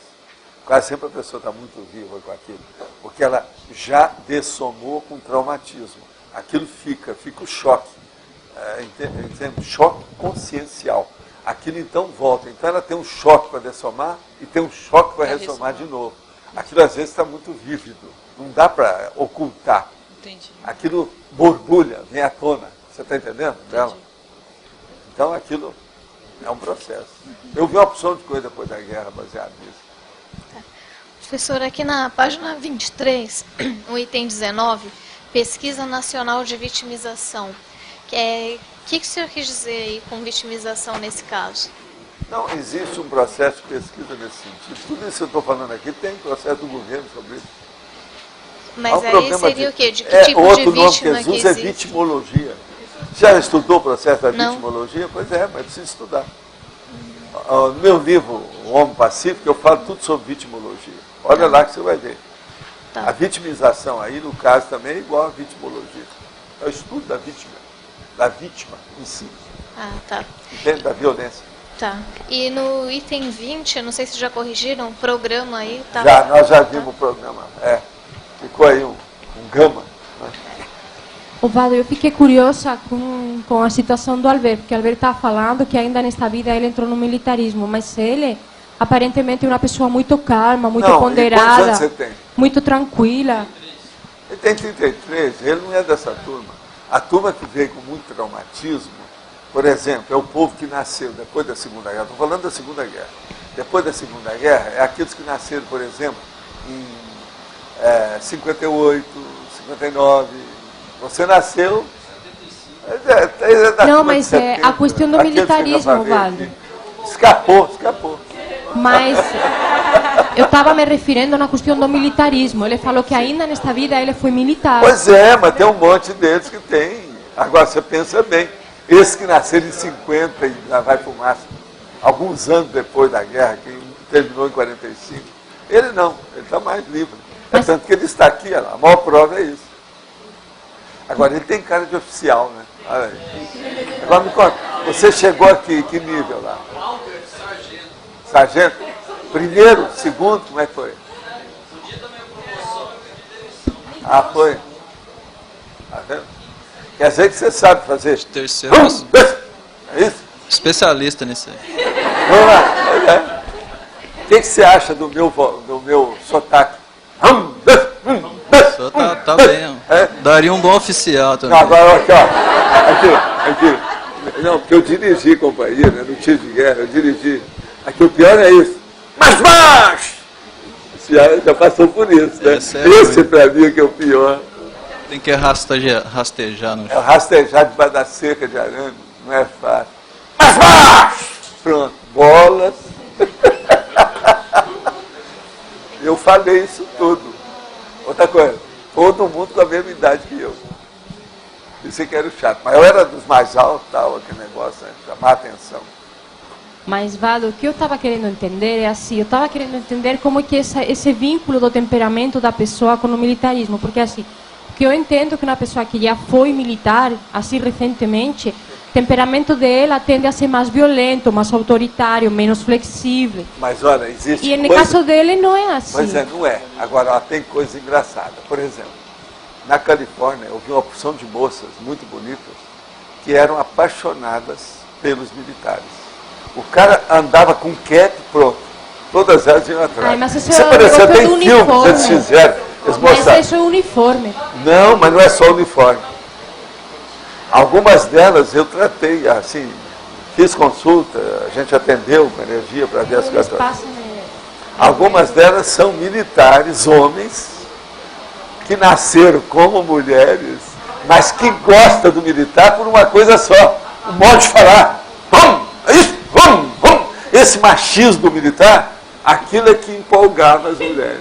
quase sempre a pessoa está muito viva com aquilo, porque ela já dessomou com traumatismo. Aquilo fica o choque, entende? Choque consciencial. Aquilo então volta. Então ela tem um choque para dessomar e tem um choque para ressomar de novo. Aquilo às vezes está muito vívido, não dá para ocultar. Entendi. Aquilo borbulha, vem à tona. Você está entendendo? Então aquilo é um processo. Eu vi uma opção de coisa depois da guerra baseada nisso. Professor, aqui na página 23, o item 19, Pesquisa Nacional de Vitimização. O que o senhor quis dizer aí com vitimização nesse caso? Não, existe um processo de pesquisa nesse sentido. Tudo isso que eu estou falando aqui tem processo do governo sobre isso. Mas aí seria o quê? De que tipo de vítima que existe? É vitimologia. Já estudou o processo da vitimologia? Pois é, mas precisa estudar. No meu livro, O Homem Pacífico, eu falo tudo sobre vitimologia. Olha lá que você vai ver. A vitimização aí, no caso, também é igual à vitimologia. É o estudo da vítima em si. Entende? Da violência. Tá. E no item 20, eu não sei se já corrigiram, o programa aí. Nós já vimos o programa. Ficou aí um gama. Né? Valdo, eu fiquei curiosa com a situação do Alberto, porque o Alberto estava falando que ainda nesta vida ele entrou no militarismo, mas ele aparentemente é uma pessoa muito calma, muito ponderada, quantos anos você tem? Muito tranquila. Ele tem 33, ele não é dessa turma. A turma que veio com muito traumatismo, por exemplo, é o povo que nasceu depois da Segunda Guerra. Estou falando da Segunda Guerra. Depois da Segunda Guerra, é aqueles que nasceram, por exemplo, em 58, 59. Você nasceu... Não, mas é a questão do militarismo, Valdo. Escapou. Mas eu estava me referindo na questão do militarismo. Ele falou que ainda nesta vida ele foi militar. Pois é, mas tem um monte deles que tem. Agora, você pensa bem. Esse que nasceram em 50 e já vai para o máximo, alguns anos depois da guerra, que terminou em 45, ele não, ele está mais livre. Mas... tanto que ele está aqui, a maior prova é isso. Agora, ele tem cara de oficial, né? Olha aí. Agora me conta, você chegou aqui, que nível lá? Sargento? Primeiro? Segundo? Como é que foi? Ah, foi. Tá vendo? Quer dizer que você sabe fazer. Terceiro. É isso? Especialista nisso aí. Vamos lá. O que você acha do meu sotaque? O senhor tá bem. Daria um bom oficial também. Não, agora, aqui, ó. Aqui. Não, porque eu dirigi companhia, né? No tiro de guerra, eu dirigi. Aqui o pior é isso. Mais baixo! Já passou por isso, né? Esse pra mim é que é o pior. Tem que rastejar no chão. Rastejar debaixo da cerca de arame, não é fácil. Mais baixo! Pronto, bolas. Eu falei isso tudo. Outra coisa, todo mundo com a mesma idade que eu. Isso que era o chato. Mas eu era dos mais altos, tal, aquele negócio, né? Chamar a atenção. Mas, Valdo, o que eu estava querendo entender é assim, eu estava querendo entender como que esse vínculo do temperamento da pessoa com o militarismo, porque assim, o que eu entendo que uma pessoa que já foi militar, assim, recentemente, o temperamento dela tende a ser mais violento, mais autoritário, menos flexível. Mas, olha, existe E no caso dele não é assim. Pois é, não é. Agora, ó, tem coisa engraçada. Por exemplo, na Califórnia, eu vi uma porção de moças muito bonitas que eram apaixonadas pelos militares. O cara andava com cap, pronto. Todas elas iam atrás. Ai, mas isso apareceu até em filmes, eles fizeram. Eles mostraram. Mas isso é uniforme. Não, mas não é só uniforme. Algumas delas eu tratei, assim, fiz consulta, a gente atendeu com energia para ver as coisas. Algumas delas são militares, homens, que nasceram como mulheres, mas que gostam do militar por uma coisa só, o modo de falar. Esse machismo do militar, aquilo é que empolgava as mulheres.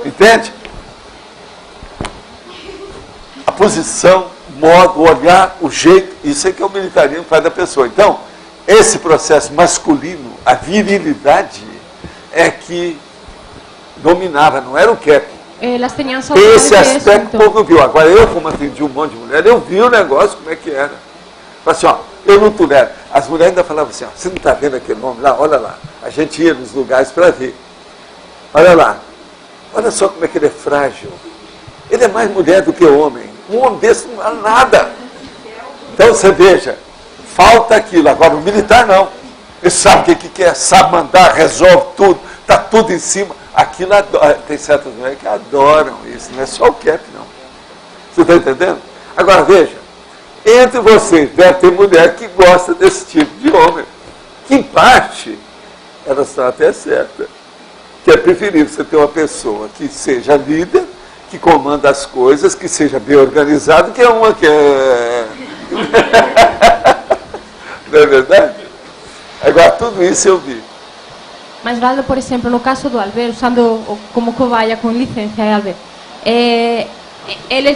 Entende? A posição, o modo, o olhar, o jeito, isso é que é o militarismo que faz da pessoa. Então, esse processo masculino, a virilidade, é que dominava, não era o cap. Esse aspecto o povo viu. Agora, eu, como atendi um monte de mulher, eu vi o negócio, como é que era. Falei assim, ó, eu não tolero. As mulheres ainda falavam assim, ó, você não está vendo aquele homem lá? Olha lá. A gente ia nos lugares para ver. Olha lá. Olha só como é que ele é frágil. Ele é mais mulher do que homem. Um homem desse não há nada. Então você veja, falta aquilo. Agora o militar não. Ele sabe o que quer, sabe mandar, resolve tudo, está tudo em cima. Aquilo tem certas mulheres que adoram isso, não é só o cap, não. Você está entendendo? Agora veja, entre vocês deve ter mulher que gosta desse tipo de homem. Que em parte, elas estão até certas. Que é preferível você ter uma pessoa que seja líder, que comanda as coisas, que seja bem organizado, que é uma que é... Não é verdade? Agora, tudo isso eu vi. Mas, Valdo, por exemplo, no caso do Albert, usando como cobaia, com licença, Albert, ele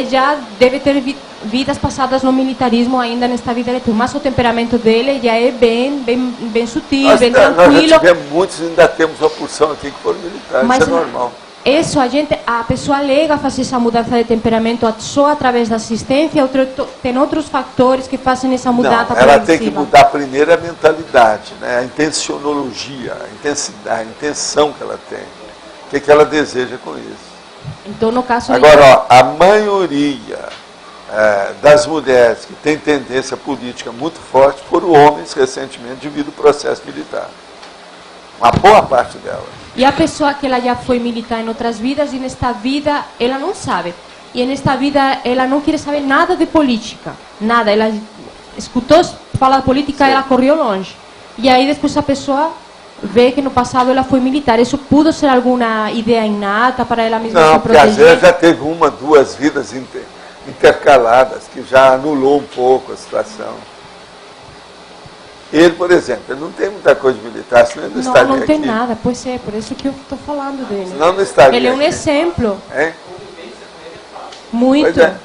já deve ter vidas passadas no militarismo ainda nesta vida, mas o temperamento dele já é bem sutil, bem tranquilo. Nós já tivemos muitos, ainda temos uma porção aqui que foram militares, mas, isso é normal. Isso, a pessoa alega fazer essa mudança de temperamento só através da assistência, tem outros fatores que fazem essa mudança. Não, ela tem que mudar primeiro a mentalidade, né? A intencionologia, a intenção que ela tem, o que ela deseja com isso. Então, no caso agora, ó, a maioria das mulheres que tem tendência política muito forte foram homens recentemente devido ao processo militar. Uma boa parte delas. E a pessoa que ela já foi militar em outras vidas e nesta vida ela não sabe. E nesta vida ela não quer saber nada de política. Nada. Ela escutou falar de política, ela correu longe. E aí depois a pessoa vê que no passado ela foi militar. Isso pode ser alguma ideia inata para ela mesma se proteger? Não, porque às vezes já teve uma, duas vidas intercaladas, que já anulou um pouco a situação. Ele, por exemplo, ele não tem muita coisa de militar, senão ele não estaria aqui. Não tem nada, pois é, por isso que eu estou falando dele. Senão não estaria ele é um aqui. exemplo. É? Muito. Pois é.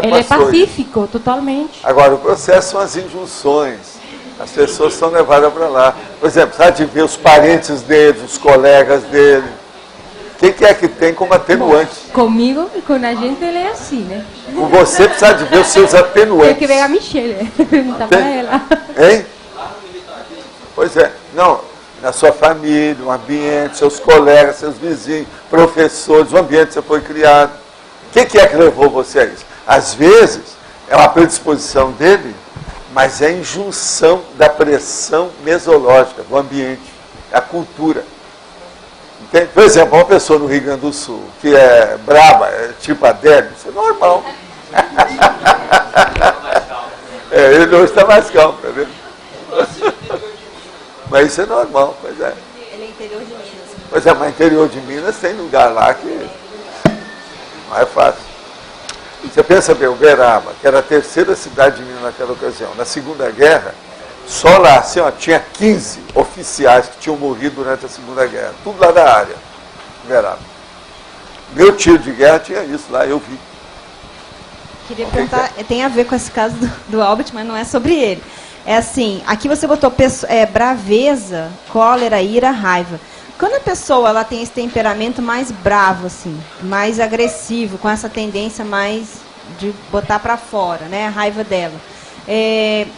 Ele é pacífico, isso. Totalmente. Agora, o processo são as injunções. As pessoas são levadas para lá. Por exemplo, sabe de ver os parentes dele, os colegas dele. O que é que tem como atenuante? Bom, comigo e com a gente ele é assim, né? Com você precisa de ver os seus atenuantes. Tem que ver a Michelle, perguntar para ela. Hein? Pois é. Não, na sua família, o ambiente, seus colegas, seus vizinhos, professores, o ambiente que você foi criado. O que é que levou você a isso? Às vezes, é uma predisposição dele, mas é em junção da pressão mesológica do ambiente, da cultura. Entende? Por exemplo, uma pessoa no Rio Grande do Sul que é brava, tipo a Adélio, isso é normal. Ele hoje está mais calmo, tá vendo? Mas isso é normal, pois é. Ele é interior de Minas. Pois é, mas interior de Minas tem lugar lá que não é fácil. Você pensa bem, Uberaba, que era a terceira cidade de Minas naquela ocasião, na Segunda Guerra, só lá assim, ó, tinha 15 oficiais que tinham morrido durante a Segunda Guerra, tudo lá da área, Uberaba. Meu tiro de guerra tinha isso lá, eu vi. Queria perguntar, tem a ver com esse caso do Albert, mas não é sobre ele. É assim, aqui você botou braveza, cólera, ira, raiva. Quando a pessoa ela tem esse temperamento mais bravo, assim, mais agressivo, com essa tendência mais de botar para fora, né, a raiva dela,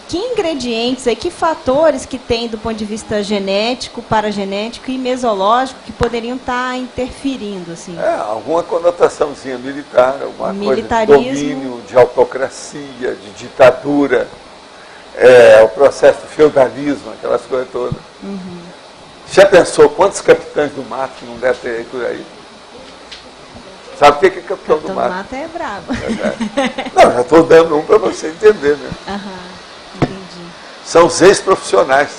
que ingredientes, que fatores que tem do ponto de vista genético, paragenético e mesológico que poderiam estar interferindo? Assim? Alguma conotaçãozinha militar, alguma coisa de domínio, de autocracia, de ditadura, o processo do feudalismo, aquelas coisas todas. Uhum. Já pensou quantos capitães do mato que não deve ter aí por aí? Sabe o que é capitão do mato? Capitão do mato é bravo. Não, já estou dando um para você entender, né? Entendi. São os ex-profissionais.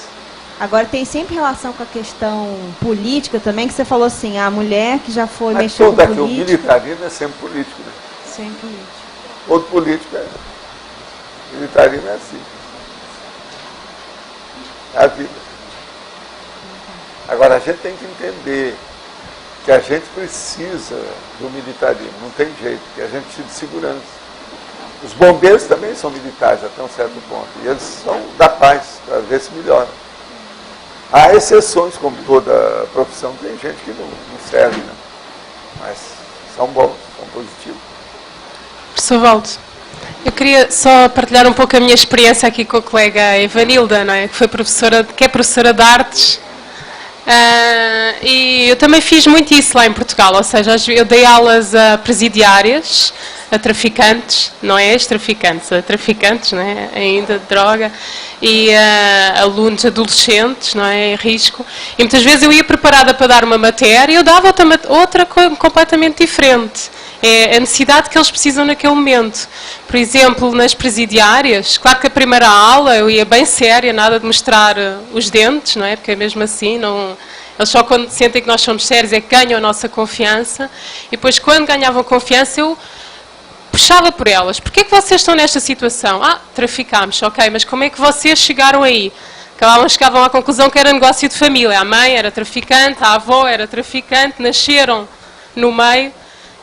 Agora, tem sempre relação com a questão política também, que você falou assim, a mulher que já foi Mas mexer com política... O militarismo é sempre político, né? Sempre político. Todo político é. O militarismo é assim. É a vida. Agora, a gente tem que entender que a gente precisa do militarismo, não tem jeito, que a gente precisa de segurança. Os bombeiros também são militares até um certo ponto, e eles são da paz, para ver se melhora. Há exceções, como toda profissão, tem gente que não serve, né? Mas são bons, são positivos. Professor Valdo, eu queria só partilhar um pouco a minha experiência aqui com a colega Evanilda, não é? Que é professora de artes. E eu também fiz muito isso lá em Portugal, ou seja, eu dei aulas a presidiárias, a traficantes, não é ex-traficantes, a traficantes, não é? Ainda de droga, e alunos adolescentes, não é? Em risco. E muitas vezes eu ia preparada para dar uma matéria e eu dava outra completamente diferente. É a necessidade que eles precisam naquele momento. Por exemplo, nas presidiárias, claro que a primeira aula eu ia bem séria, nada de mostrar os dentes, não é? Porque é mesmo assim, não, eles só quando sentem que nós somos sérios é que ganham a nossa confiança. E depois, quando ganhavam confiança, eu puxava por elas. Porquê é que vocês estão nesta situação? Traficámos, ok, mas como é que vocês chegaram aí? Chegavam à conclusão que era negócio de família. A mãe era traficante, a avó era traficante, nasceram no meio.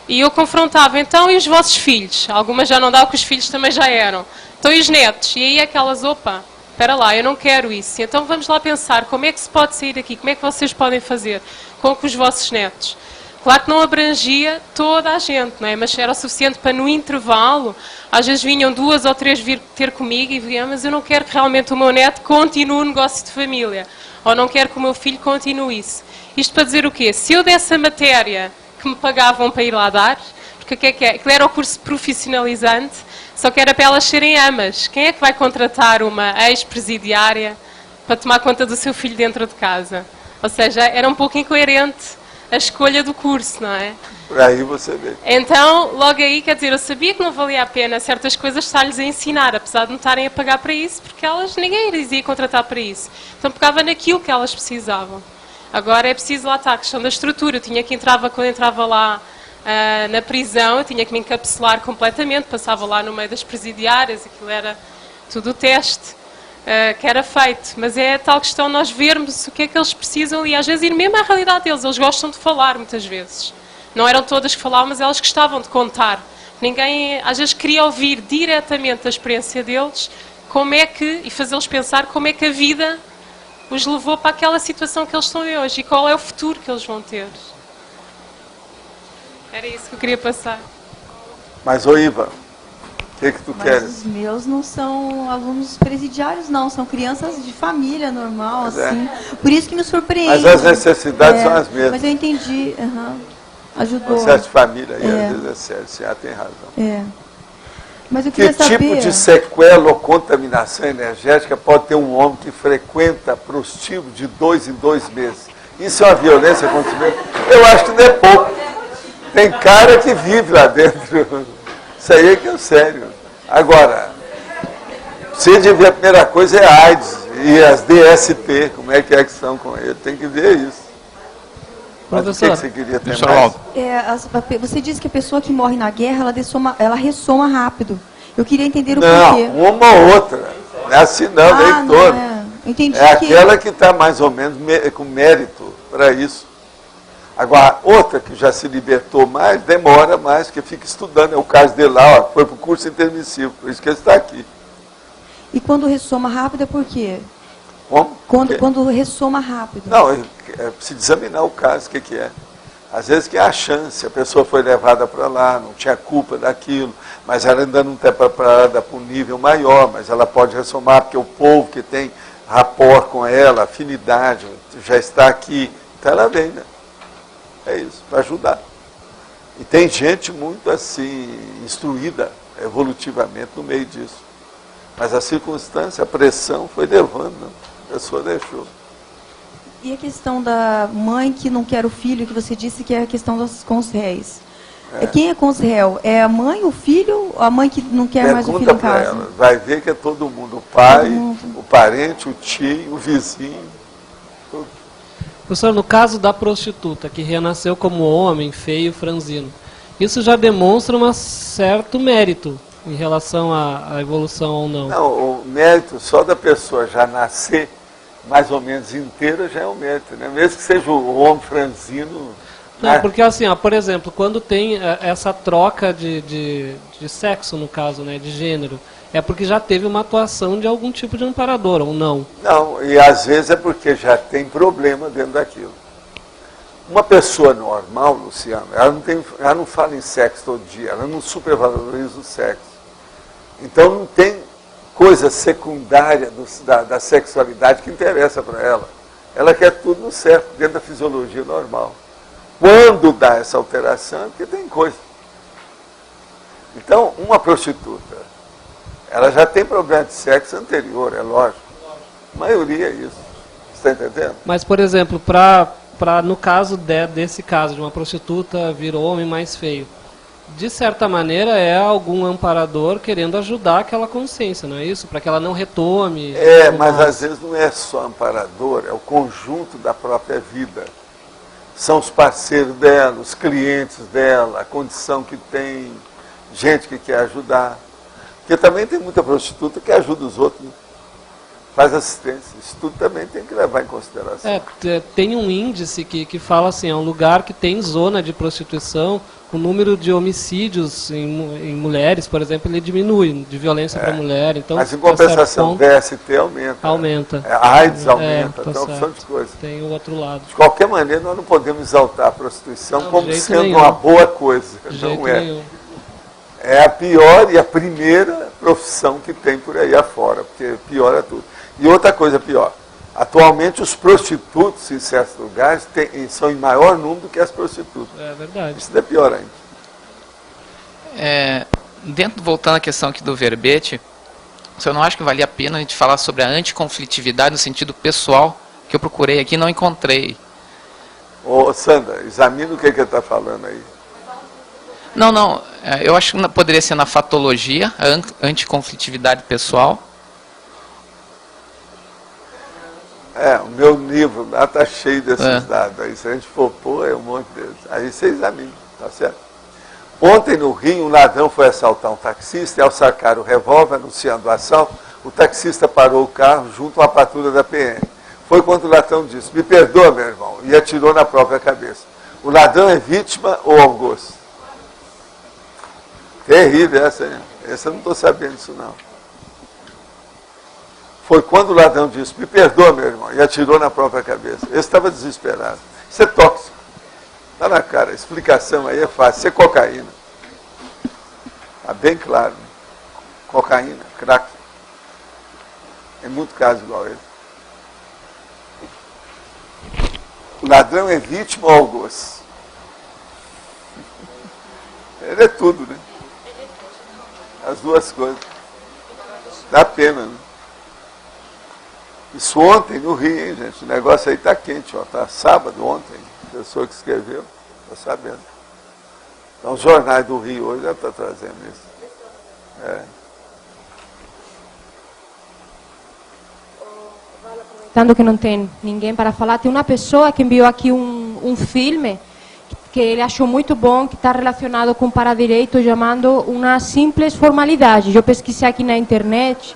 E eu confrontava, então, e os vossos filhos? Algumas já não davam, porque os filhos também já eram. Então, e os netos? E aí aquelas, espera lá, eu não quero isso. Então, vamos lá pensar, como é que se pode sair daqui? Como é que vocês podem fazer com os vossos netos? Claro que não abrangia toda a gente, não é? Mas era o suficiente para, no intervalo, às vezes vinham 2 ou 3 vir ter comigo e diziam, mas eu não quero que realmente o meu neto continue o negócio de família. Ou não quero que o meu filho continue isso. Isto para dizer o quê? Se eu desse a matéria que me pagavam para ir lá dar, porque o que é que é? Aquilo era o curso profissionalizante, só que era para elas serem amas. Quem é que vai contratar uma ex-presidiária para tomar conta do seu filho dentro de casa? Ou seja, era um pouco incoerente a escolha do curso, não é? Por aí você vê. Então, logo aí, quer dizer, eu sabia que não valia a pena certas coisas estar-lhes a ensinar, apesar de não estarem a pagar para isso, porque ninguém lhes ia contratar para isso. Então, pegava naquilo que elas precisavam. Agora é preciso, lá está, a questão da estrutura. Quando entrava lá na prisão, eu tinha que me encapsular completamente, passava lá no meio das presidiárias, aquilo era tudo o teste que era feito. Mas é a tal questão nós vermos o que é que eles precisam e às vezes ir mesmo à realidade deles. Eles gostam de falar muitas vezes. Não eram todas que falavam, mas elas gostavam de contar. Ninguém, às vezes, queria ouvir diretamente a experiência deles, e fazê-los pensar como é que a vida os levou para aquela situação que eles estão hoje e qual é o futuro que eles vão ter. Era isso que eu queria passar. Mas, Iva, O que tu queres? Mas os meus não são alunos presidiários, não. São crianças de família normal, Mas assim. Por isso que me surpreende. Mas as necessidades são as mesmas. Mas eu entendi. Ajudou. O processo de família aí, às vezes é sério. Sim, tem razão. Mas eu queria saber... tipo de sequela ou contaminação energética pode ter um homem que frequenta prostíbulo de 2 em 2 meses? Isso é uma violência contra o meio? Eu acho que não é pouco. Tem cara que vive lá dentro. Isso aí é que é sério. Agora, você de ver a primeira coisa é a AIDS e as DST, como é que são com ele. Tem que ver isso. Mas o que você queria ter mais? Você disse que a pessoa que morre na guerra, ela ressoma rápido. Eu queria entender o porquê. Não, uma ou outra. Não é assim não, nem toda. Entendi aquela que está mais ou menos com mérito para isso. Agora, outra que já se libertou mais, demora mais, que fica estudando. É o caso dele lá, foi para o curso intermissivo, por isso que ele está aqui. E quando ressoma rápido é por quê? Como? Quando ressoma rápido. Não, é preciso examinar o caso, o que é. Às vezes que é a chance, a pessoa foi levada para lá, não tinha culpa daquilo, mas ela ainda não está preparada para um nível maior, mas ela pode ressomar, porque o povo que tem rapport com ela, afinidade, já está aqui, então ela vem, né? É isso, para ajudar. E tem gente muito assim, instruída evolutivamente no meio disso. Mas a circunstância, a pressão foi levando, né? A pessoa deixou. E a questão da mãe que não quer o filho, que você disse que é a questão com os réis. Quem é com os réus? É a mãe, o filho, a mãe que não quer mais o filho em casa? Ela. Vai ver que é todo mundo, o pai, o parente, o tio, o vizinho. Tudo. Professor, no caso da prostituta que renasceu como homem, feio, franzino, isso já demonstra um certo mérito em relação à evolução ou não? Não, o mérito só da pessoa já nascer mais ou menos inteira já é um mérito, né? Mesmo que seja o homem franzino. Não, porque assim, por exemplo, quando tem essa troca de sexo, no caso, né, de gênero, é porque já teve uma atuação de algum tipo de amparador, ou não? Não, e às vezes é porque já tem problema dentro daquilo. Uma pessoa normal, Luciano, ela não fala em sexo todo dia, ela não supervaloriza o sexo. Então não tem coisa secundária da sexualidade que interessa para ela. Ela quer tudo no certo, dentro da fisiologia normal. Quando dá essa alteração, é porque tem coisa. Então, uma prostituta, ela já tem problema de sexo anterior, é lógico. A maioria é isso. Você está entendendo? Mas, por exemplo, no caso desse caso, de uma prostituta vir homem mais feio, de certa maneira é algum amparador querendo ajudar aquela consciência, não é isso? Para que ela não retome. Mas às vezes não é só amparador, é o conjunto da própria vida. São os parceiros dela, os clientes dela, a condição que tem, gente que quer ajudar. Porque também tem muita prostituta que ajuda os outros, né? Faz assistência. Isso tudo também tem que levar em consideração. Tem um índice que fala assim, é um lugar que tem zona de prostituição, o número de homicídios em mulheres, por exemplo, ele diminui, de violência para a mulher. Então, mas em compensação, o DST aumenta. Aumenta. A AIDS aumenta, então opção de coisa. Tem o outro lado. De qualquer maneira, nós não podemos exaltar a prostituição como sendo uma boa coisa. Não é. Nenhum. É a pior e a primeira profissão que tem por aí afora, porque piora tudo. E outra coisa pior, atualmente os prostitutos em certos lugares são em maior número do que as prostitutas. É verdade. Isso é pior ainda. Voltando à questão aqui do verbete, eu não acho que valia a pena a gente falar sobre a anticonflitividade no sentido pessoal, que eu procurei aqui e não encontrei. Ô Sandra, examina o que ele está falando aí. Não, eu acho que poderia ser na fatologia, a anticonflitividade pessoal. O meu livro lá está cheio desses dados. Aí se a gente for pôr, é um monte deles. Aí você examina, tá certo? Ontem no Rio, um ladrão foi assaltar um taxista e ao sacar o revólver anunciando o assalto, o taxista parou o carro junto à patrulha da PM. Foi quando o ladrão disse, me perdoa, meu irmão, e atirou na própria cabeça. O ladrão é vítima ou algoz? Terrível essa, hein? Essa eu não estou sabendo disso não. Foi quando o ladrão disse, me perdoa, meu irmão, e atirou na própria cabeça. Esse estava desesperado. Isso é tóxico. Está na cara. A explicação aí é fácil. Isso é cocaína. Está bem claro. cocaína, crack. Tem muito caso igual a ele. O ladrão é vítima ou algoz? Ele é tudo, né? As duas coisas. Dá pena, né? Isso ontem no Rio, hein, gente? O negócio aí tá quente, ó. Tá sábado, ontem. A pessoa que escreveu, tá sabendo. Então, os jornais do Rio hoje já estão trazendo isso. Tanto que não tem ninguém para falar, tem uma pessoa que enviou aqui um filme que ele achou muito bom, que está relacionado com paradireito, chamando Uma Simples Formalidade. Eu pesquisei aqui na internet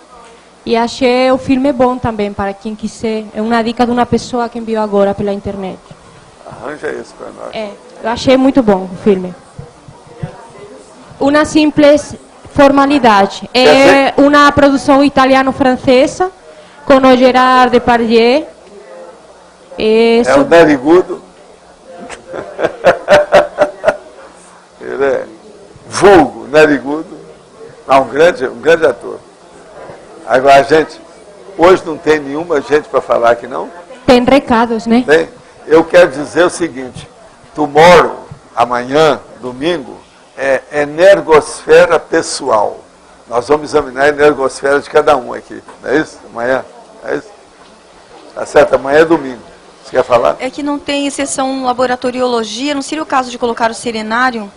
e achei o filme bom também, para quem quiser. É uma dica de uma pessoa que enviou agora pela internet. Arranja isso para nós. Eu achei muito bom o filme. Uma Simples Formalidade. É uma produção italiano-francesa, com o Gerard Depardieu. É o narigudo. Ele é vulgo, narigudo. Um grande ator. Agora, gente, hoje não tem nenhuma gente para falar aqui, não? Tem recados, né? Tem. Eu quero dizer o seguinte, tomorrow, amanhã, domingo, é energosfera pessoal. Nós vamos examinar a energosfera de cada um aqui, não é isso? Amanhã, é isso? Tá certo, amanhã é domingo. Você quer falar? É que não tem sessão laboratoriologia, não seria o caso de colocar o serenário?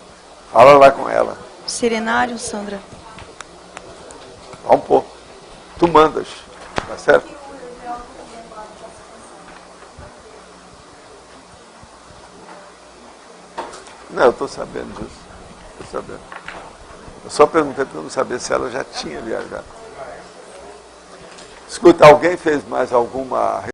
Fala lá com ela. Serenário, Sandra. Vamos pôr. Tu mandas, tá certo? Não, eu estou sabendo disso. Estou sabendo. Eu só perguntei para eu não saber se ela já tinha viajado. Escuta, alguém fez mais alguma